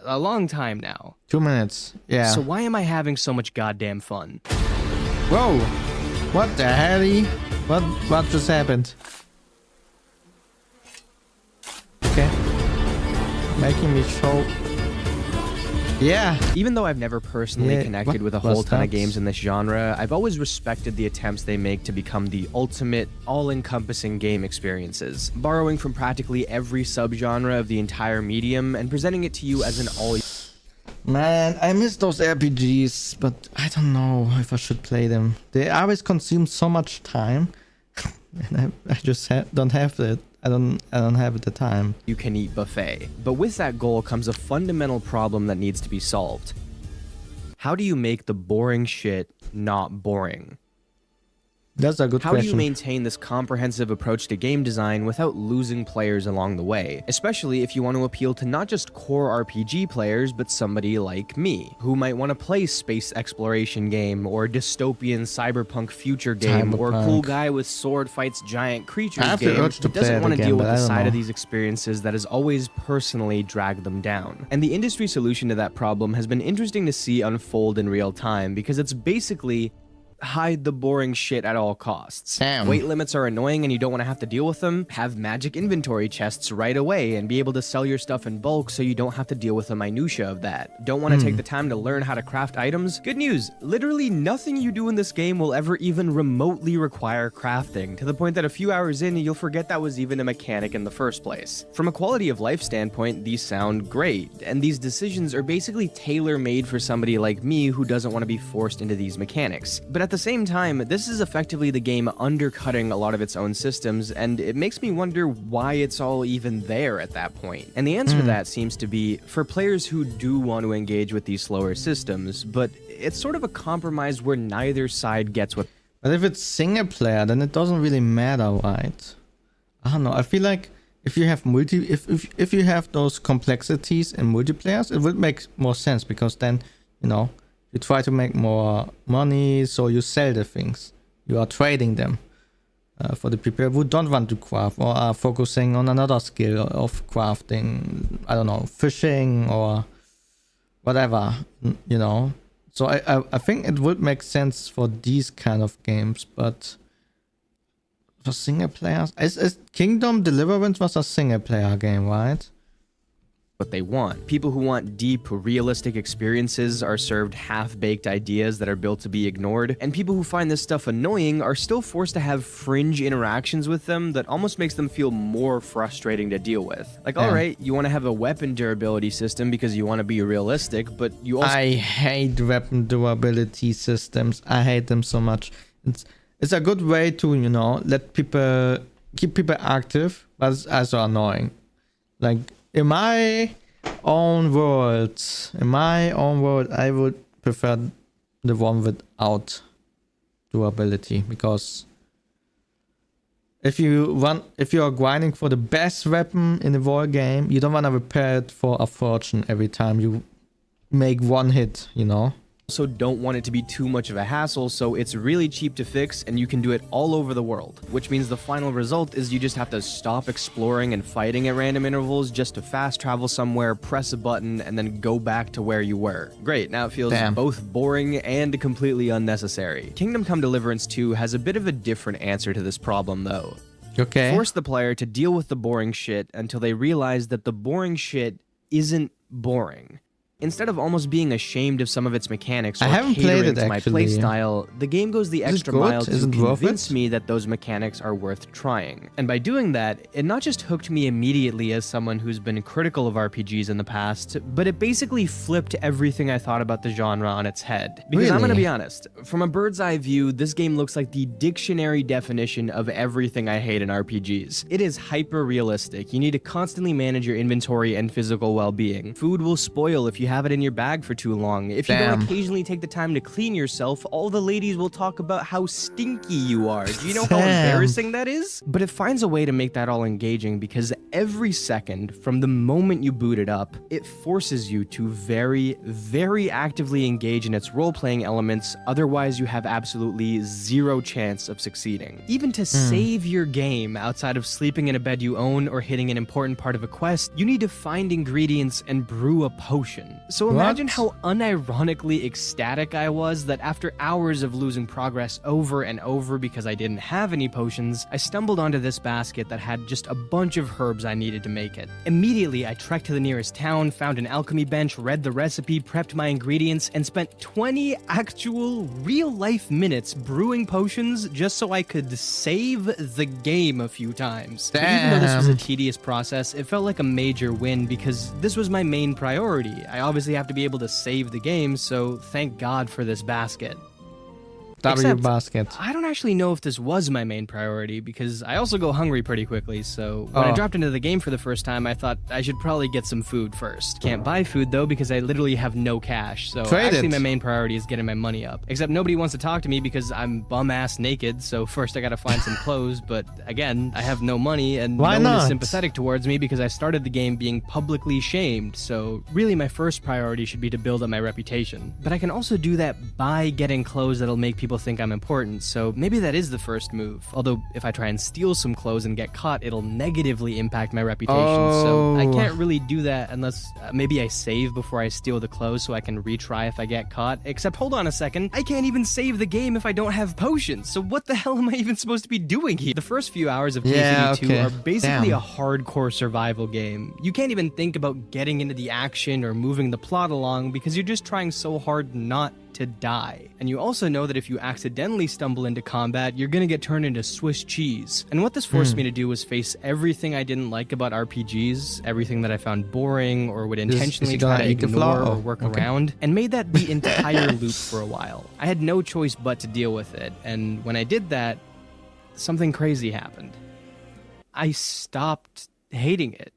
a long time now. 2 minutes. Yeah. So why am I having so much goddamn fun? Whoa! What the hell? What just happened? Okay. Making me show. Yeah. Even though I've never personally connected with a whole ton of games in this genre, I've always respected the attempts they make to become the ultimate, all-encompassing game experiences, borrowing from practically every subgenre of the entire medium and presenting it to you as an all... Man, I miss those RPGs, but I don't know if I should play them. They always consume so much time, and I just don't have it. I don't have the time. You can eat buffet. But with that goal comes a fundamental problem that needs to be solved. How do you make the boring shit not boring? That's a good question. How do you maintain this comprehensive approach to game design without losing players along the way? Especially if you want to appeal to not just core RPG players, but somebody like me, who might want to play space exploration game, or dystopian cyberpunk future game, or cool guy with sword fights giant creatures game, who doesn't want to deal with the side of these experiences that has always personally dragged them down. And the industry solution to that problem has been interesting to see unfold in real time, because it's basically hide the boring shit at all costs. Damn. Weight limits are annoying and you don't want to have to deal with them. Have magic inventory chests right away and be able to sell your stuff in bulk so you don't have to deal with the minutia of that. Don't want to take the time to learn how to craft items? Good news, literally nothing you do in this game will ever even remotely require crafting, to the point that a few hours in you'll forget that was even a mechanic in the first place. From a quality of life standpoint, these sound great, and these decisions are basically tailor-made for somebody like me who doesn't want to be forced into these mechanics. But at the same time, this is effectively the game undercutting a lot of its own systems, and it makes me wonder why it's all even there at that point. And the answer to that seems to be for players who do want to engage with these slower systems, but it's sort of a compromise where neither side gets what... But if it's single player, then it doesn't really matter, right? I don't know. I feel like if you have if you have those complexities in multiplayers, it would make more sense, because then, you know, you try to make more money, so you sell the things. You are trading them for the people who don't want to craft or are focusing on another skill of crafting. I don't know, fishing or whatever, you know. So I think it would make sense for these kind of games, but for single players, is Kingdom Deliverance was a single player game, right? What they want. People who want deep, realistic experiences are served half-baked ideas that are built to be ignored, and people who find this stuff annoying are still forced to have fringe interactions with them that almost makes them feel more frustrating to deal with. Like, alright, you want to have a weapon durability system because you want to be realistic, but you also... I hate weapon durability systems. I hate them so much. it's a good way to, you know, keep people active, but it's also annoying. Like in my own world, I would prefer the one without durability, because if you are grinding for the best weapon in the war game, you don't want to repair it for a fortune every time you make one hit, you know. Also don't want it to be too much of a hassle, so it's really cheap to fix and you can do it all over the world, which means the final result is you just have to stop exploring and fighting at random intervals just to fast travel somewhere, press a button, and then go back to where you were. Great, now it feels both boring and completely unnecessary. Kingdom Come Deliverance 2 has a bit of a different answer to this problem though. Okay. Force the player to deal with the boring shit until they realize that the boring shit isn't boring. Instead of almost being ashamed of some of its mechanics or catering to my playstyle, the game goes the extra mile to convince me that those mechanics are worth trying. And by doing that, it not just hooked me immediately as someone who's been critical of RPGs in the past, but it basically flipped everything I thought about the genre on its head. Because I'm gonna be honest, from a bird's eye view, this game looks like the dictionary definition of everything I hate in RPGs. It is hyper-realistic. You need to constantly manage your inventory and physical well-being. Food will spoil if you have it in your bag for too long. If you don't occasionally take the time to clean yourself, all the ladies will talk about how stinky you are. Do you know how embarrassing that is? But it finds a way to make that all engaging because every second from the moment you boot it up, it forces you to very, very actively engage in its role-playing elements, otherwise you have absolutely zero chance of succeeding. Even to save your game outside of sleeping in a bed you own or hitting an important part of a quest, you need to find ingredients and brew a potion. So imagine how unironically ecstatic I was that after hours of losing progress over and over because I didn't have any potions, I stumbled onto this basket that had just a bunch of herbs I needed to make it. Immediately, I trekked to the nearest town, found an alchemy bench, read the recipe, prepped my ingredients, and spent 20 actual real-life minutes brewing potions just so I could save the game a few times. But even though this was a tedious process, it felt like a major win because this was my main priority. I obviously have to be able to save the game, so thank God for this basket. Basket. I don't actually know if this was my main priority because I also go hungry pretty quickly, so when I dropped into the game for the first time, I thought I should probably get some food first. Can't buy food though because I literally have no cash, so actually my main priority is getting my money up. Except nobody wants to talk to me because I'm bum-ass naked, so first I gotta find some clothes, but again, I have no money and no one is sympathetic towards me because I started the game being publicly shamed, so really my first priority should be to build up my reputation. But I can also do that by getting clothes that'll make people think I'm important, so maybe that is the first move. Although if I try and steal some clothes and get caught, it'll negatively impact my reputation, so I can't really do that unless maybe I save before I steal the clothes so I can retry if I get caught. Except hold on a second, I can't even save the game if I don't have potions, so what the hell am I even supposed to be doing here? The first few hours of KCD2 are basically a hardcore survival game. You can't even think about getting into the action or moving the plot along because you're just trying so hard not to die. And you also know that if you accidentally stumble into combat, you're gonna get turned into Swiss cheese. And what this forced me to do was face everything I didn't like about RPGs, everything that I found boring or would intentionally try to ignore or work around, and made that the entire loop for a while. I had no choice but to deal with it, and when I did that, something crazy happened. I stopped hating it.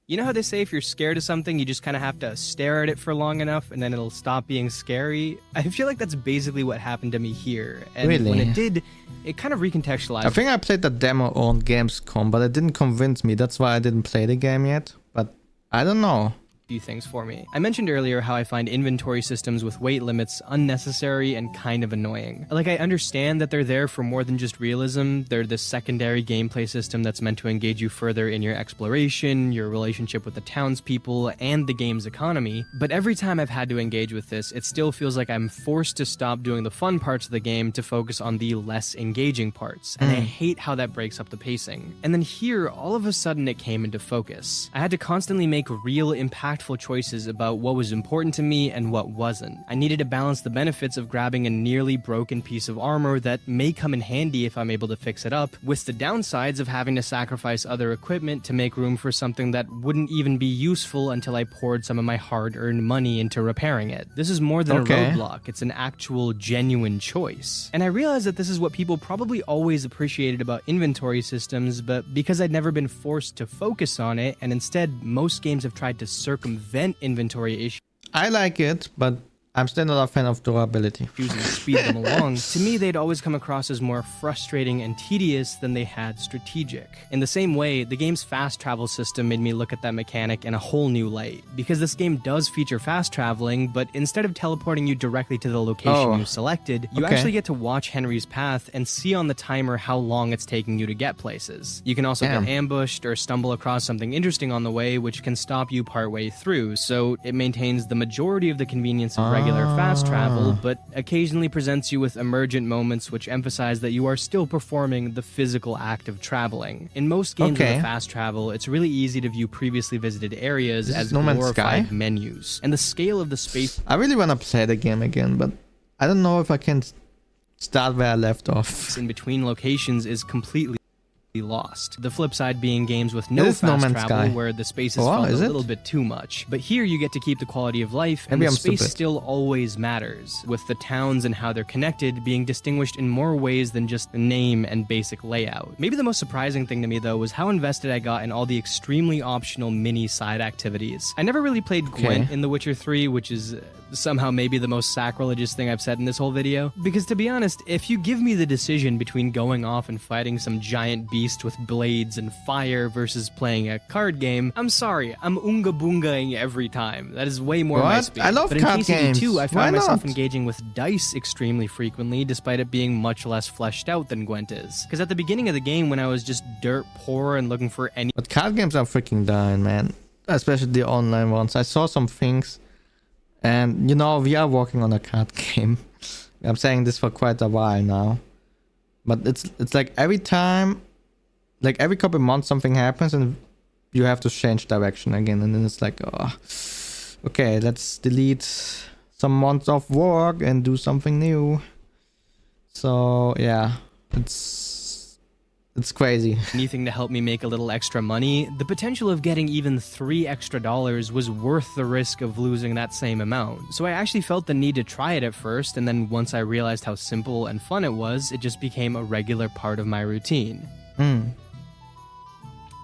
You know how they say if you're scared of something, you just kind of have to stare at it for long enough and then it'll stop being scary? I feel like that's basically what happened to me here. And when it did, it kind of recontextualized. I think I played the demo on Gamescom, but it didn't convince me. That's why I didn't play the game yet. But I don't know. Few things for me. I mentioned earlier how I find inventory systems with weight limits unnecessary and kind of annoying. Like, I understand that they're there for more than just realism. They're the secondary gameplay system that's meant to engage you further in your exploration, your relationship with the townspeople, and the game's economy. But every time I've had to engage with this, it still feels like I'm forced to stop doing the fun parts of the game to focus on the less engaging parts. And I hate how that breaks up the pacing. And then here, all of a sudden it came into focus. I had to constantly make real, impactful tactful choices about what was important to me and what wasn't. I needed to balance the benefits of grabbing a nearly broken piece of armor that may come in handy if I'm able to fix it up, with the downsides of having to sacrifice other equipment to make room for something that wouldn't even be useful until I poured some of my hard-earned money into repairing it. This is more than a roadblock, it's an actual genuine choice. And I realized that this is what people probably always appreciated about inventory systems, but because I'd never been forced to focus on it, and instead most games have tried to circumvent inventory issues. I like it, but I'm still not a fan of durability. And speed them along. To me, they'd always come across as more frustrating and tedious than they had strategic. In the same way, the game's fast travel system made me look at that mechanic in a whole new light. Because this game does feature fast traveling, but instead of teleporting you directly to the location you selected, you actually get to watch Henry's path and see on the timer how long it's taking you to get places. You can also get ambushed or stumble across something interesting on the way, which can stop you partway through, so it maintains the majority of the convenience of regular fast travel, but occasionally presents you with emergent moments which emphasize that you are still performing the physical act of traveling. In most games with fast travel, it's really easy to view previously visited areas as glorified menus, and the scale of the space. I really want to play the game again, but I don't know if I can start where I left off. In between locations is completely lost. The flip side being games with no fast travel where the spaces felt a little bit too much. But here you get to keep the quality of life, and the space still always matters, with the towns and how they're connected being distinguished in more ways than just the name and basic layout. Maybe the most surprising thing to me though was how invested I got in all the extremely optional mini side activities. I never really played Gwent in The Witcher 3, which is somehow maybe the most sacrilegious thing I've said in this whole video, because to be honest, if you give me the decision between going off and fighting some giant beast with blades and fire versus playing a card game, I'm sorry, I'm unga boongaing every time. That is way more my speed. I love card games. Too, I found myself engaging with dice extremely frequently, despite it being much less fleshed out than Gwent is. Because at the beginning of the game, when I was just dirt poor and looking for any— But card games are freaking dying, man. Especially the online ones. I saw some things, and you know, we are working on a card game. I'm saying this for quite a while now, but it's like every time, like every couple of months something happens and you have to change direction again, and then it's like, oh, okay, let's delete some months of work and do something new. So yeah, it's crazy. Anything to help me make a little extra money, the potential of getting even $3 extra was worth the risk of losing that same amount. So I actually felt the need to try it at first, and then once I realized how simple and fun it was, it just became a regular part of my routine.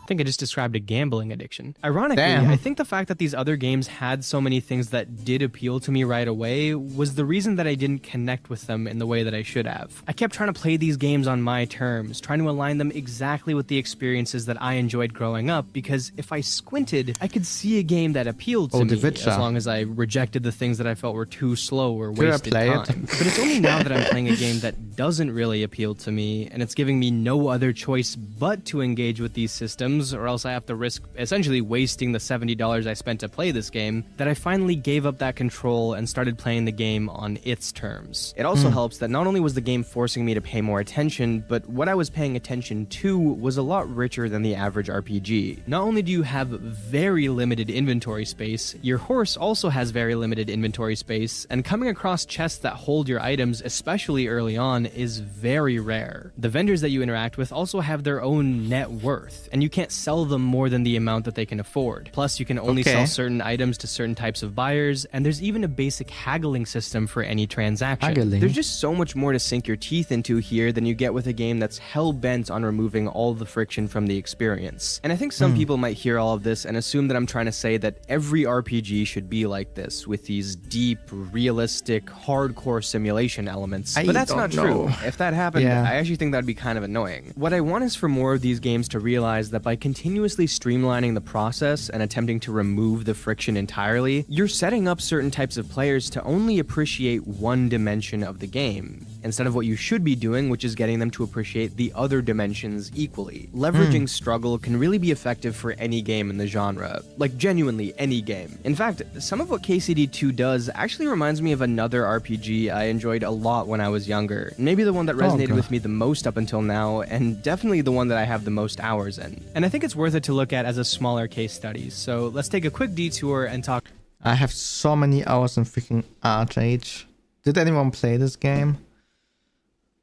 I think I just described a gambling addiction. Ironically, I think the fact that these other games had so many things that did appeal to me right away was the reason that I didn't connect with them in the way that I should have. I kept trying to play these games on my terms, trying to align them exactly with the experiences that I enjoyed growing up, because if I squinted, I could see a game that appealed to me, as long as I rejected the things that I felt were too slow or wasted time. But it's only now that I'm playing a game that doesn't really appeal to me, and it's giving me no other choice but to engage with these systems, or else I have to risk essentially wasting the $70 I spent to play this game, that I finally gave up that control and started playing the game on its terms. It also helps that not only was the game forcing me to pay more attention, but what I was paying attention to was a lot richer than the average RPG. Not only do you have very limited inventory space, your horse also has very limited inventory space, and coming across chests that hold your items, especially early on, is very rare. The vendors that you interact with also have their own net worth, and you can't sell them more than the amount that they can afford. Plus, you can only sell certain items to certain types of buyers, and there's even a basic haggling system for any transaction. There's just so much more to sink your teeth into here than you get with a game that's hell-bent on removing all the friction from the experience. And I think some people might hear all of this and assume that I'm trying to say that every RPG should be like this, with these deep, realistic, hardcore simulation elements. But that's not true. If that happened, I actually think that'd be kind of annoying. What I want is for more of these games to realize that by continuously streamlining the process and attempting to remove the friction entirely, you're setting up certain types of players to only appreciate one dimension of the game. instead of what you should be doing, which is getting them to appreciate the other dimensions equally. Leveraging struggle can really be effective for any game in the genre, like genuinely any game. In fact, some of what KCD2 does actually reminds me of another RPG I enjoyed a lot when I was younger. Maybe the one that resonated with me the most up until now, and definitely the one that I have the most hours in. And I think it's worth it to look at as a smaller case study, so let's take a quick detour and talk. I have so many hours in freaking Archage. Did anyone play this game?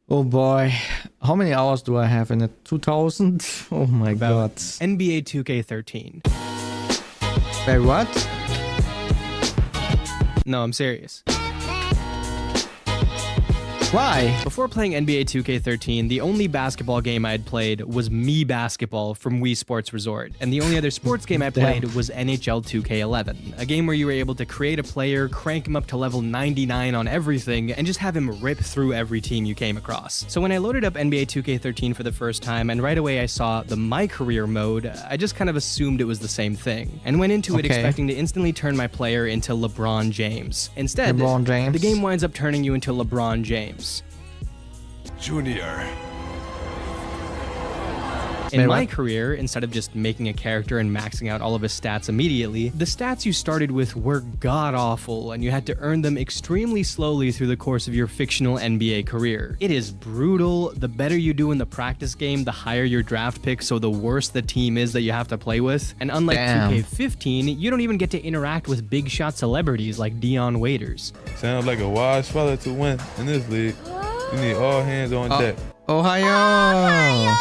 Oh boy. How many hours do I have in it? 2000? Oh my god. NBA 2K13. Wait, what? No, I'm serious. Why? Before playing NBA 2K13, the only basketball game I had played was Me Basketball from Wii Sports Resort, and the only other sports game I played was NHL 2K11, a game where you were able to create a player, crank him up to level 99 on everything, and just have him rip through every team you came across. So when I loaded up NBA 2K13 for the first time, and right away I saw the My Career mode, I just kind of assumed it was the same thing, and went into it expecting to instantly turn my player into LeBron James. Instead, the game winds up turning you into LeBron James. Junior. In My Career, instead of just making a character and maxing out all of his stats immediately, the stats you started with were god-awful, and you had to earn them extremely slowly through the course of your fictional NBA career. It is brutal. The better you do in the practice game, the higher your draft pick, so the worse the team is that you have to play with. And unlike 2K15, you don't even get to interact with big shot celebrities like Dion Waiters. Sounds like a wise fella to win in this league. You need all hands on deck. Ohio!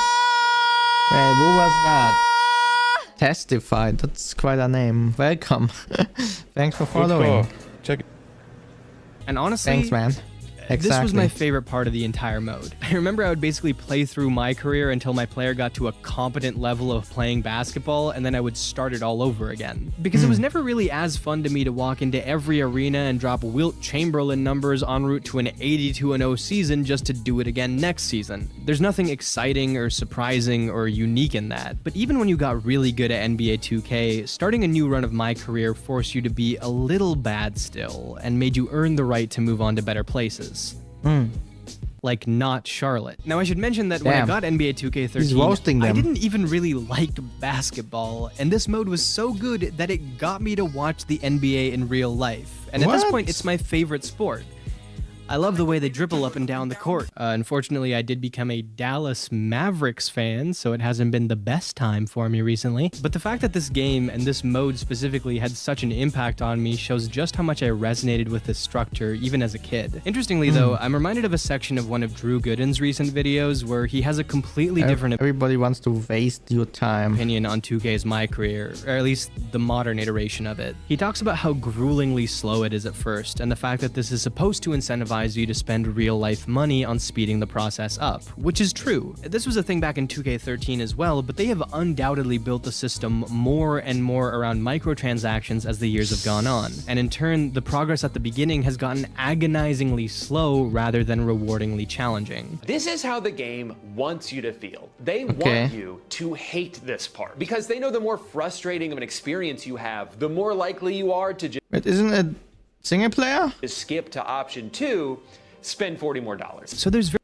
Wait, who was that? Testified. That's quite a name. Welcome. Thanks for following. Check it. And honestly, thanks, man. Exactly. This was my favorite part of the entire mode. I remember I would basically play through My Career until my player got to a competent level of playing basketball, and then I would start it all over again. Because it was never really as fun to me to walk into every arena and drop Wilt Chamberlain numbers en route to an 82-0 season just to do it again next season. There's nothing exciting or surprising or unique in that. But even when you got really good at NBA 2K, starting a new run of My Career forced you to be a little bad still, and made you earn the right to move on to better places. Like not Charlotte. Now I should mention that when I got NBA 2K13, I didn't even really like basketball, and this mode was so good that it got me to watch the NBA in real life. And at this point, it's my favorite sport. I love the way they dribble up and down the court. Unfortunately, I did become a Dallas Mavericks fan, so it hasn't been the best time for me recently. But the fact that this game, and this mode specifically, had such an impact on me shows just how much I resonated with this structure, even as a kid. Interestingly, though, I'm reminded of a section of one of Drew Gooden's recent videos where he has a completely different Everybody wants to waste your time. Opinion on 2K's My Career, or at least the modern iteration of it. He talks about how gruelingly slow it is at first, and the fact that this is supposed to incentivize you to spend real-life money on speeding the process up, which is true. This was a thing back in 2K13 as well, but they have undoubtedly built the system more and more around microtransactions as the years have gone on, and in turn, the progress at the beginning has gotten agonizingly slow rather than rewardingly challenging. This is how the game wants you to feel. They want you to hate this part, because they know the more frustrating of an experience you have, the more likely you are to just... But isn't it single player? Skip to option 2, spend $40 more. So there's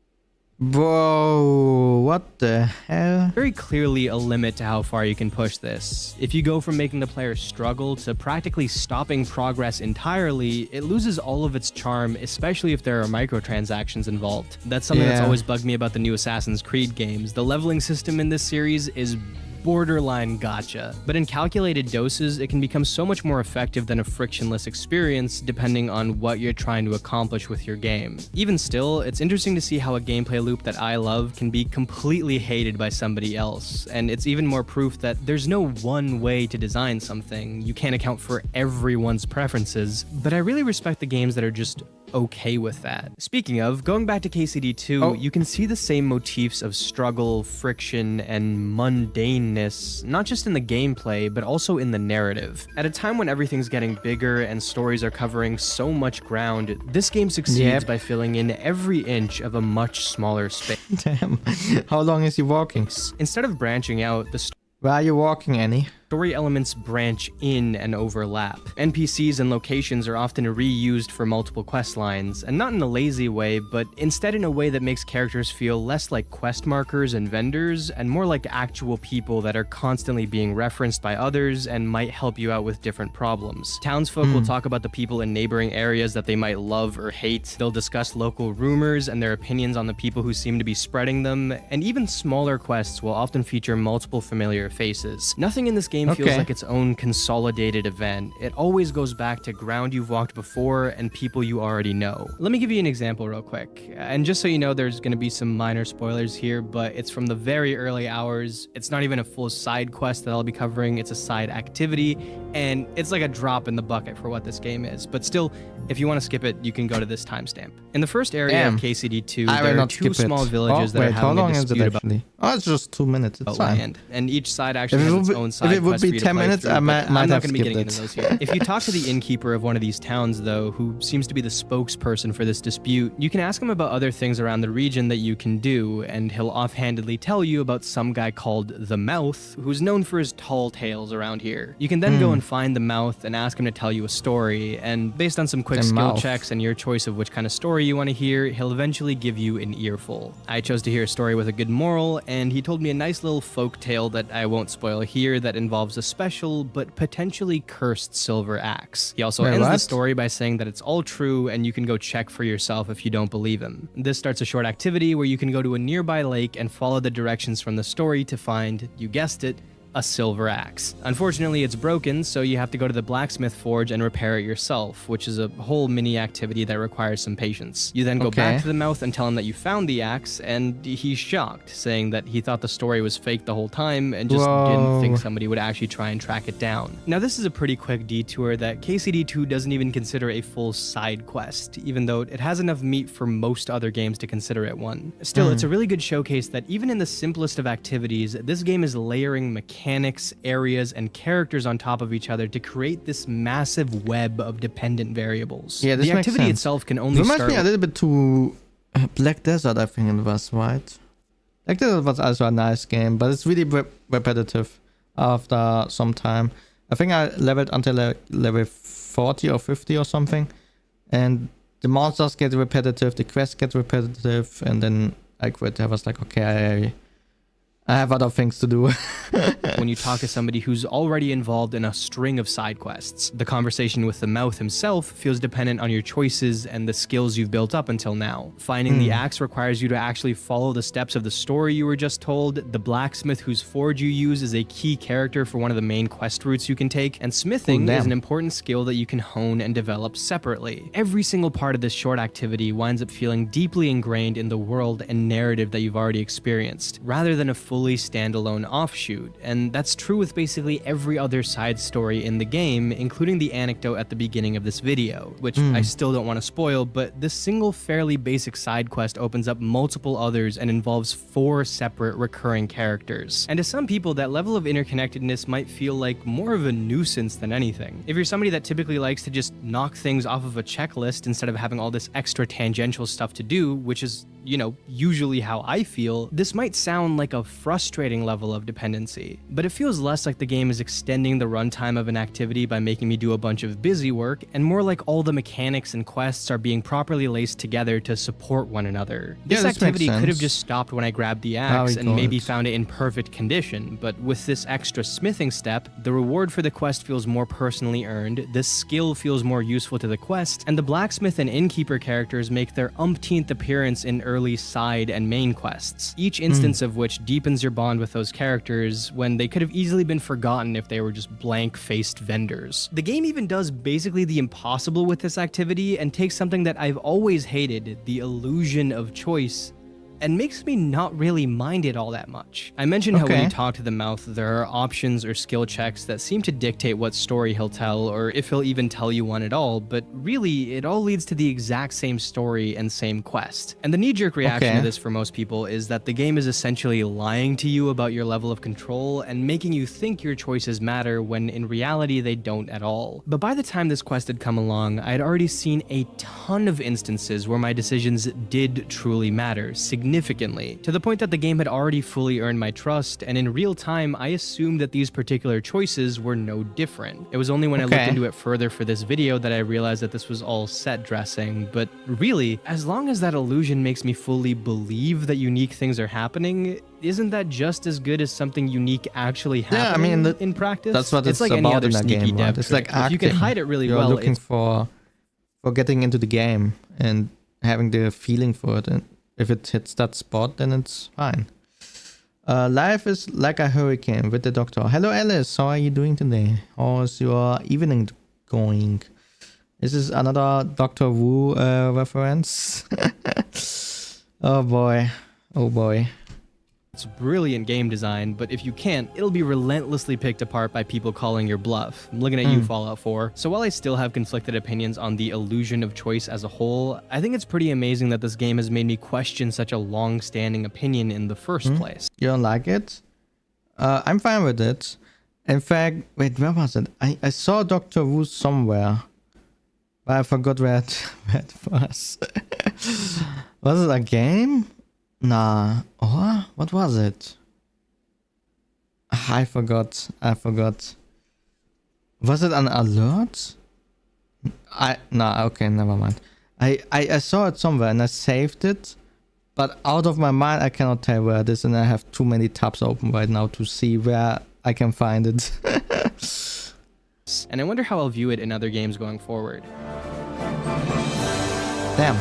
Bro, what the hell? very clearly a limit to how far you can push this. If you go from making the player struggle to practically stopping progress entirely, it loses all of its charm, especially if there are microtransactions involved. That's something that's always bugged me about the new Assassin's Creed games. The leveling system in this series is borderline gotcha, but in calculated doses, it can become so much more effective than a frictionless experience depending on what you're trying to accomplish with your game. Even still, it's interesting to see how a gameplay loop that I love can be completely hated by somebody else, and it's even more proof that there's no one way to design something. You can't account for everyone's preferences, but I really respect the games that are just okay with that. Speaking of, going back to KCD2, you can see the same motifs of struggle, friction, and mundaneness, not just in the gameplay, but also in the narrative. At a time when everything's getting bigger and stories are covering so much ground, this game succeeds by filling in every inch of a much smaller space. Damn. How long is he walking? Instead of branching out, Where are you walking, Annie? story elements branch in and overlap. NPCs and locations are often reused for multiple quest lines, and not in a lazy way, but instead in a way that makes characters feel less like quest markers and vendors, and more like actual people that are constantly being referenced by others and might help you out with different problems. Townsfolk will talk about the people in neighboring areas that they might love or hate. They'll discuss local rumors and their opinions on the people who seem to be spreading them, and even smaller quests will often feature multiple familiar faces. Nothing in this game feels like its own consolidated event. It always goes back to ground you've walked before and people you already know. Let me give you an example real quick. And just so you know, there's going to be some minor spoilers here, but it's from the very early hours. It's not even a full side quest that I'll be covering. It's a side activity, and it's like a drop in the bucket for what this game is. But still, if you want to skip it, you can go to this timestamp. In the first area of KCD2, there are two small villages that are having a dispute about it's just 2 minutes. It's fine. Land, and each side actually has its own side. If it would be 10 minutes, I might I'm not have going to be getting into skipped those here. If you talk to the innkeeper of one of these towns, though, who seems to be the spokesperson for this dispute, you can ask him about other things around the region that you can do, and he'll offhandedly tell you about some guy called the Mouth, who's known for his tall tales around here. You can then go and find the Mouth and ask him to tell you a story, and based on some quick skill checks and your choice of which kind of story you want to hear, he'll eventually give you an earful. I chose to hear a story with a good moral, and he told me a nice little folk tale that I won't spoil here that involves a special but potentially cursed silver axe. He also ends the story by saying that it's all true and you can go check for yourself if you don't believe him. This starts a short activity where you can go to a nearby lake and follow the directions from the story to find, you guessed it, a silver axe. Unfortunately, it's broken, so you have to go to the blacksmith forge and repair it yourself, which is a whole mini activity that requires some patience. You then go back to the Mouth and tell him that you found the axe, and he's shocked, saying that he thought the story was fake the whole time and just didn't think somebody would actually try and track it down. Now, this is a pretty quick detour that KCD2 doesn't even consider a full side quest, even though it has enough meat for most other games to consider it one. Still, it's a really good showcase that even in the simplest of activities, this game is layering mechanics, areas, and characters on top of each other to create this massive web of dependent variables. Yeah, the activity itself can only reminds me a little bit to Black Desert, I think it was, right? Black Desert was also a nice game, but it's really repetitive after some time. I think I leveled until level 40 or 50 or something, and the monsters get repetitive, the quests get repetitive, and then I quit. I was like, okay, I have other things to do. When you talk to somebody who's already involved in a string of side quests, the conversation with the Mouth himself feels dependent on your choices and the skills you've built up until now. Finding the axe requires you to actually follow the steps of the story you were just told. The blacksmith whose forge you use is a key character for one of the main quest routes you can take, and smithing is an important skill that you can hone and develop separately. Every single part of this short activity winds up feeling deeply ingrained in the world and narrative that you've already experienced, rather than a fully standalone offshoot, and that's true with basically every other side story in the game, including the anecdote at the beginning of this video, which I still don't want to spoil, but this single fairly basic side quest opens up multiple others and involves 4 separate recurring characters. And to some people, that level of interconnectedness might feel like more of a nuisance than anything. If you're somebody that typically likes to just knock things off of a checklist instead of having all this extra tangential stuff to do, which is, you know, usually how I feel, this might sound like a frustrating level of dependency, but it feels less like the game is extending the runtime of an activity by making me do a bunch of busy work, and more like all the mechanics and quests are being properly laced together to support one another. This activity could have just stopped when I grabbed the axe and maybe found it in perfect condition, but with this extra smithing step, the reward for the quest feels more personally earned, this skill feels more useful to the quest, and the blacksmith and innkeeper characters make their umpteenth appearance in early side and main quests, each instance of which deepens your bond with those characters when they could have easily been forgotten if they were just blank-faced vendors. The game even does basically the impossible with this activity and takes something that I've always hated, the illusion of choice, and makes me not really mind it all that much. I mentioned how when you talk to the Mouth, there are options or skill checks that seem to dictate what story he'll tell, or if he'll even tell you one at all, but really, it all leads to the exact same story and same quest. And the knee-jerk reaction to this for most people is that the game is essentially lying to you about your level of control and making you think your choices matter when in reality they don't at all. But by the time this quest had come along, I had already seen a ton of instances where my decisions did truly matter, significantly significantly, to the point that the game had already fully earned my trust, and in real time, I assumed that these particular choices were no different. It was only when I looked into it further for this video that I realized that this was all set dressing, but really, as long as that illusion makes me fully believe that unique things are happening, isn't that just as good as something unique actually happening in practice? That's what it's like about any other in a sneaky game, right? dev It's trick. like acting. If you can hide it really You're well, looking it's for getting into the game and having the feeling for it, and if it hits that spot, then it's fine. Life is like a hurricane with the doctor. Hello Alice, how are you doing today? How's your evening going? This is another Doctor Wu reference. Oh boy, oh boy. It's brilliant game design, but if you can't, it'll be relentlessly picked apart by people calling your bluff. I'm looking at you, Fallout 4. So while I still have conflicted opinions on the illusion of choice as a whole, I think it's pretty amazing that this game has made me question such a long-standing opinion in the first place. You don't like it? I'm fine with it. In fact, wait, where was it? I saw Doctor Wu somewhere, but I forgot where it was. Was it a game? Nah. Or what was it? I forgot. Was it an alert? Nah, okay, never mind. I saw it somewhere and I saved it, but out of my mind I cannot tell where it is, and I have too many tabs open right now to see where I can find it. And I wonder how I'll view it in other games going forward. Damn.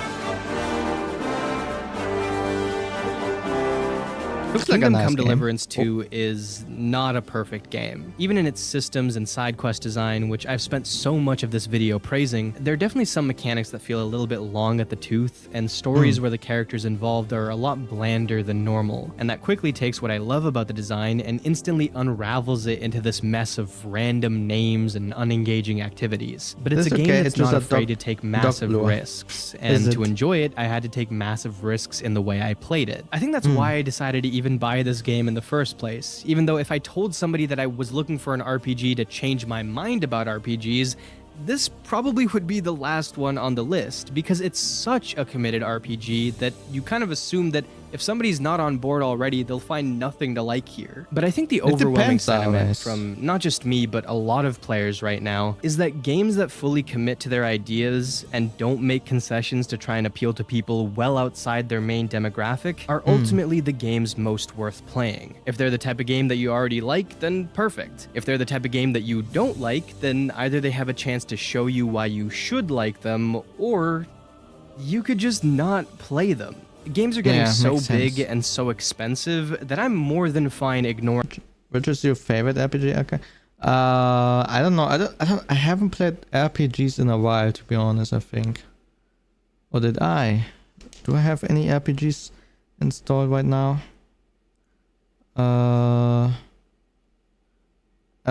Looks like a Kingdom nice Come game. Deliverance 2 is not a perfect game. Even in its systems and side quest design, which I've spent so much of this video praising, there are definitely some mechanics that feel a little bit long at the tooth, and stories where the characters involved are a lot blander than normal, and that quickly takes what I love about the design and instantly unravels it into this mess of random names and unengaging activities. But it's a game that's not afraid to take massive risks, and to enjoy it, I had to take massive risks in the way I played it. I think that's why I decided to even buy this game in the first place, even though if I told somebody that I was looking for an RPG to change my mind about RPGs, this probably would be the last one on the list, because it's such a committed RPG that you kind of assume that if somebody's not on board already, they'll find nothing to like here. But I think the overwhelming sentiment from not just me, but a lot of players right now, is that games that fully commit to their ideas and don't make concessions to try and appeal to people well outside their main demographic are ultimately the games most worth playing. If they're the type of game that you already like, then perfect. If they're the type of game that you don't like, then either they have a chance to show you why you should like them, or you could just not play them. Games are getting so big and so expensive that I'm more than fine ignoring. Which is your favorite RPG? Okay. I don't know. I haven't played RPGs in a while, to be honest, I think. Or did I? Do I have any RPGs installed right now? I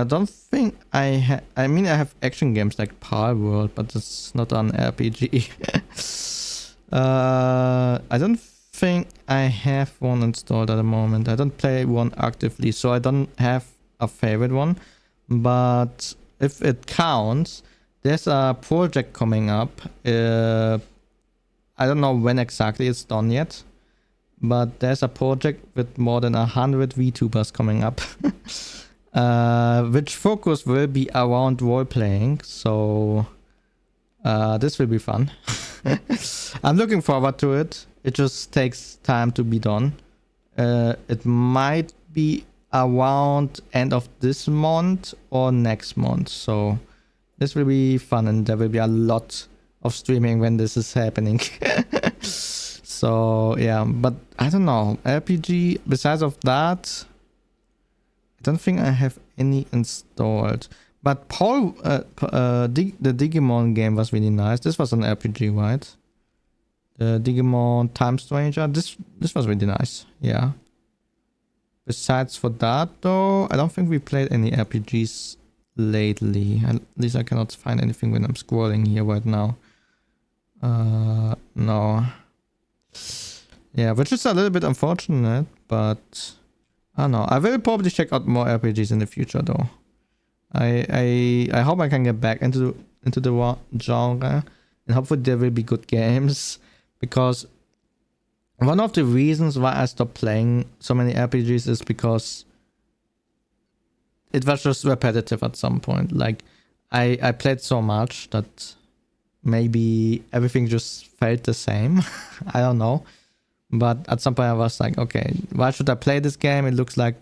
don't think I have. I mean, I have action games like Power World, but it's not an RPG. I don't think I have one installed at the moment. I don't play one actively, so I don't have a favorite one. But if it counts, there's a project coming up. I don't know when exactly it's done yet, but there's a project with more than 100 VTubers coming up. Which focus will be around role playing, so this will be fun. I'm looking forward to it. It just takes time to be done. It might be around end of this month or next month, so this will be fun, and there will be a lot of streaming when this is happening. So yeah, but I don't know, RPG besides of that, I don't think I have any installed. But Paul, the Digimon game was really nice. This was an RPG, right? The Digimon Time Stranger. This was really nice. Yeah. Besides for that, though, I don't think we played any RPGs lately. At least I cannot find anything when I'm scrolling here right now. No. Yeah, which is a little bit unfortunate, but I don't know. I will probably check out more RPGs in the future, though. I hope I can get back into the genre, and hopefully there will be good games, because One of the reasons why I stopped playing so many RPGs is because it was just repetitive at some point. Like, I played so much that maybe everything just felt the same. I don't know. But at some point I was like, okay, why should I play this game? It looks like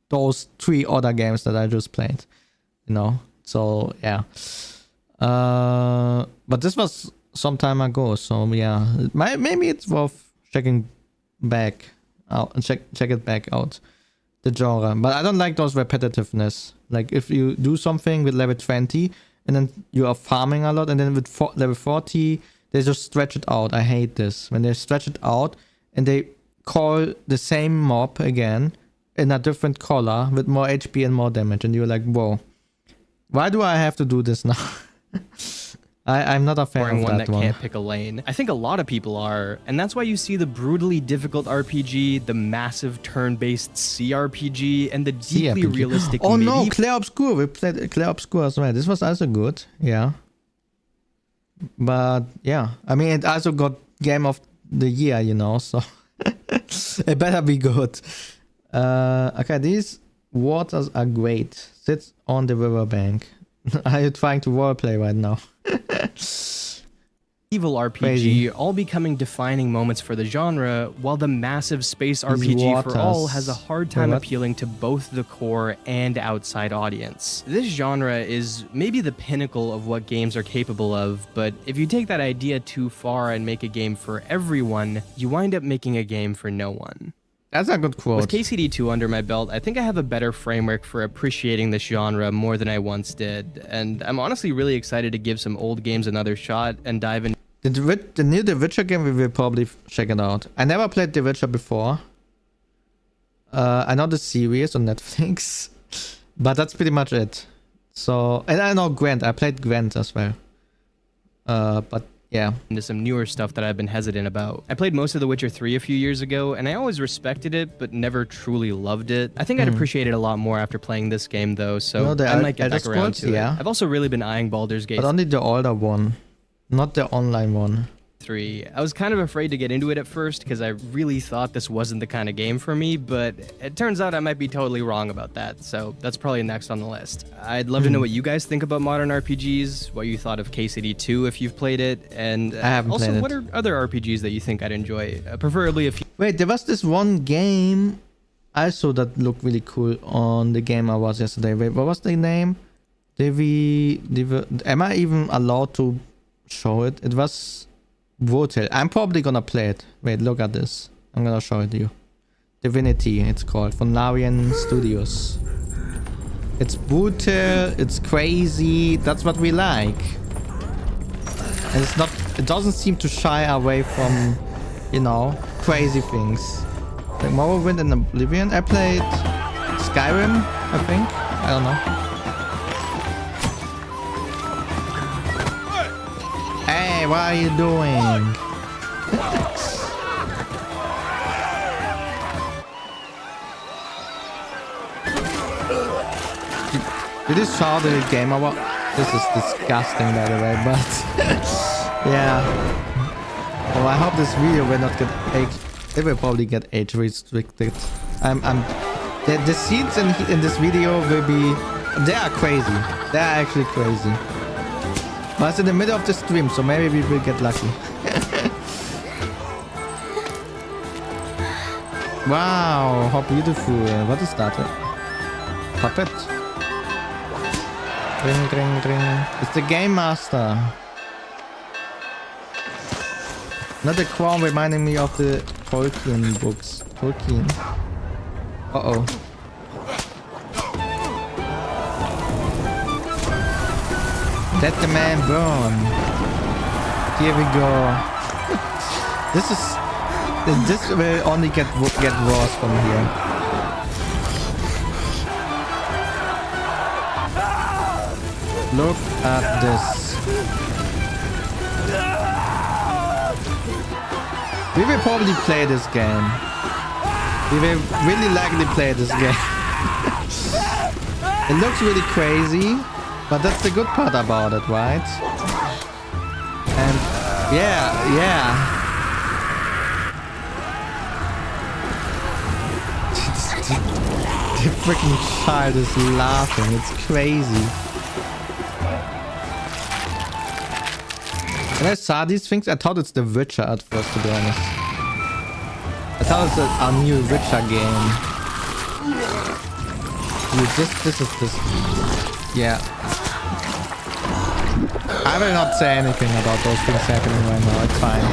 those 3 other games that I just played. You know? So, yeah. But this was some time ago. So, yeah. Maybe it's worth checking back out. Check it back out. The genre. But I don't like those repetitiveness. Like, if you do something with level 20 and then you are farming a lot, and then with level 40 they just stretch it out. I hate this. When they stretch it out and they call the same mob again in a different color with more HP and more damage, and you're like, whoa, why do I have to do this now? I'm not a fan of one that that one. can't pick a lane. I think a lot of people are, and that's why you see the brutally difficult RPG, the massive turn-based CRPG, and the deeply CRPG. realistic Oh no, Clair Obscur. We played Clair Obscur as well. This was also good. Yeah. But yeah, I mean, it also got Game of the Year, you know, so it better be good. Okay, these waters are great. Sits on the riverbank. Are you trying to roleplay right now? evil RPG, Crazy. all becoming defining moments for the genre, while the massive space RPG for all has a hard time appealing to both the core and outside audience. This genre is maybe the pinnacle of what games are capable of, but if you take that idea too far and make a game for everyone, you wind up making a game for no one. That's a good quote. With KCD2 under my belt, I think I have a better framework for appreciating this genre more than I once did, and I'm honestly really excited to give some old games another shot and dive in. The new The Witcher game, we will probably check it out. I never played The Witcher before. I know the series on Netflix, but that's pretty much it. So, and I know Gwent. I played Gwent as well. But yeah. Into some newer stuff that I've been hesitant about. I played most of The Witcher 3 a few years ago, and I always respected it, but never truly loved it. I think I'd appreciate it a lot more after playing this game, though, so I might get back around to it. I've also really been eyeing Baldur's Gate. But only the older one, not the online one. 3. I was kind of afraid to get into it at first because I really thought this wasn't the kind of game for me, but it turns out I might be totally wrong about that, so that's probably next on the list. I'd love to know what you guys think about modern RPGs, what you thought of KCD2 if you've played it, and also what are other RPGs that you think I'd enjoy, preferably if you... Wait, there was this one game I saw that looked really cool on the Game Awards yesterday. Wait, what was the name? Am I even allowed to show it? It was... Votel. I'm probably gonna play it. Wait, look at this. I'm gonna show it to you. Divinity, it's called, from Larian Studios. It's brutal, it's crazy, that's what we like. And it's not, it doesn't seem to shy away from, you know, crazy things. Like Morrowind and Oblivion. I played Skyrim, I think. I don't know. Hey, what are you doing? Did you saw the Game Award? This is disgusting, by the way, but yeah. Oh, I hope this video will not get age. It will probably get age restricted. The scenes in this video will be. They are crazy. They are actually crazy. But it's in the middle of the stream, so maybe we will get lucky. Wow, how beautiful. What is that? Puppet? Ring, ring, ring. It's the Game Master. Not the crown reminding me of the Tolkien books. Tolkien. Uh-oh. Let the man burn. Here we go. This will only get worse from here. Look at this. We will probably play this game. We will really likely play this game. It looks really crazy. But that's the good part about it, right? And yeah. freaking child is laughing. It's crazy. When I saw these things, I thought it's The Witcher at first, to be honest. I thought it's a new Witcher game. Dude, this is this. Yeah. I will not say anything about those things happening right now. It's fine.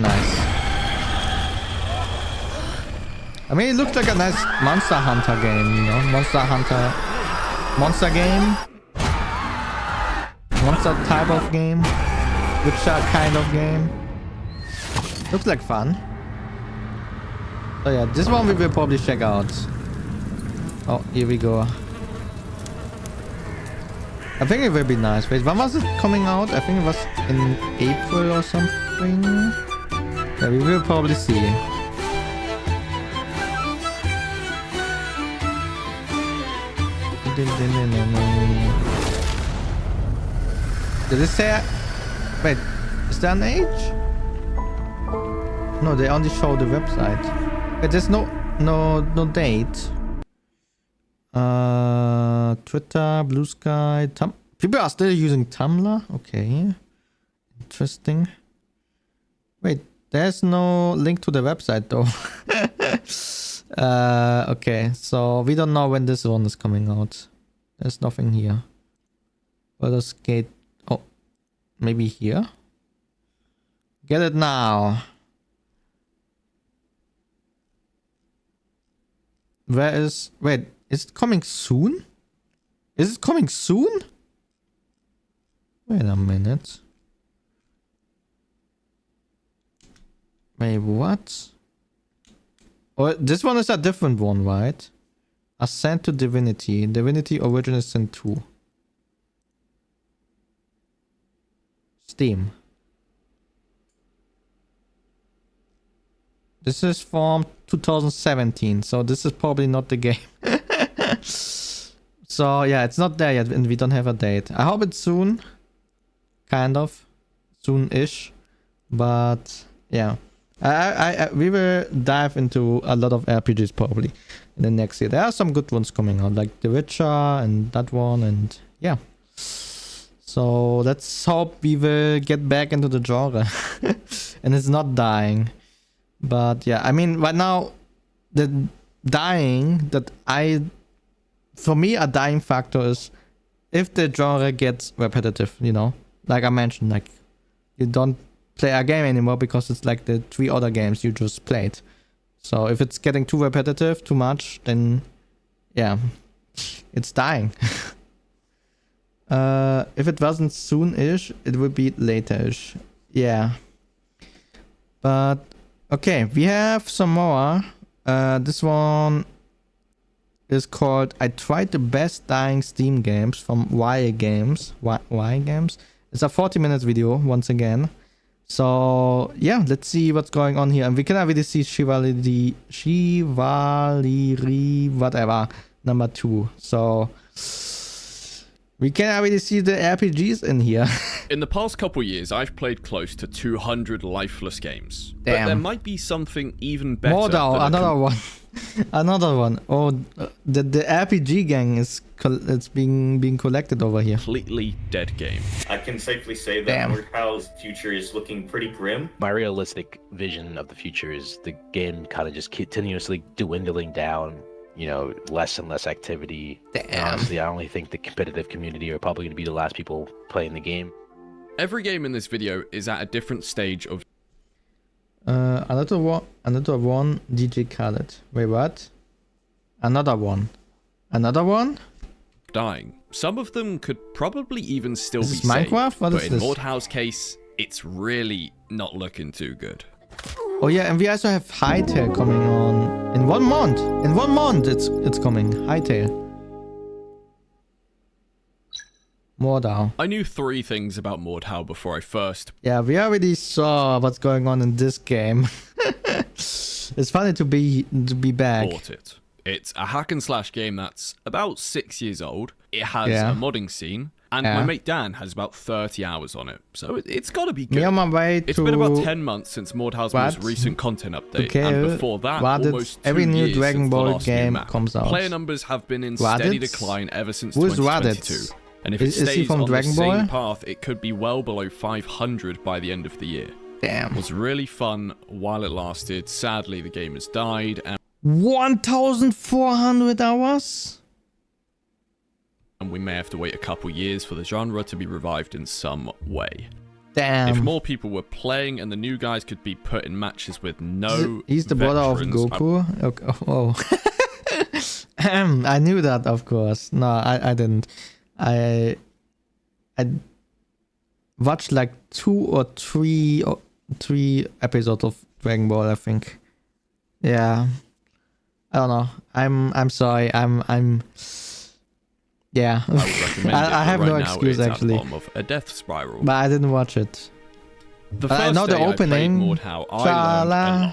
Nice. I mean, it looks like a nice Monster Hunter game, you know? Monster game. Monster type of game. Witcher kind of game. Looks like fun. So yeah, this one we will probably check out. Oh, here we go. I think it will be nice. Wait, when was it coming out? I think it was in April or something. Yeah, we will probably see. Did it say... Wait, is there an age? No, they only show the website. Wait, there's no date. Twitter, Blue Sky, people are still using Tumblr? Okay. Interesting. Wait, there's no link to the website though. Okay, so we don't know when this one is coming out. There's nothing here. Baldur's Gate. Oh, maybe here? Get it now. Where is... Wait, is it coming soon? Is it coming soon? Wait a minute. Wait, what? Oh, this one is a different one, right? Ascent to Divinity. Divinity Original Sin 2. Steam. This is from 2017, so this is probably not the game. So yeah, it's not there yet and we don't have a date. I hope it's soon. Kind of. Soon-ish. But yeah. We will dive into a lot of RPGs probably in the next year. There are some good ones coming out, like The Witcher and that one, and yeah. So let's hope we will get back into the genre. And it's not dying. But yeah, I mean, right now, the dying for me, a dying factor is if the genre gets repetitive, you know, like I mentioned, like you don't play a game anymore because it's like the 3 other games you just played. So if it's getting too repetitive, too much, then yeah, it's dying. If it wasn't soon-ish, it would be later-ish. Yeah. But okay, we have some more. This one is called I Tried the Best Dying Steam Games from Y Games. Y Games. It's a 40-minute video once again. So yeah, let's see what's going on here. And we can already see Chivalry whatever number 2. So we can already see the RPGs in here. In the past couple years, I've played close to 200 lifeless games. Damn. But there might be something even better. More down, another one. Another one. Oh, the RPG gang is it's being collected over here. Completely dead game. I can safely say that Mordhau's future is looking pretty grim. My realistic vision of the future is the game kind of just continuously dwindling down. You know, less and less activity. Damn. Honestly, I only think the competitive community are probably going to be the last people playing the game. Every game in this video is at a different stage of... Another one, DJ Khaled. Wait, what? Another one. dying. Some of them could probably even still be saved. Minecraft? What but is in this? Mordhau's case, it's really not looking too good. Oh yeah, and we also have Hightail coming on in 1 month. In 1 month, it's coming. Hightail. Mordhau. I knew 3 things about Mordhau before I first... Yeah, we already saw what's going on in this game. It's funny to be back. Bought it. It's a hack and slash game that's about 6 years old. It has a modding scene, And my mate Dan has about 30 hours on it. So it's got to be good. Me on my way It's to been about 10 months since Mordhau's most recent content update. And before that, almost 2 every new years Dragon since the Ball last new game map. comes out. Player numbers have been in Raditz? steady decline ever since Who's 2022. Raditz? And if it Is he stays from on Dragon the same Ball? path, it could be well below 500 by the end of the year. Damn. It was really fun while it lasted. Sadly, the game has died. And 1,400 hours? we may have to wait a couple years for the genre to be revived in some way. Damn. If more people were playing and the new guys could be put in matches with no He's the brother of Goku? Okay. Oh. I knew that, of course. No, I didn't. I watched like 2 or 3 episodes of Dragon Ball, I think. Yeah. I don't know. I'm sorry. Yeah. I would recommend it, I have but no right now excuse it's at the actually. bottom of a death spiral. But I didn't watch it. The But I first know the day opening. I played Mordhau, I learned a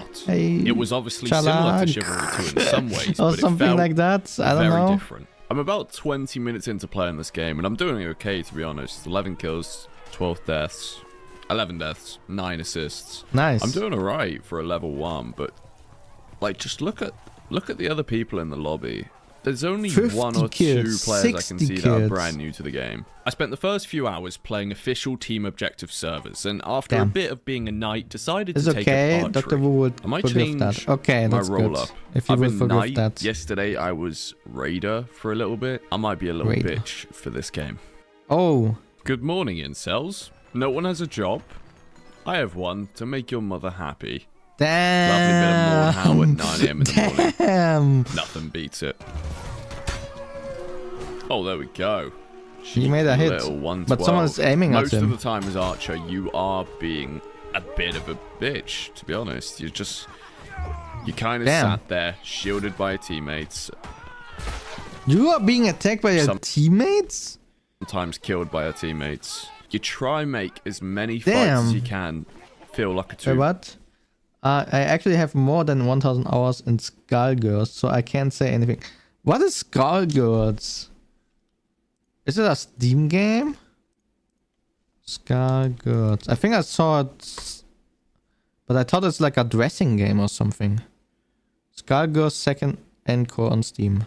lot. Hey, It was obviously Chala. similar to Chivalry 2 in some ways, or but it something felt like that. I don't very know. different. I'm about 20 minutes into playing this game, and I'm doing okay, to be honest. 11 kills, 12 deaths, 11 deaths, 9 assists. Nice. I'm doing alright for a level 1, but like, just look at the other people in the lobby. There's only 1 or 2 kills, players I can 60 see that are kills. brand new to the game. I spent the first few hours playing official team objective servers, and after a bit of being a knight, decided It's to take okay. up Dr. archery. Wu would I might forgive change that. Okay, my that's roll good. up. If you I've will been forgive knight. that. Yesterday I was raider for a little bit. I might be a little Raider. bitch for this game. Oh. Good morning, incels. No one has a job. I have one to make your mother happy. Damn. Lovely bit of Mordhau at 9 AM in the morning. Damn. Nothing beats it. Oh, there we go. You made a hit, Little 112. but someone's aiming at Most him. of the time as Archer, you are being a bit of a bitch, to be honest. You kind of sat there, shielded by your teammates. You are being attacked by your teammates? Sometimes killed by your teammates. You try and make as many fights Damn. as you can feel like a Wait, two. what? I actually have more than 1,000 hours in Skullgirls, so I can't say anything. What is Skullgirls? Is it a Steam game? Skullgirls. I think I saw it, but I thought it's like a dressing game or something. Skullgirls second encore on Steam.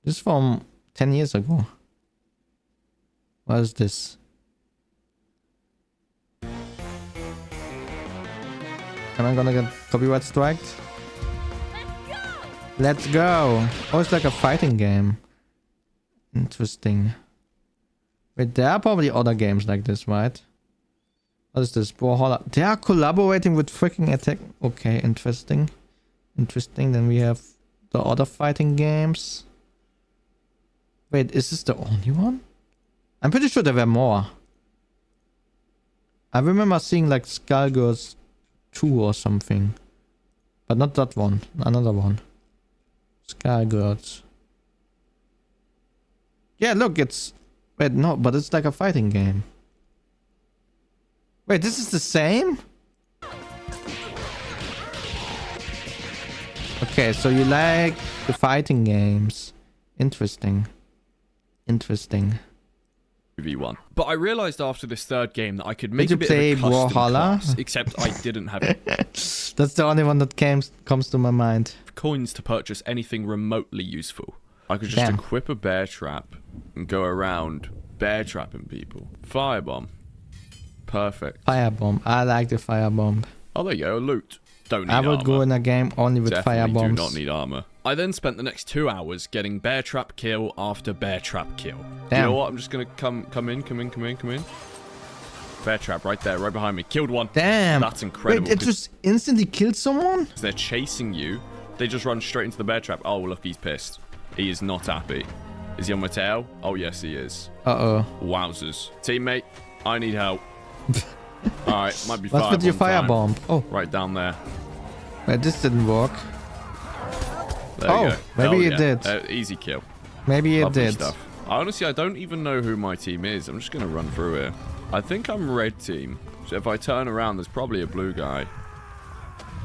This is from 10 years ago. What is this? Am I gonna get copyright striked? Let's go! Oh, it's like a fighting game. Interesting. Wait, there are probably other games like this, right? What is this? Brawlhalla. They are collaborating with freaking Attack. Okay, interesting. Interesting. Then we have the other fighting games. Wait, is this the only one? I'm pretty sure there were more. I remember seeing like Skullgirls 2 or something. But not that one. Another one. Skullgirls. Yeah, look, it's... Wait, no, but it's like a fighting game. Wait, this is the same? Okay, so you like the fighting games. Interesting. Interesting. V1. But I realized after this third game that I could make Did a you bit play of a custom Brawlhalla? class, except I didn't have That's the only one that comes to my mind. coins to purchase anything remotely useful. I could just Damn. equip a bear trap and go around bear trapping people. Firebomb. Perfect. Firebomb. I like the firebomb. Oh, there you go. Loot. Don't need I would armor. go in a game only with Definitely firebombs. do not need armor. I then spent the next 2 hours getting bear trap kill after bear trap kill. You Damn. know what? I'm just gonna come in. Bear trap right there, right behind me. Killed one. Damn. That's incredible. Wait, it just instantly killed someone? They're chasing you. They just run straight into the bear trap. Oh, look, he's pissed. He is not happy. Is he on my tail? Oh, yes, he is. Uh-oh. Wowzers. Teammate, I need help. Alright, might be What's with your firebomb time. firebomb? Oh. Right down there. Wait, this didn't work. There you Oh, go. maybe Hell it did. Easy kill. Maybe it Lovely did. stuff. Honestly, I don't even know who my team is. I'm just going to run through here. I think I'm red team. So if I turn around, there's probably a blue guy.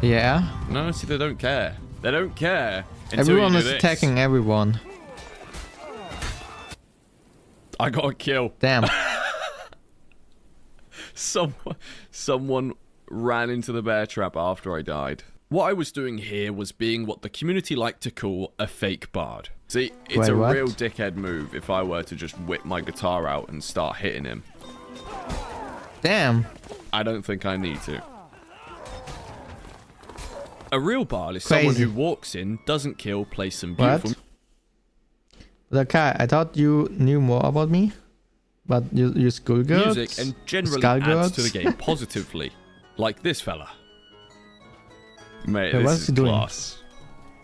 Yeah. No, see, they don't care. They don't care. Until Everyone you is do this. attacking everyone. I got a kill. Damn. Someone ran into the bear trap after I died. What I was doing here was being what the community like to call a fake bard. See, it's Wait, a what? real dickhead move if I were to just whip my guitar out and start hitting him. Damn. I don't think I need to. A real bard is Crazy. someone who walks in, doesn't kill, plays some What? beautiful Okay, I thought you knew more about me, but you schoolgirls, music and generally Skullgirls? adds to the game positively. Like this fella. Mate, Wait, this what's is he doing? class.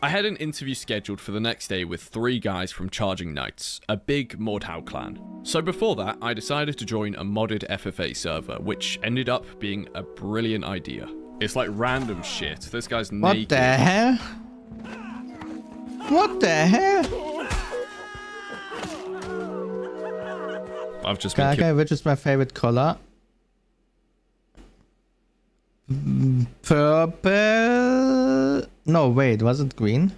I had an interview scheduled for the next day with 3 guys from Charging Knights, a big Mordhau clan. So before that, I decided to join a modded FFA server, which ended up being a brilliant idea. It's like random shit. This guy's What naked. the hell? What the hell? I've just been Okay, which is my favorite color? Purple. No, wait, was it green?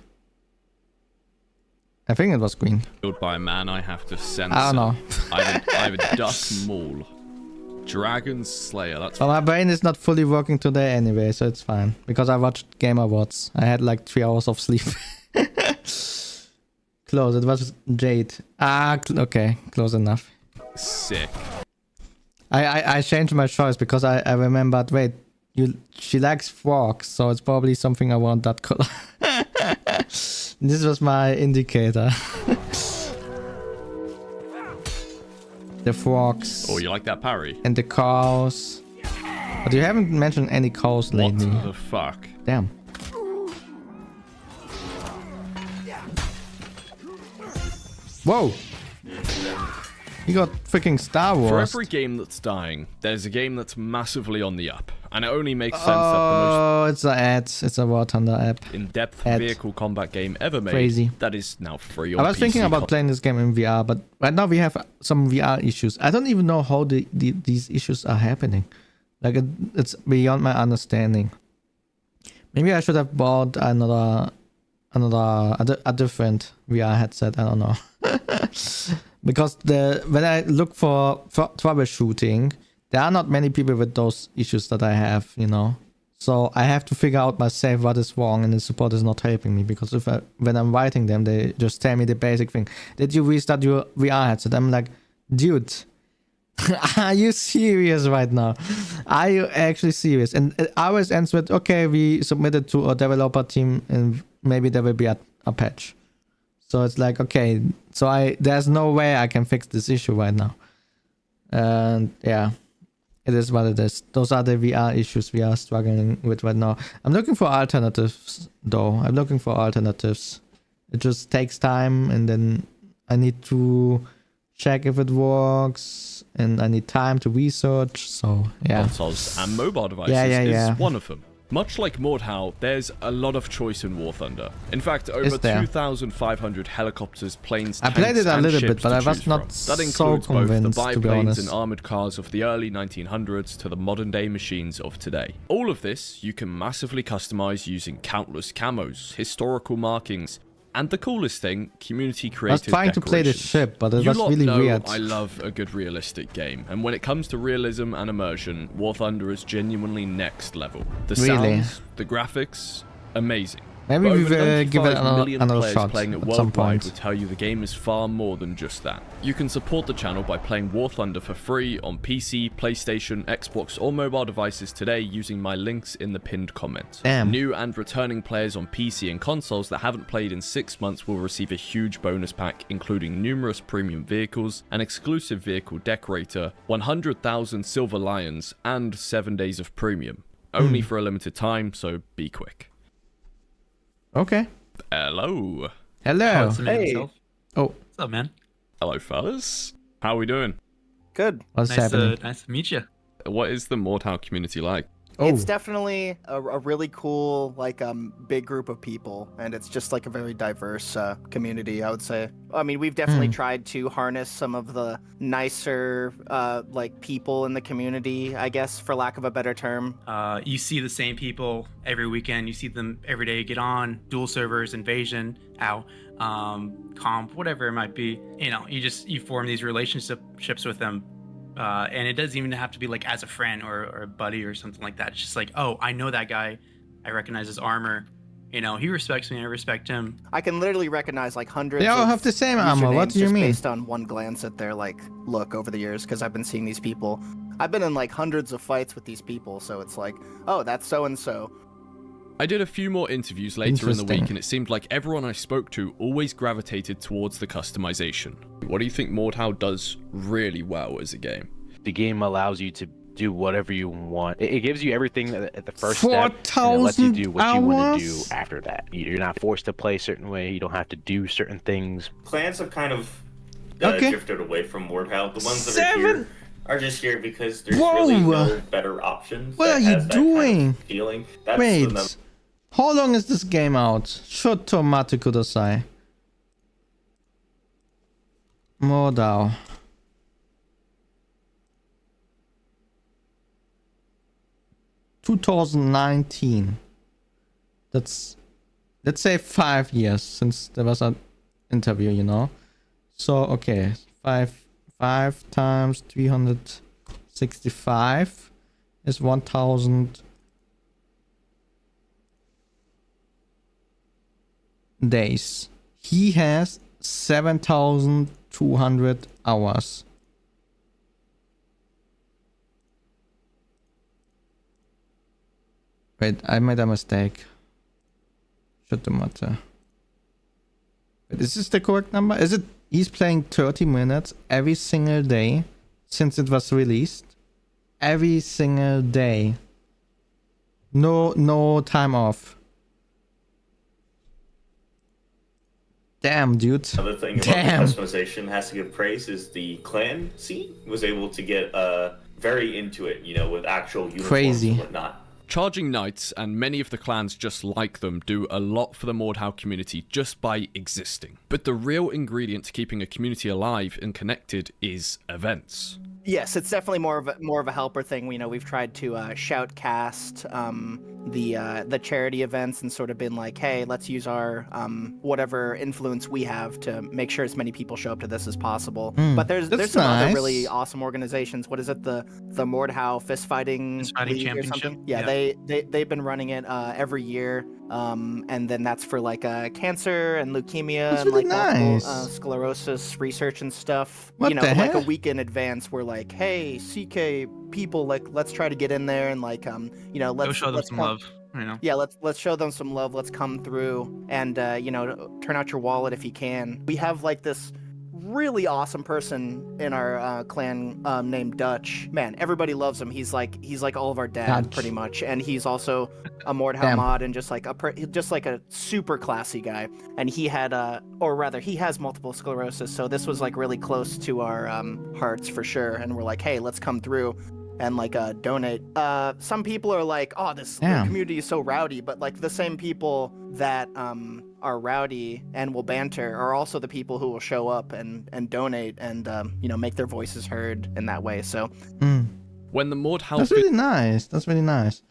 I think it was green. killed by a man I have to censor. I don't know. I have a duck maul. Dragon Slayer, that's But my brain is not fully working today anyway, so it's fine. Because I watched Game Awards. I had like 3 hours of sleep. Close, it was Jade. Okay, close enough. sick. I changed my choice because I remembered, wait, she likes frogs, so it's probably something around that color. This was my indicator. The frogs. Oh, you like that parry? And the cows. But you haven't mentioned any cows lately. What the fuck? Damn. Whoa! You got freaking Star Wars. For every game that's dying, there's a game that's massively on the up. And it only makes sense that the it's an ad. It's a War Thunder app. most in-depth Ad. vehicle combat game ever made Crazy. that is now free on I was PC thinking about playing this game in VR, but right now we have some VR issues. I don't even know how these issues are happening. Like it's beyond my understanding. Maybe I should have bought a different VR headset. I don't know. Because when I look for troubleshooting, there are not many people with those issues that I have, you know. So I have to figure out myself what is wrong, and the support is not helping me. Because when I'm writing them, they just tell me the basic thing. Did you restart your VR headset? I'm like, dude, are you serious right now? Are you actually serious? And it always ends with, okay, we submitted to a developer team, and maybe there will be a patch. So it's like, okay, so there's no way I can fix this issue right now. And yeah, it is what it is. Those are the VR issues we are struggling with right now. I'm looking for alternatives, though. I'm looking for alternatives. It just takes time, and then I need to check if it works, and I need time to research. So yeah, consoles and mobile devices is one of them. Much like Mordhau, there's a lot of choice in War Thunder. In fact, over 2,500 helicopters, planes, tanks, I played it a and little ships bit, but to I was choose not from. That so includes both the convinced, to be biplanes honest. and armored cars of the early 1900s to the modern-day machines of today. All of this you can massively customize using countless camos, historical markings, and the coolest thing, community created I was trying to play the ship, but it was really weird. I love a good realistic game, and when it comes to realism and immersion, War Thunder is genuinely next level. The sounds, the graphics, amazing. Maybe But we over will give it 95 million another players shot playing it at some worldwide point. will tell you the game is far more than just that. You can support the channel by playing War Thunder for free on PC, PlayStation, Xbox, or mobile devices today using my links in the pinned comment. Damn. New and returning players on PC and consoles that haven't played in 6 months will receive a huge bonus pack, including numerous premium vehicles, an exclusive vehicle decorator, 100,000 silver lions, and 7 days of premium. Only for a limited time, so be quick. Okay. Hello. Hello. Hey. Oh. What's up, man? Hello, fellas. How are we doing? Good. What's happening? Nice to meet you. What is the Mordhau community like? It's definitely a really cool, big group of people, and it's just like a very diverse community, I would say. I mean, we've definitely tried to harness some of the nicer, people in the community, I guess, for lack of a better term. You see the same people every weekend. You see them every day get on dual servers, invasion. comp, whatever it might be. You know, you form these relationships with them. And it doesn't even have to be like as a friend or a buddy or something like that. It's just like, oh, I know that guy. I recognize his armor. You know, he respects me. I respect him. I can literally recognize like hundreds. They all of have the same armor. What do you just mean? Based on one glance at their like look over the years, because I've been seeing these people. I've been in like hundreds of fights with these people, so it's like, oh, that's so and so. I did a few more interviews later in the week, and it seemed like everyone I spoke to always gravitated towards the customization. What do you think Mordhau does really well as a game? The game allows you to do whatever you want. It gives you everything at the first step, and it lets you do what you want to do after that. You're not forced to play a certain way. You don't have to do certain things. Clans have kind of drifted away from Mordhau. The ones that are here are just here because there's really no better options. What are you doing? Kind of feeling. That's Wait, how long is this game out? Shotto mate kudasai. Mordhau. (2019). That's, let's say 5 years since there was an interview, you know. So okay, 5 times 365 is 1000 days. He has 7200 hours. Wait, I made a mistake. Shut the matter. Wait, is this the correct number? Is it he's playing 30 minutes every single day since it was released? Every single day. No time off. Damn, dude. Another thing about the customization has to give praise is the clan scene was able to get very into it, you know, with actual uniforms and whatnot. Charging Knights and many of the clans just like them do a lot for the Mordhau community just by existing. But the real ingredient to keeping a community alive and connected is events. Yes, it's definitely more of a helper thing. You know, we've tried to shoutcast the charity events and sort of been like, hey, let's use our whatever influence we have to make sure as many people show up to this as possible. But there's some other really awesome organizations. What is it, the Mordhau Fist Fighting League Championship? Or something? Yeah, they've been running it every year. And then that's for like cancer and leukemia and like multiple sclerosis research and stuff. What you know, the like heck? a week in advance, we're like, hey, CK people, like let's try to get in there and like you know, let's show them some love. You know? Yeah, let's show them some love. Let's come through and you know, turn out your wallet if you can. We have like this really awesome person in our clan named Dutch. Man, everybody loves him. He's like all of our dad pretty much, and he's also a Mordhau mod and just like a super classy guy. And he had or rather he has multiple sclerosis, so this was like really close to our hearts for sure. And we're like, hey, let's come through and like donate. Some people are like, oh, this community is so rowdy, but like the same people that are rowdy and will banter are also the people who will show up and donate and you know, make their voices heard in that way. So when the Mordhau That's really nice. That's really nice.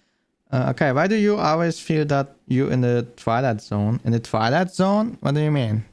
Okay, why do you always feel that you're in the Twilight Zone? In the Twilight Zone? What do you mean?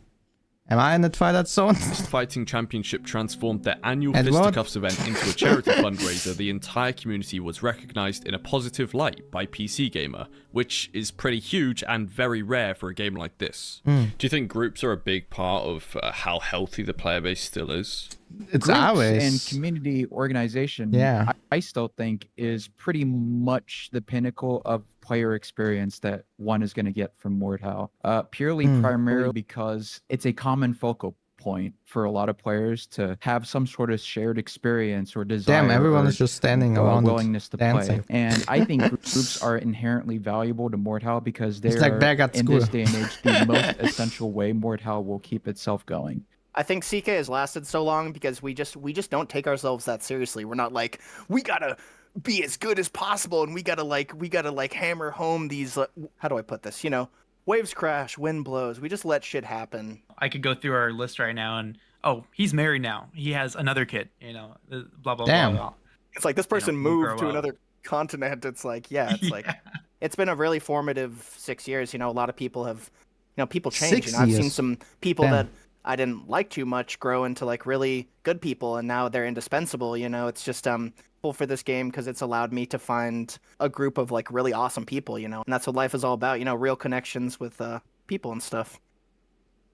Am I in the Twilight Zone? Fighting Championship transformed their annual Fisticuffs event into a charity fundraiser. The entire community was recognized in a positive light by PC Gamer, which is pretty huge and very rare for a game like this. Do you think groups are a big part of how healthy the player base still is? It's Groups always. and community organization, Yeah. I still think is pretty much the pinnacle of player experience that one is going to get from Mordhau. Primarily because it's a common focal point for a lot of players to have some sort of shared experience or desire. Damn, everyone is just standing around willingness to dancing. play. And I think groups are inherently valuable to Mordhau because they're like back at in school. this day and age the most essential way Mordhau will keep itself going. I think CK has lasted so long because we just don't take ourselves that seriously. We're not like, we gotta be as good as possible and we gotta hammer home these how do I put this, you know, waves crash, wind blows. We just let shit happen. I could go through our list right now and, oh, he's married now. He has another kid, you know, blah, blah, Damn. blah. It's like this person You know, we'll moved to grow up. another continent. It's like, yeah, it's like, it's been a really formative 6 years. You know, a lot of people have people change. 6 I've years. seen some people Damn. that I didn't like too much grow into like really good people, and now they're indispensable. It's just cool for this game because it's allowed me to find a group of like really awesome people. And that's what life is all about. Real connections with people and stuff.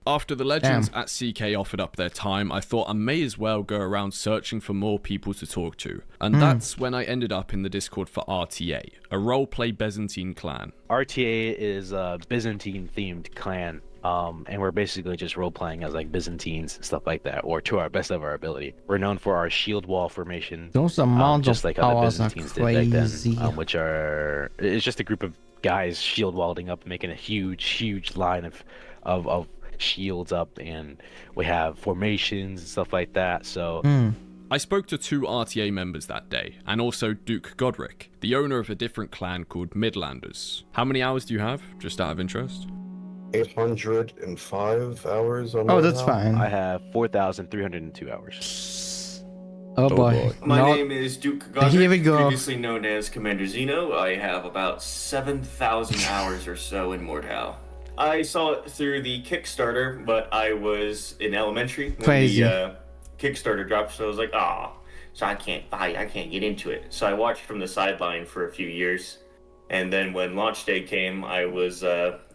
After the legends at CK offered up their time, I thought I may as well go around searching for more people to talk to. And that's when I ended up in the Discord for RTA, a roleplay Byzantine clan. RTA is a Byzantine-themed clan, and we're basically just role-playing as like Byzantines and stuff like that, or to our best of our ability. We're known for our shield wall formation. Those amounts just of like how the powers are Byzantines did crazy. back then, it's just a group of guys shield welding up, making a huge line of shields up, and we have formations and stuff like that. So I spoke to 2 RTA members that day, and also Duke Godric, the owner of a different clan called Midlanders. How many hours do you have, just out of interest? 805 hours on Oh, that's fine. I have 4,302 hours. Oh boy. My name is Duke Godric, Here we go. previously known as Commander Xeno. I have about 7,000 hours or so in Mordhau. I saw it through the Kickstarter, but I was in elementary when the Kickstarter dropped, so I was like, so I can't get into it. So I watched from the sideline for a few years, and then when launch day came, I was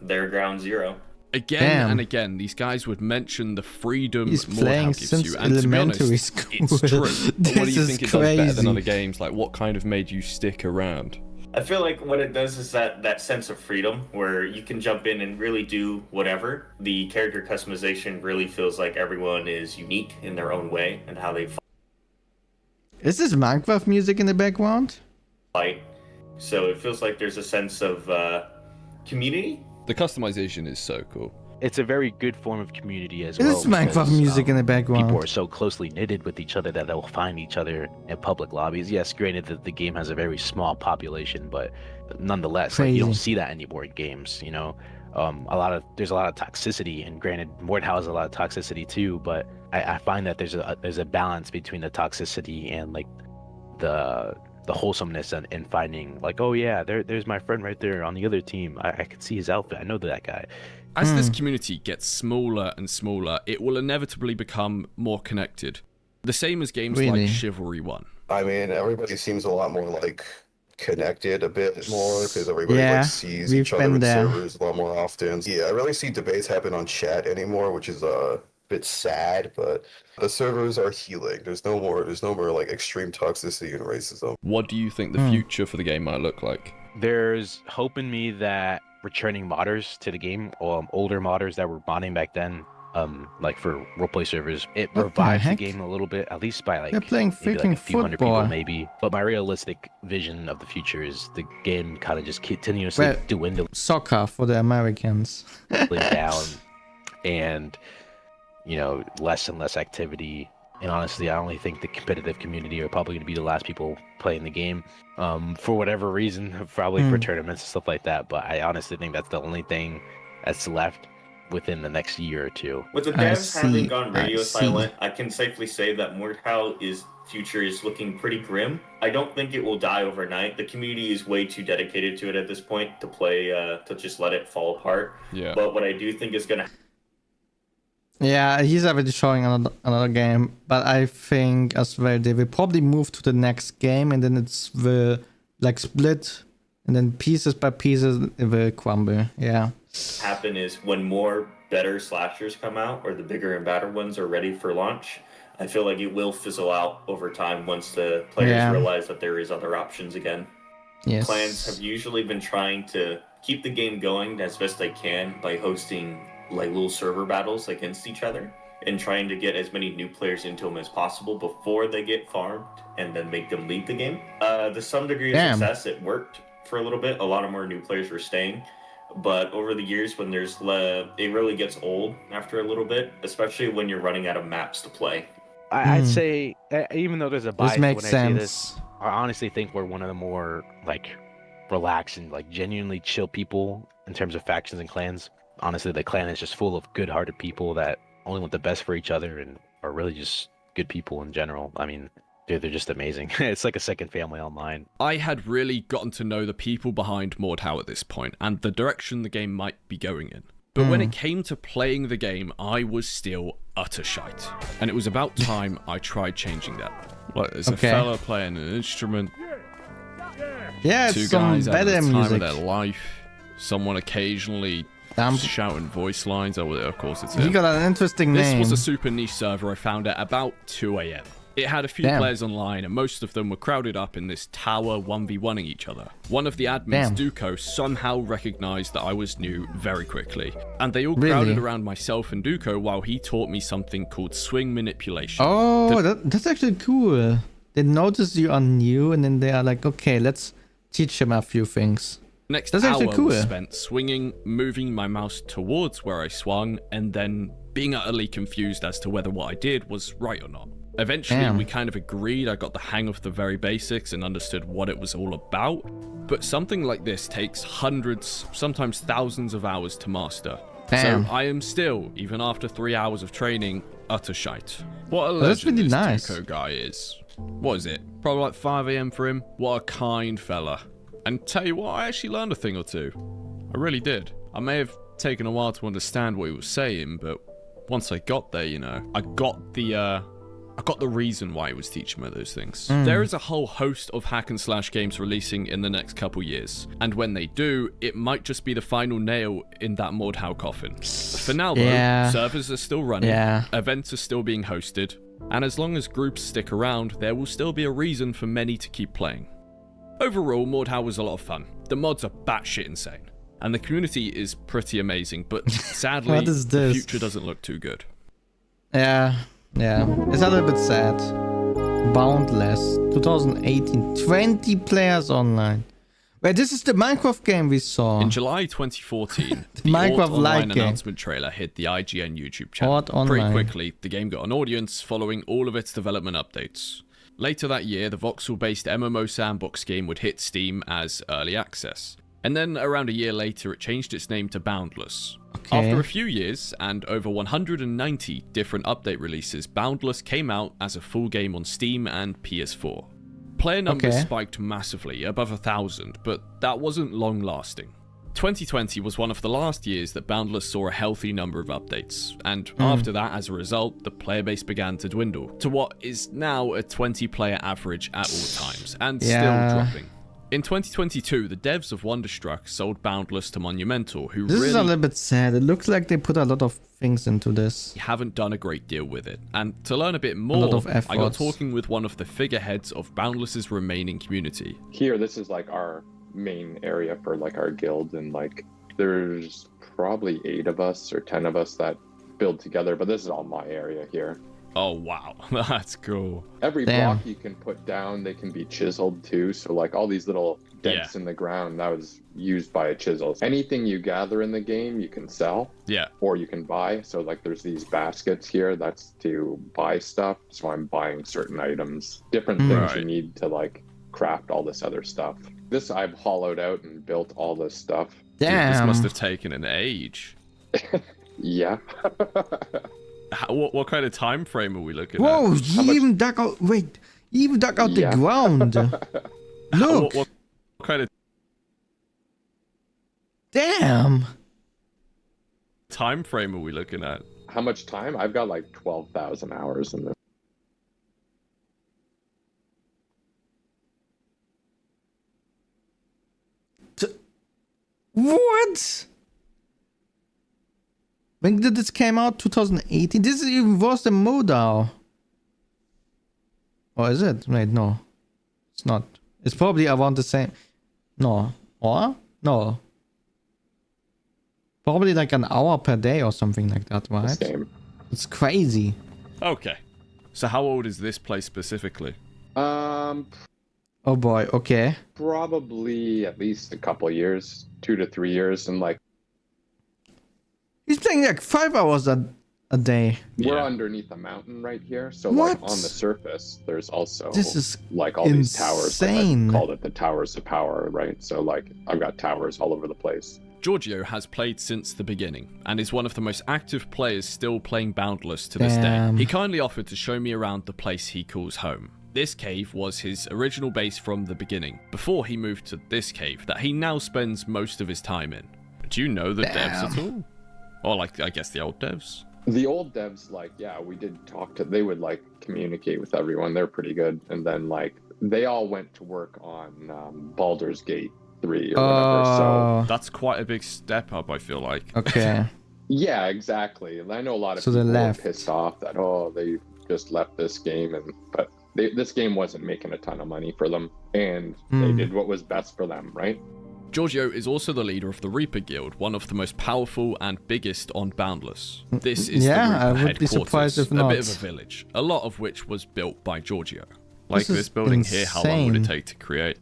their ground zero. Again and again, these guys would mention the freedom He's Mordhau playing gives since you, and to be honest, elementary school. it's true. But what do you This think is it does better than crazy. other games? Like, what kind of made you stick around? I feel like what it does is that sense of freedom where you can jump in and really do whatever. The character customization really feels like everyone is unique in their own way and how they Is this Minecraft music in the background? fight. So it feels like there's a sense of community. The customization is so cool. It's a very good form of community as It well. is Minecraft because, music in the background. People are so closely knitted with each other that they'll find each other in public lobbies. Yes, granted that the game has a very small population, but nonetheless, like, you don't see that anymore in games. There's a lot of toxicity, and granted, Mordhau has a lot of toxicity too. But I find that there's a balance between the toxicity and like the wholesomeness and finding like, oh yeah, there's my friend right there on the other team. I can see his outfit. I know that guy. As this community gets smaller and smaller, it will inevitably become more connected. The same as games like Chivalry 1. I mean, everybody seems a lot more like connected a bit more because everybody like sees each other in servers a lot more often. Yeah, I really see debates happen on chat anymore, which is a bit sad, but the servers are healing. There's no more like extreme toxicity and racism. What do you think the future for the game might look like? There's hope in me that returning modders to the game, older modders that were modding back then, like for roleplay servers, it revives the game a little bit, at least by like they're playing maybe freaking like a few hundred people football. maybe. But my realistic vision of the future is the game kind of just continuously dwindling Soccer for the Americans. down, and less and less activity. And honestly, I only think the competitive community are probably going to be the last people playing the game, for whatever reason, probably for tournaments and stuff like that. But I honestly think that's the only thing that's left within the next year or two. With the devs having gone radio silent, I can safely say that Mordhau's future is looking pretty grim. I don't think it will die overnight. The community is way too dedicated to it at this point to play, to just let it fall apart. Yeah. But what I do think is going to Yeah, he's already showing another game, but I think as well they will probably move to the next game, and then it's will like split, and then pieces by pieces it will crumble. Yeah. happen is when more better slashers come out, or the bigger and badder ones are ready for launch, I feel like it will fizzle out over time once the players realize that there is other options again. Yes. Clans have usually been trying to keep the game going as best they can by hosting like little server battles against each other and trying to get as many new players into them as possible before they get farmed and then make them leave the game. To some degree of success, it worked for a little bit. A lot of more new players were staying. But over the years, when there's it really gets old after a little bit, especially when you're running out of maps to play. I'd say, even though there's a bias This makes when I say sense. this, I honestly think we're one of the more like relaxed and like genuinely chill people in terms of factions and clans. Honestly, the clan is just full of good-hearted people that only want the best for each other and are really just good people in general. I mean, they're just amazing. It's like a second family online. I had really gotten to know the people behind Mordhau at this point and the direction the game might be going in. But when it came to playing the game, I was still utter shite. And it was about time I tried changing that. Like, there's a fella playing an instrument. Yeah, two some guys having better the time music. of their life. Someone occasionally shouting voice lines. Oh, of course it's You him. got an interesting This name. was a super niche server I found at about 2 a.m. It had a few players online, and most of them were crowded up in this tower 1v1ing each other. One of the admins, Duco, somehow recognized that I was new very quickly, and they all crowded around myself and Duco while he taught me something called swing manipulation. Oh, that's actually cool. They notice you are new, and then they are like, okay, let's teach him a few things. Next That's hour actually cool. was spent swinging, moving my mouse towards where I swung, and then being utterly confused as to whether what I did was right or not. Eventually, we kind of agreed. I got the hang of the very basics and understood what it was all about. But something like this takes hundreds, sometimes thousands of hours to master. So I am still, even after 3 hours of training, utter shite. What a legend this Duco guy is. What is it? Probably like 5 a.m. for him. What a kind fella. And tell you what, I actually learned a thing or two. I really did. I may have taken a while to understand what he was saying, but once I got there, you know, I got the reason why he was teaching me those things. There is a whole host of hack and slash games releasing in the next couple years, and when they do, it might just be the final nail in that Mordhau coffin. For now though, servers are still running, events are still being hosted, and as long as groups stick around, there will still be a reason for many to keep playing. Overall, Mordhau was a lot of fun. The mods are batshit insane, and the community is pretty amazing, but sadly, the future doesn't look too good. Yeah, it's a little bit sad. Boundless, 2018, 20 players online. Wait, this is the Minecraft game we saw. In July 2014, the Minecraft online game announcement trailer hit the IGN YouTube channel. Online. Pretty quickly, the game got an audience following all of its development updates. Later that year, the voxel-based MMO sandbox game would hit Steam as early access. And then around a year later, it changed its name to Boundless. After a few years and over 190 different update releases, Boundless came out as a full game on Steam and PS4. Player numbers spiked massively, above 1,000, but that wasn't long lasting. 2020 was one of the last years that Boundless saw a healthy number of updates, and after that, as a result, the player base began to dwindle to what is now a 20-player average at all times, and still dropping. In 2022, the devs of Wonderstruck sold Boundless to Monumental, who This is a little bit sad. It looks like they put a lot of things into this. Haven't done a great deal with it. And to learn a bit more, I got talking with one of the figureheads of Boundless's remaining community. Here, this is like our main area for like our guild, and like there's probably 8 of us or 10 of us that build together, but this is all my area here. Oh wow, that's cool. Every block you can put down, they can be chiseled too. So like all these little dents in the ground, that was used by a chisel. Anything you gather in the game, you can sell. Or you can buy. So like there's these baskets here, that's to buy stuff. So I'm buying certain items, different things you need to like craft all this other stuff. This I've hollowed out and built all this stuff. Damn. Dude, this must have taken an age. Yeah. What kind of time frame are we looking at? Whoa, he even dug out. Wait, he even dug out the ground. Look. What kind of damn time frame are we looking at? How much time? I've got like 12,000 hours in this. What? When did this came out? 2018? This is even worse than Modao. Or is it? Wait, no. It's not. It's probably around the same. No. Or? No. Probably like an hour per day or something like that, right? Same. It's crazy. Okay. So how old is this place specifically? Oh boy, okay. Probably at least a couple years, 2 to 3 years, and like he's playing like 5 hours a day. We're underneath a mountain right here, so like on the surface, there's also this is like all these towers. Like I called it the Towers of Power, right? So like I've got towers all over the place. Giorgio has played since the beginning and is one of the most active players still playing Boundless to this day. He kindly offered to show me around the place he calls home. This cave was his original base from the beginning, before he moved to this cave that he now spends most of his time in. Do you know the devs at all? Or like, I guess the old devs. The old devs, like, yeah, we did talk to, they would like communicate with everyone. They're pretty good. And then like, they all went to work on Baldur's Gate 3 or whatever. So that's quite a big step up, I feel like. Okay. Yeah, exactly. And I know a lot of So people they were left. pissed off that, oh, they just left this game. But this game wasn't making a ton of money for them. And they did what was best for them, right? Giorgio is also the leader of the Reaper Guild, one of the most powerful and biggest on Boundless. This is the I Reaper would be surprised if headquarters, not. a bit of a village, a lot of which was built by Giorgio. Like This this is building here, how long would it insane. take to create?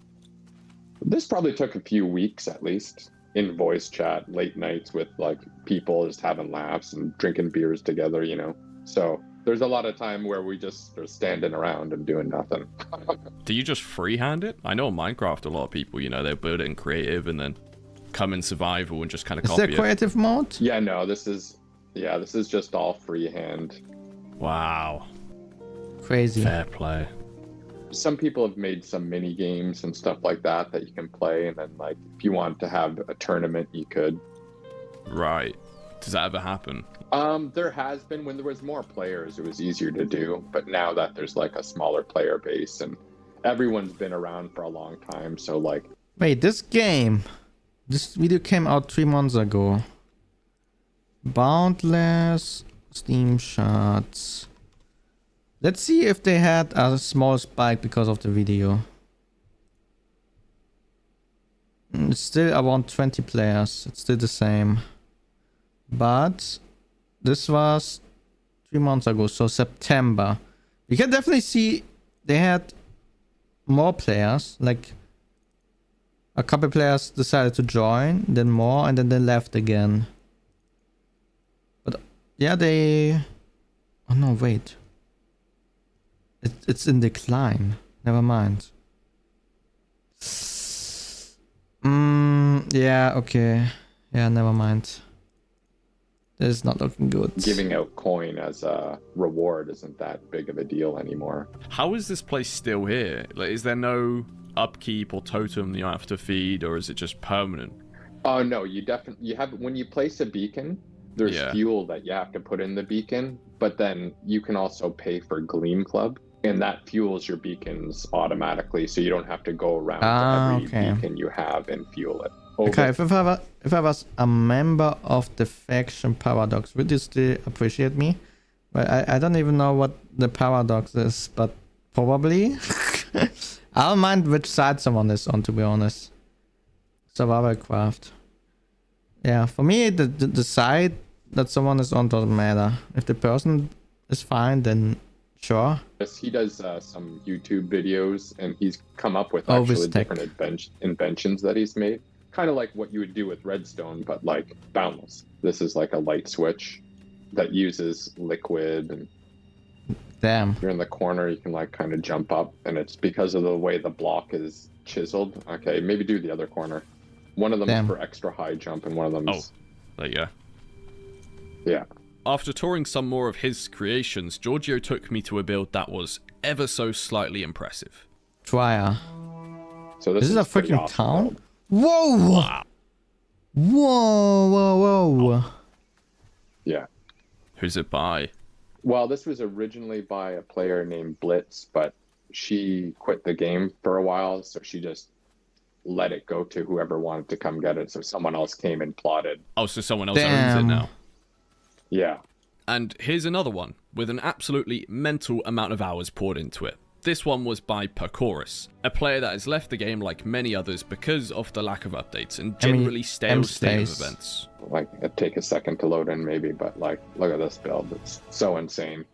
This probably took a few weeks at least in voice chat, late nights with like people just having laughs and drinking beers together, you know? So there's a lot of time where we just are standing around and doing nothing. Do you just freehand it? I know in Minecraft a lot of people, you know, they build it in creative and then come in survival and just kind of Is copy there creative mode? Yeah, no, this is just all freehand. Wow. Crazy. Fair play. Some people have made some mini games and stuff like that you can play, and then like if you want to have a tournament, you could. Right. Does that ever happen? There has been. When there was more players, it was easier to do, but now that there's like a smaller player base and everyone's been around for a long time, so like. Wait, this video came out 3 months ago. Boundless Steam shots. Let's see if they had a small spike because of the video. It's still around 20 players. It's still the same. But this was 3 months ago, so September. You can definitely see they had more players. Like a couple players decided to join, then more, and then they left again. But yeah, they... Oh no, wait. It's in decline. Never mind. Yeah, okay. Yeah, never mind. This is not looking good. Giving out coin as a reward isn't that big of a deal anymore. How is this place still here? Like, is there no upkeep or totem you have to feed, or is it just permanent? Oh no, you have, when you place a beacon, there's fuel that you have to put in the beacon, but then you can also pay for Gleam Club, and that fuels your beacons automatically, so you don't have to go around to every beacon you have and fuel it. Okay, if I was a member of the faction Paradox, would you still appreciate me? Well, I don't even know what the Paradox is, but probably. I don't mind which side someone is on, to be honest. Survival craft. Yeah, for me, the side that someone is on doesn't matter. If the person is fine, then sure. Yes, he does some YouTube videos, and he's come up with actually different inventions that he's made. Kind of like what you would do with Redstone, but like Boundless. This is like a light switch that uses liquid, and damn, if you're in the corner, you can like kind of jump up, and it's because of the way the block is chiseled. Okay, maybe do the other corner. One of them is for extra high jump, and one of them is... there you go. Yeah. After touring some more of his creations, Giorgio took me to a build that was ever so slightly impressive. Trier. So this is a freaking town? Whoa! Wow. Whoa. Yeah. Who's it by? Well, this was originally by a player named Blitz, but she quit the game for a while, so she just let it go to whoever wanted to come get it. So someone else came and plotted. Oh, so someone else owns it now. Yeah. And here's another one with an absolutely mental amount of hours poured into it. This one was by Percorus, a player that has left the game like many others because of the lack of updates and generally stale state of events. Like, it'd take a second to load in maybe, but like, look at this build. It's so insane.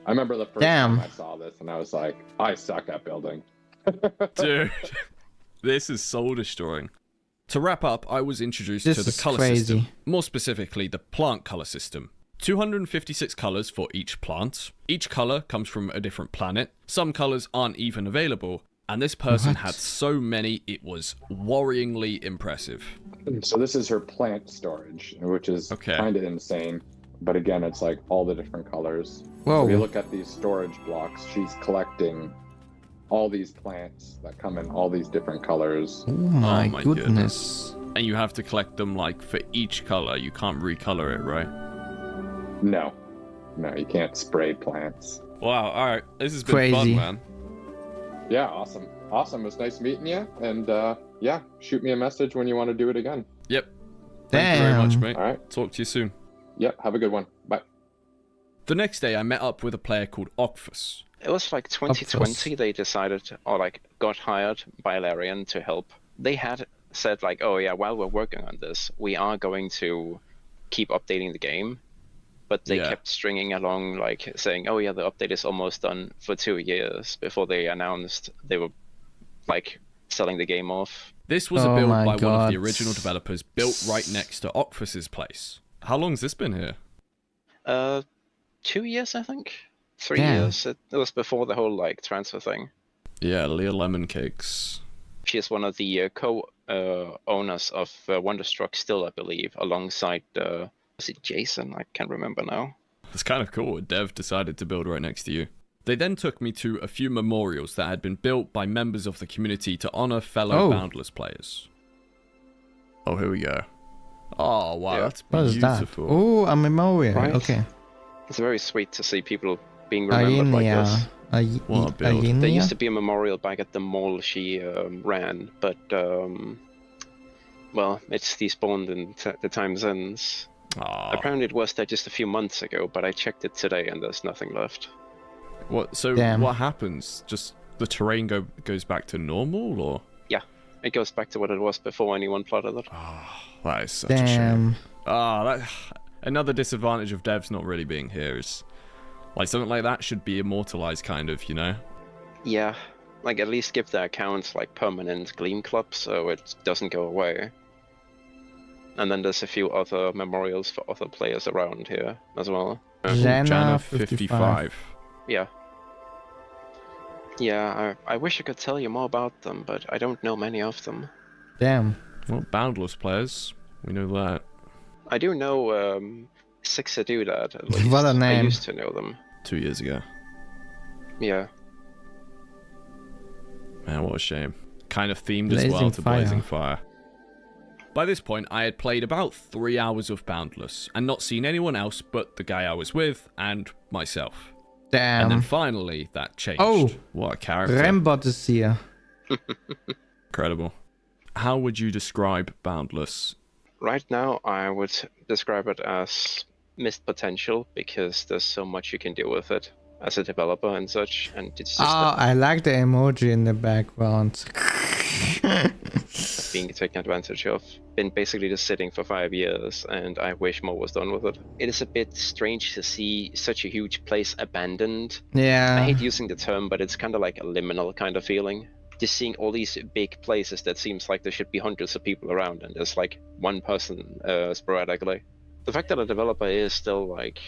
I remember the first time I saw this and I was like, I suck at building. Dude, this is soul destroying. To wrap up, I was introduced to the color system, more specifically the plant color system. 256 colors for each plant. Each color comes from a different planet. Some colors aren't even available, and this person had so many it was worryingly impressive. So this is her plant storage, which is kind of insane. But again, it's like all the different colors. Whoa. So if you look at these storage blocks, she's collecting all these plants that come in all these different colors. Oh my goodness. And you have to collect them like for each color. You can't recolor it, right? No, you can't spray plants. Wow, all right. This has been fun, man. Yeah, awesome. It was nice meeting you. And yeah, shoot me a message when you want to do it again. Yep. Thank you very much, mate. All right. Talk to you soon. Yep, have a good one. Bye. The next day, I met up with a player called Ocfus. It was like 2020, they decided, or like got hired by Larian to help. They had said like, oh yeah, while we're working on this, we are going to keep updating the game. But they kept stringing along, like saying, oh yeah, the update is almost done for 2 years before they announced they were like selling the game off. This was a build by one of the original developers built right next to Ocfus's place. How long's this been here? 2 years, I think. 3 years. It was before the whole like transfer thing. Yeah, Leah Lemon Cakes. She is one of the co-owners of Wonderstruck still, I believe, alongside, was it Jason? I can't remember now. It's kind of cool. A dev decided to build right next to you. They then took me to a few memorials that had been built by members of the community to honor fellow Boundless players. Oh, here we go. Oh, wow, that's beautiful. Oh, a memorial. Right? Okay. It's very sweet to see people being remembered like this. What a build. There used to be a memorial back at the mall she ran, but well, it's despawned in the time since. Apparently it was there just a few months ago, but I checked it today and there's nothing left. What? So what happens? Just the terrain goes back to normal, or? Yeah, it goes back to what it was before anyone plotted it. That is such a shame. Another disadvantage of devs not really being here is, like, something like that should be immortalized, kind of, you know? Yeah, like at least give the accounts like permanent Gleam Club so it doesn't go away. And then there's a few other memorials for other players around here as well. Jana 55. Yeah. Yeah, I wish I could tell you more about them, but I don't know many of them. Damn. Well, Boundless players, we know that. I do know Sixadudad, at least. What a name. I used to know them. 2 years ago. Yeah. Man, what a shame. Kind of themed as well to Blazing Fire. By this point, I had played about 3 hours of Boundless, and not seen anyone else but the guy I was with, and myself. Damn. And then finally, that changed. Oh! What a character. Rembot is here. Incredible. How would you describe Boundless? Right now, I would describe it as missed potential, because there's so much you can do with it as a developer and such, and it's just I like the emoji in the background. being taken advantage of. Been basically just sitting for 5 years, and I wish more was done with it. It is a bit strange to see such a huge place abandoned. Yeah. I hate using the term, but it's kind of like a liminal kind of feeling. Just seeing all these big places that seems like there should be hundreds of people around, and there's like one person sporadically. The fact that a developer is still like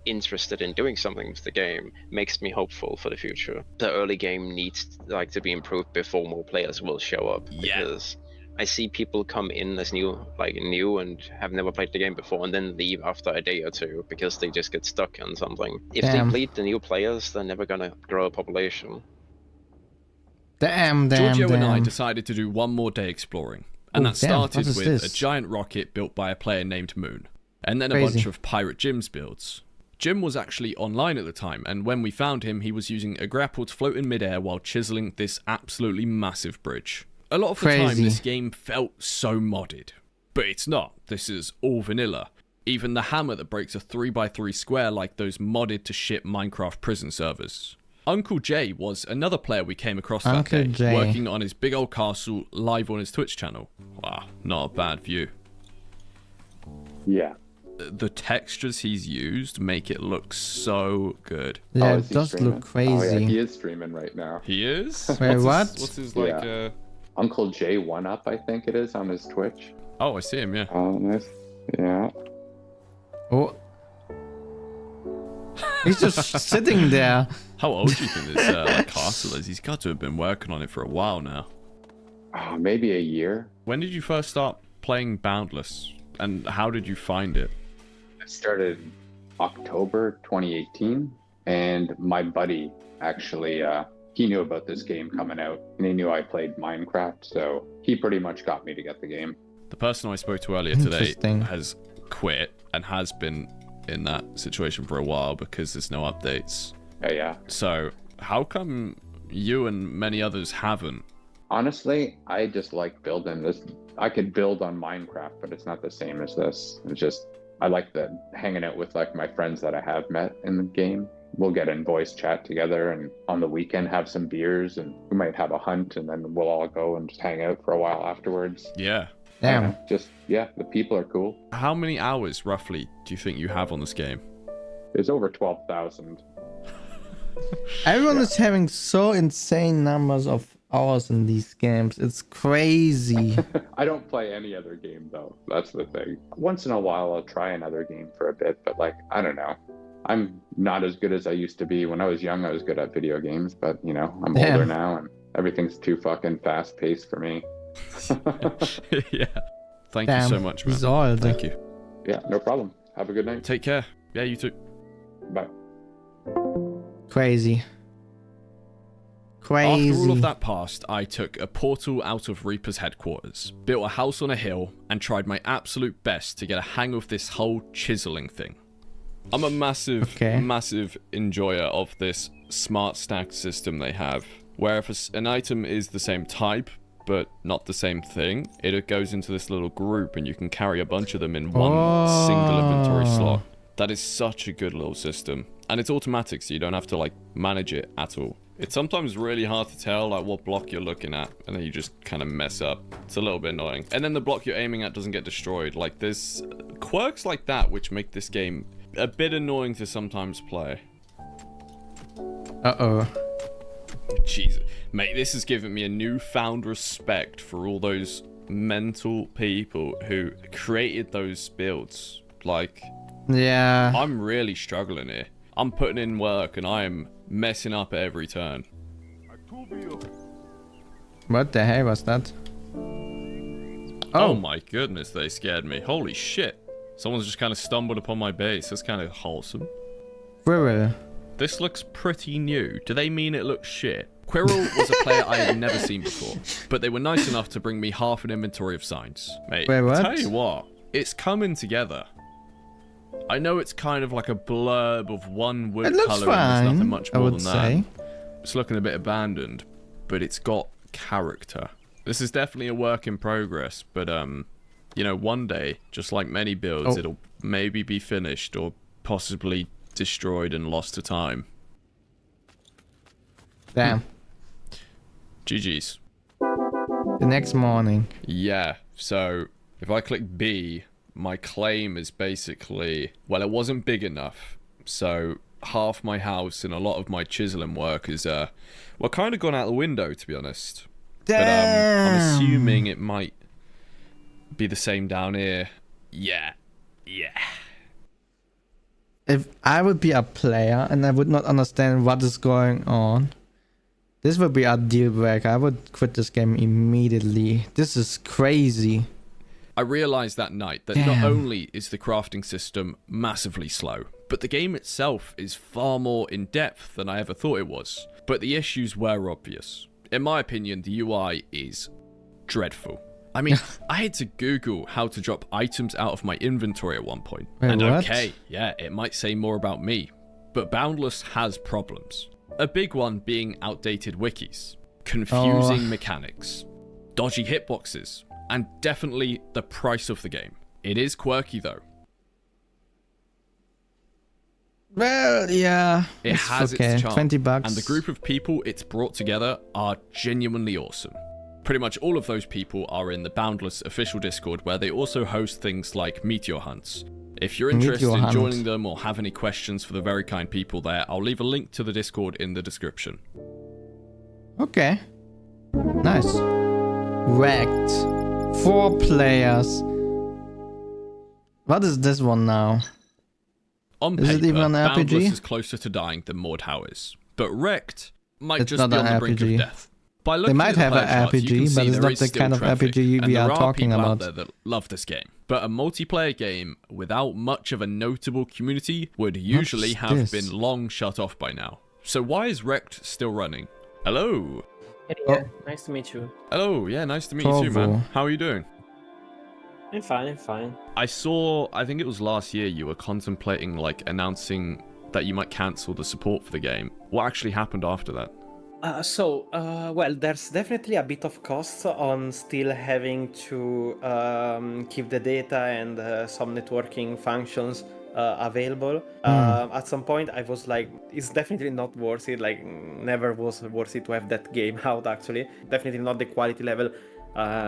interested in doing something with the game makes me hopeful for the future. The early game needs like to be improved before more players will show up. Because I see people come in as new and have never played the game before, and then leave after a day or two because they just get stuck on something. If they bleed the new players, they're never gonna grow a population. Giorgio and I decided to do one more day exploring, and that started with a giant rocket built by a player named Moon, and then a bunch of Pirate Jim's builds. Jim was actually online at the time, and when we found him, he was using a grapple to float in midair while chiseling this absolutely massive bridge. A lot of the time, this game felt so modded, but it's not. This is all vanilla. Even the hammer that breaks a 3x3 square like those modded to shit Minecraft prison servers. Uncle Jay was another player we came across that day, working on his big old castle live on his Twitch channel. Wow, not a bad view. Yeah. The textures he's used make it look so good. Yeah, it does look crazy. Oh, yeah, he is streaming right now. He is? Wait, what's his like, Uncle J 1UP, I think it is, on his Twitch. Oh, I see him, yeah. Oh, nice. Yeah. Oh. He's just sitting there. How old do you think this castle is? He's got to have been working on it for a while now. Oh, maybe a year. When did you first start playing Boundless? And how did you find it? I started October 2018, and my buddy actually he knew about this game coming out, and he knew I played Minecraft, so he pretty much got me to get the game. The person I spoke to earlier today has quit and has been in that situation for a while because there's no updates. Yeah. So how come you and many others haven't? Honestly, I just like building this. I could build on Minecraft, but it's not the same as this. It's just, I like hanging out with like my friends that I have met in the game. We'll get in voice chat together, and on the weekend have some beers, and we might have a hunt, and then we'll all go and just hang out for a while afterwards. Yeah. Damn. The people are cool. How many hours roughly do you think you have on this game? It's over 12,000. Everyone is having so insane numbers of hours in these games. It's crazy. I don't play any other game though. That's the thing. Once in a while I'll try another game for a bit, but like, I don't know. I'm not as good as I used to be. When I was young, I was good at video games, but you know, I'm older now and everything's too fucking fast paced for me. Yeah. Thank you so much, man. Resolved. Thank you. Yeah, no problem. Have a good night. Take care. Yeah, you too. Bye. Crazy. After all of that passed, I took a portal out of Reaper's headquarters, built a house on a hill, and tried my absolute best to get a hang of this whole chiseling thing. I'm a massive enjoyer of this smart stack system they have, where if an item is the same type, but not the same thing, it goes into this little group and you can carry a bunch of them in one single inventory slot. That is such a good little system. And it's automatic, so you don't have to like manage it at all. It's sometimes really hard to tell like what block you're looking at, and then you just kind of mess up. It's a little bit annoying. And then the block you're aiming at doesn't get destroyed. Like there's quirks like that which make this game a bit annoying to sometimes play. Uh-oh. Jesus. Mate, this has given me a newfound respect for all those mental people who created those builds. Like, yeah, I'm really struggling here. I'm putting in work and I am messing up at every turn. What the hell was that? Oh my goodness, they scared me. Holy shit. Someone's just kind of stumbled upon my base. That's kind of wholesome. Quirrell. This looks pretty new. Do they mean it looks shit? Quirrell was a player I had never seen before, but they were nice enough to bring me half an inventory of signs. Mate, wait, what? Tell you what, it's coming together. I know it's kind of like a blurb of one wood color and there's nothing much more than that. It's looking a bit abandoned, but it's got character. This is definitely a work in progress, but you know, one day, just like many builds, it'll maybe be finished or possibly destroyed and lost to time. Damn. GG's. The next morning. Yeah, so if I click B, my claim is basically, well, it wasn't big enough, so half my house and a lot of my chiseling work is, well, kind of gone out the window, to be honest. Damn. But I'm assuming it might be the same down here. Yeah. If I would be a player and I would not understand what is going on, this would be a deal breaker. I would quit this game immediately. This is crazy. I realized that night that not only is the crafting system massively slow, but the game itself is far more in-depth than I ever thought it was. But the issues were obvious. In my opinion, the UI is dreadful. I mean, I had to Google how to drop items out of my inventory at one point. Wait, and what? okay, yeah, it might say more about me, but Boundless has problems. A big one being outdated wikis, confusing mechanics, dodgy hitboxes, and definitely the price of the game. It is quirky though. Well, yeah. It has its charm. $20. And the group of people it's brought together are genuinely awesome. Pretty much all of those people are in the Boundless official Discord, where they also host things like Meteor Hunts. If you're interested in joining them or have any questions for the very kind people there, I'll leave a link to the Discord in the description. Okay. Nice. Wrecked. 4 players. What is this one now? On is paper, it even an Boundless RPG? is closer to dying than Mordhau is, but Wrecked might It's just not be on an the brink of RPG. death. By They looking might at the have an player charts, you can RPG, but see it's there not is the still kind of traffic, RPG and we there are talking people out about. there that love this game. But a multiplayer game without much of a notable community would usually have been long shut off by now. So why is Wrecked still running? Hello. Hey, yeah, nice to meet you. Hello. Yeah, nice to meet you too, man. How are you doing? I'm fine, I'm fine. I think it was last year, you were contemplating, like, announcing that you might cancel the support for the game. What actually happened after that? Well, there's definitely a bit of cost on still having to keep the data and some networking functions available. At some point, I was like, it's definitely not worth it. Like, never was worth it to have that game out, actually. Definitely not the quality level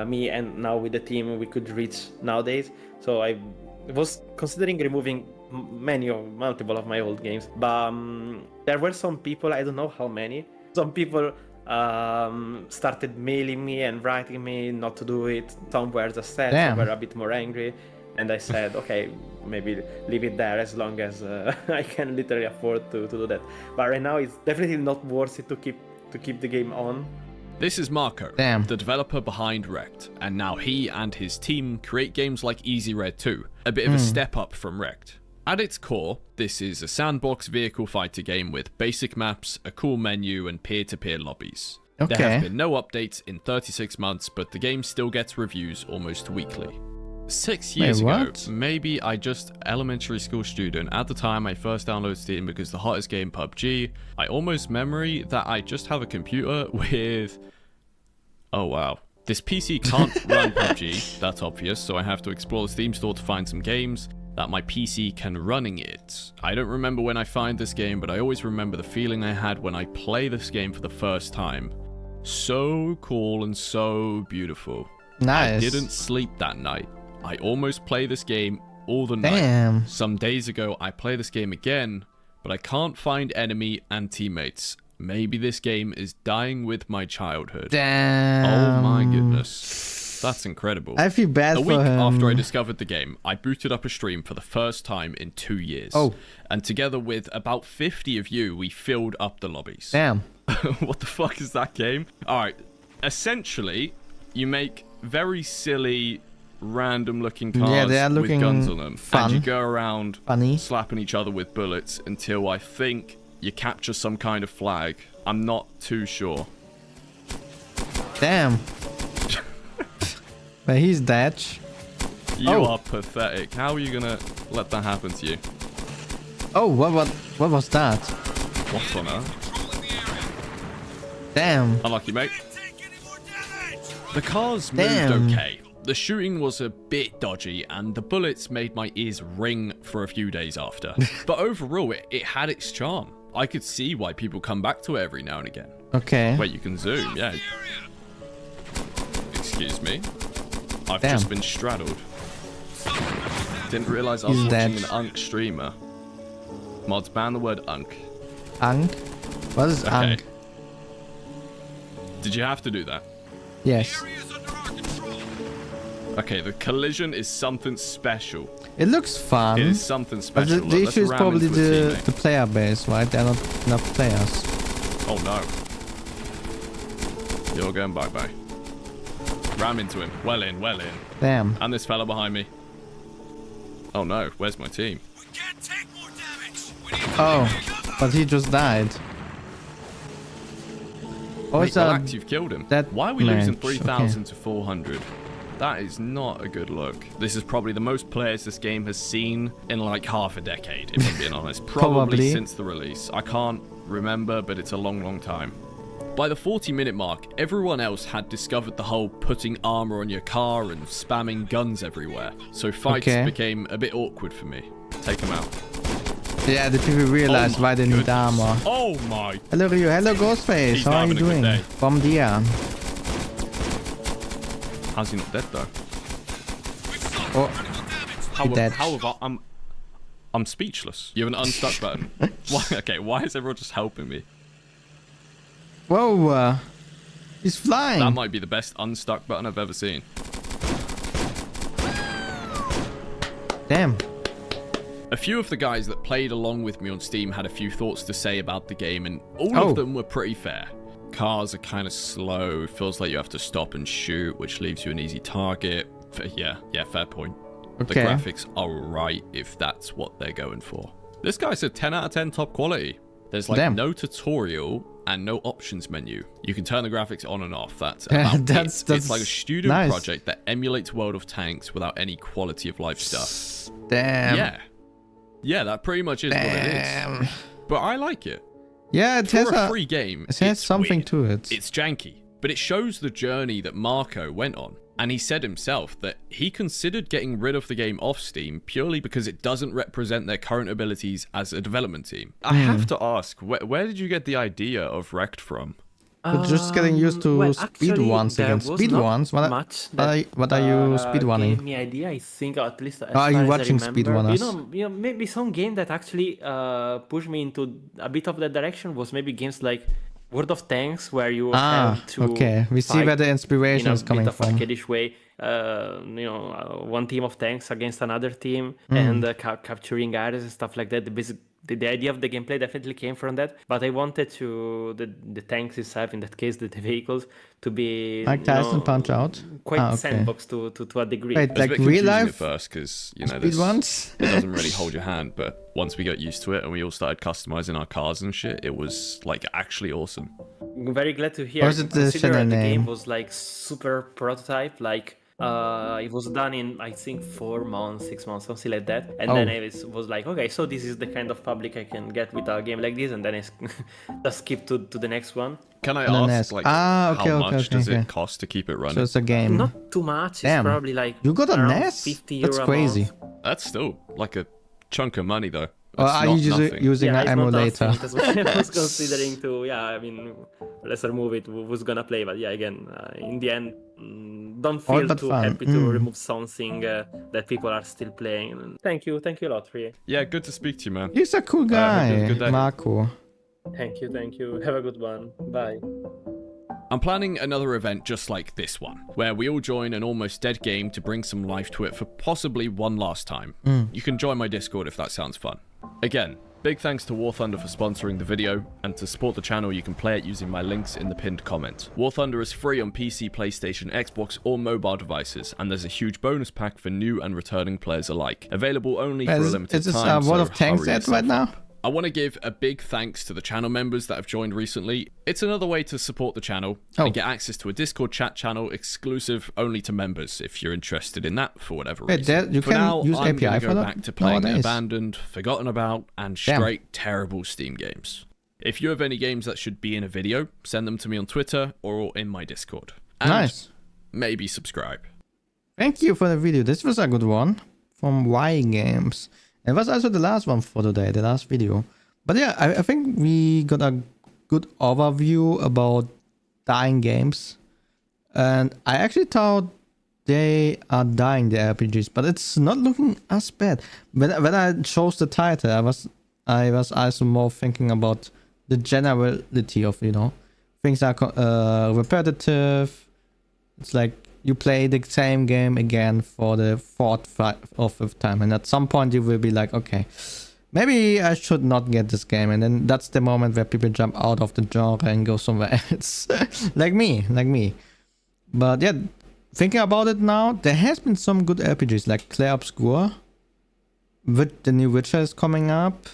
me and now with the team we could reach nowadays. So I was considering removing multiple of my old games. But there were some people, I don't know how many, some people started mailing me and writing me not to do it. Some were just sad, some were a bit more angry. And I said, okay, maybe leave it there as long as I can literally afford to do that. But right now, it's definitely not worth it to keep the game on. This is Marco, the developer behind Wrecked, and now he and his team create games like Easy Red 2, a bit of a step up from Wrecked. At its core, this is a sandbox vehicle fighter game with basic maps, a cool menu, and peer-to-peer lobbies. Okay. There have been no updates in 36 months, but the game still gets reviews almost weekly. 6 years ago, maybe I just elementary school student. At the time, I first downloaded Steam because the hottest game, PUBG. I almost memory that I just have a computer with... Oh, wow. This PC can't run PUBG, that's obvious, so I have to explore the Steam store to find some games that my PC can running it. I don't remember when I find this game, but I always remember the feeling I had when I play this game for the first time. So cool and so beautiful. Nice. I didn't sleep that night. I almost play this game all the night. Damn. Some days ago, I play this game again, but I can't find enemy and teammates. Maybe this game is dying with my childhood. Damn. Oh my goodness. That's incredible. I feel bad for him. A week after I discovered the game, I booted up a stream for the first time in 2 years. Oh. And together with about 50 of you, we filled up the lobbies. Damn. What the fuck is that game? Alright. Essentially, you make very silly... random looking cars they are looking with guns on them, fun. and you go around Funny. slapping each other with bullets until I think you capture some kind of flag. I'm not too sure. Damn. But he's dead. You are pathetic. How are you gonna let that happen to you? Oh, what was that? What on earth? Damn. Unlucky, mate. The cars Damn. moved okay. The shooting was a bit dodgy, and the bullets made my ears ring for a few days after. But overall, it had its charm. I could see why people come back to it every now and again. Okay. Wait, you can zoom, yeah. Excuse me. I've Damn. just been straddled. Didn't realize I was He's watching dead. an Unk streamer. Mods, ban the word Unk. Unk? What is Unk? Did you have to do that? Yes. Okay, the collision is something special. It looks fun. It is something But special. the Let's issue is ram probably into a the teammate. player base, right? There are not enough players. Oh no. You're going bye-bye. Ram into him. Well in, well in. Damn. And this fella behind me. Oh no, where's my team? Oh, but he just died. Oh, Wait, it's relax, you've killed him. that Why are we losing match, 3,000 to 400? That is not a good look. This is probably the most players this game has seen in like half a decade, if I'm being honest. Probably since the release. I can't remember, but it's a long, long time. By the 40-minute mark, everyone else had discovered the whole putting armor on your car and spamming guns everywhere. So fights became a bit awkward for me. Take them out. Yeah, the people realized why they need armor. Oh my. Hello, Ryu. Hello, Ghostface. He's How are you having a good doing? day. Bom dia. How's he not dead though? Oh, How he dead. have I'm speechless. You have an unstuck button. Why? Okay, why is everyone just helping me? Whoa, he's flying. That might be the best unstuck button I've ever seen. Damn. A few of the guys that played along with me on Steam had a few thoughts to say about the game, and all of them were pretty fair. Cars are kind of slow, feels like you have to stop and shoot, which leaves you an easy target. Yeah, fair point. The graphics are right if that's what they're going for. This guy said 10 out of 10 top quality. There's like no tutorial and no options menu. You can turn the graphics on and off. That's about that's it's like a student nice. project that emulates World of Tanks without any quality of life stuff. Damn. Yeah, that pretty much is what it is. But I like it. Yeah, it has a free game. It has something weird. to it. It's janky, but it shows the journey that Marco went on. And he said himself that he considered getting rid of the game off Steam purely because it doesn't represent their current abilities as a development team. I have to ask, where did you get the idea of Wrecked from? Just getting used to speed ones again. Speed ones? What are you speedrunning? Gave me idea, I think, at least as are you far watching as I remember. speedrunners? You know, maybe some game that actually pushed me into a bit of that direction was maybe games like World of Tanks, where you have to okay. We see where the inspiration is coming from. In a bit of arcade-ish way, one team of tanks against another team, and capturing areas and stuff like that. The idea of the gameplay definitely came from that, but I wanted the tanks itself, in that case the vehicles, to be Mike Tyson Punch Out, quite sandbox to a degree. Wait, like real life at first, because it doesn't really hold your hand, but once we got used to it and we all started customizing our cars and shit, it was like actually awesome. I'm very glad to hear. Considering the game was like super prototype, like it was done in I think 4 months, 6 months, something like that, and then I was like, okay, so this is the kind of public I can get with a game like this, and then I just skip to the next one. Can I ask, like, how much does it cost to keep it running? So it's a game. Not too much. Damn. It's probably like you got a NES? 50 That's euro crazy. a month. That's still like a chunk of money, though. Or are you using an emulator? I was considering to, lesser move it, who's gonna play, but again, in the end, don't feel too happy to remove something that people are still playing. Thank you a lot, Rie. Yeah, good to speak to you, man. He's a cool guy, Marco. Thank you. Have a good one. Bye. I'm planning another event just like this one, where we all join an almost dead game to bring some life to it for possibly one last time. You can join my Discord if that sounds fun. Again, big thanks to War Thunder for sponsoring the video, and to support the channel you can play it using my links in the pinned comment. War Thunder is free on PC, PlayStation, Xbox or mobile devices, and there's a huge bonus pack for new and returning players alike. Available only for a limited time, is this World of Tanks ad right now? I want to give a big thanks to the channel members that have joined recently. It's another way to support the channel and get access to a Discord chat channel exclusive only to members if you're interested in that for whatever reason. You for can now, use I'm API gonna for go that? back to playing Nowadays. abandoned, forgotten about, and straight terrible Steam games. If you have any games that should be in a video, send them to me on Twitter or in my Discord. And maybe subscribe. Thank you for the video. This was a good one from Y Games. It was also the last one for today, the last video. But yeah, I think we got a good overview about dying games. And I actually thought they are dying, the RPGs, but it's not looking as bad. When I chose the title, I was also more thinking about the generality of, things are repetitive. It's like you play the same game again for the 4th or 5th time, and at some point you will be like, okay, maybe I should not get this game, and then that's the moment where people jump out of the genre and go somewhere else. like me. But yeah, thinking about it now, there has been some good RPGs like Clair Obscur. The new Witcher is coming up.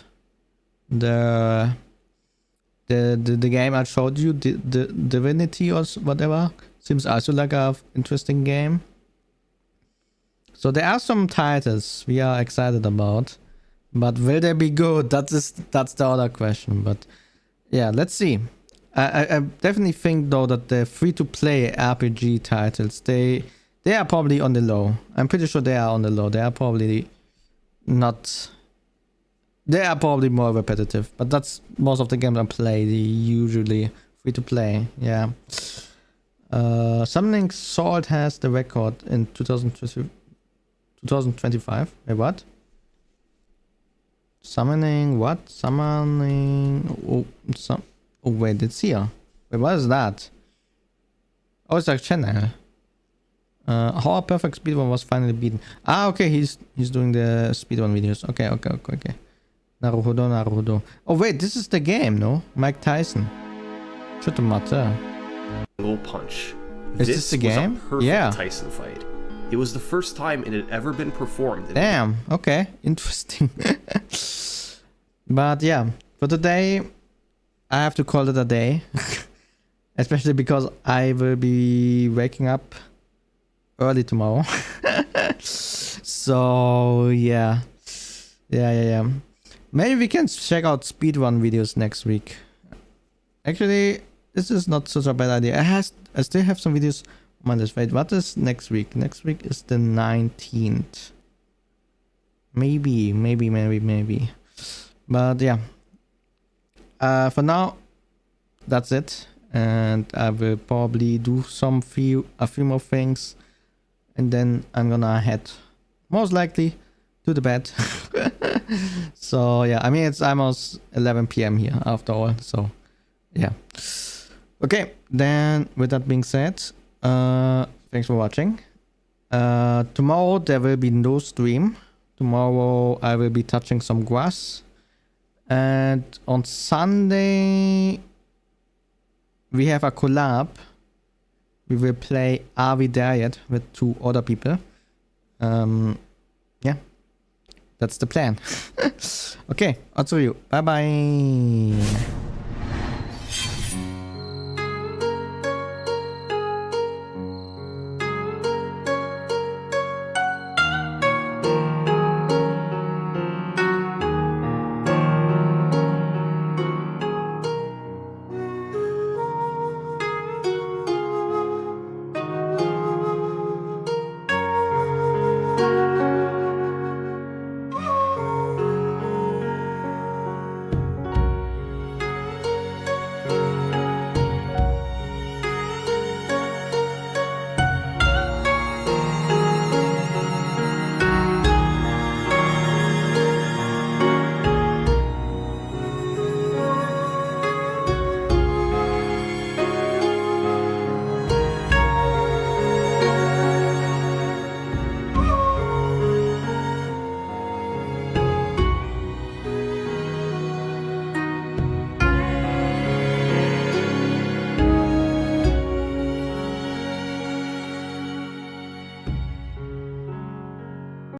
The game I showed you, the Divinity or whatever, seems also like a interesting game. So there are some titles we are excited about. But will they be good? That's the other question. But yeah, let's see. I definitely think though that the free-to-play RPG titles, they are probably on the low. I'm pretty sure they are on the low. They are probably not. They are probably more repetitive. But that's most of the games I play. They usually free-to-play. Yeah. Summoning Salt has the record in 2025. Wait, what? Summoning what? Summoning. Oh wait, it's here. Wait, what is that? Oh, it's a channel. How a perfect speedrun was finally beaten. Ah, okay, he's doing the speedrun videos. Okay. Naruhodo. Oh wait, this is the game, no? Mike Tyson. Shouldn't matter. Single punch. Is this the game? Was a perfect Tyson fight. It was the first time it had ever been performed. Damn, okay, interesting. But yeah, for today, I have to call it a day. Especially because I will be waking up early tomorrow. So yeah. Maybe we can check out speedrun videos next week. Actually, this is not such a bad idea. I still have some videos on my list. Wait, what is next week? Next week is the 19th. Maybe. But yeah. For now, that's it. And I will probably do a few more things. And then I'm gonna head, most likely, to the bed. So yeah, I mean, it's almost 11 p.m. here after all. So yeah. Okay, then with that being said, thanks for watching. Tomorrow there will be no stream. Tomorrow I will be touching some grass. And on Sunday we have a collab. We will play Are We There Yet with 2 other people. Yeah, that's the plan. Okay, I'll see you. Bye bye.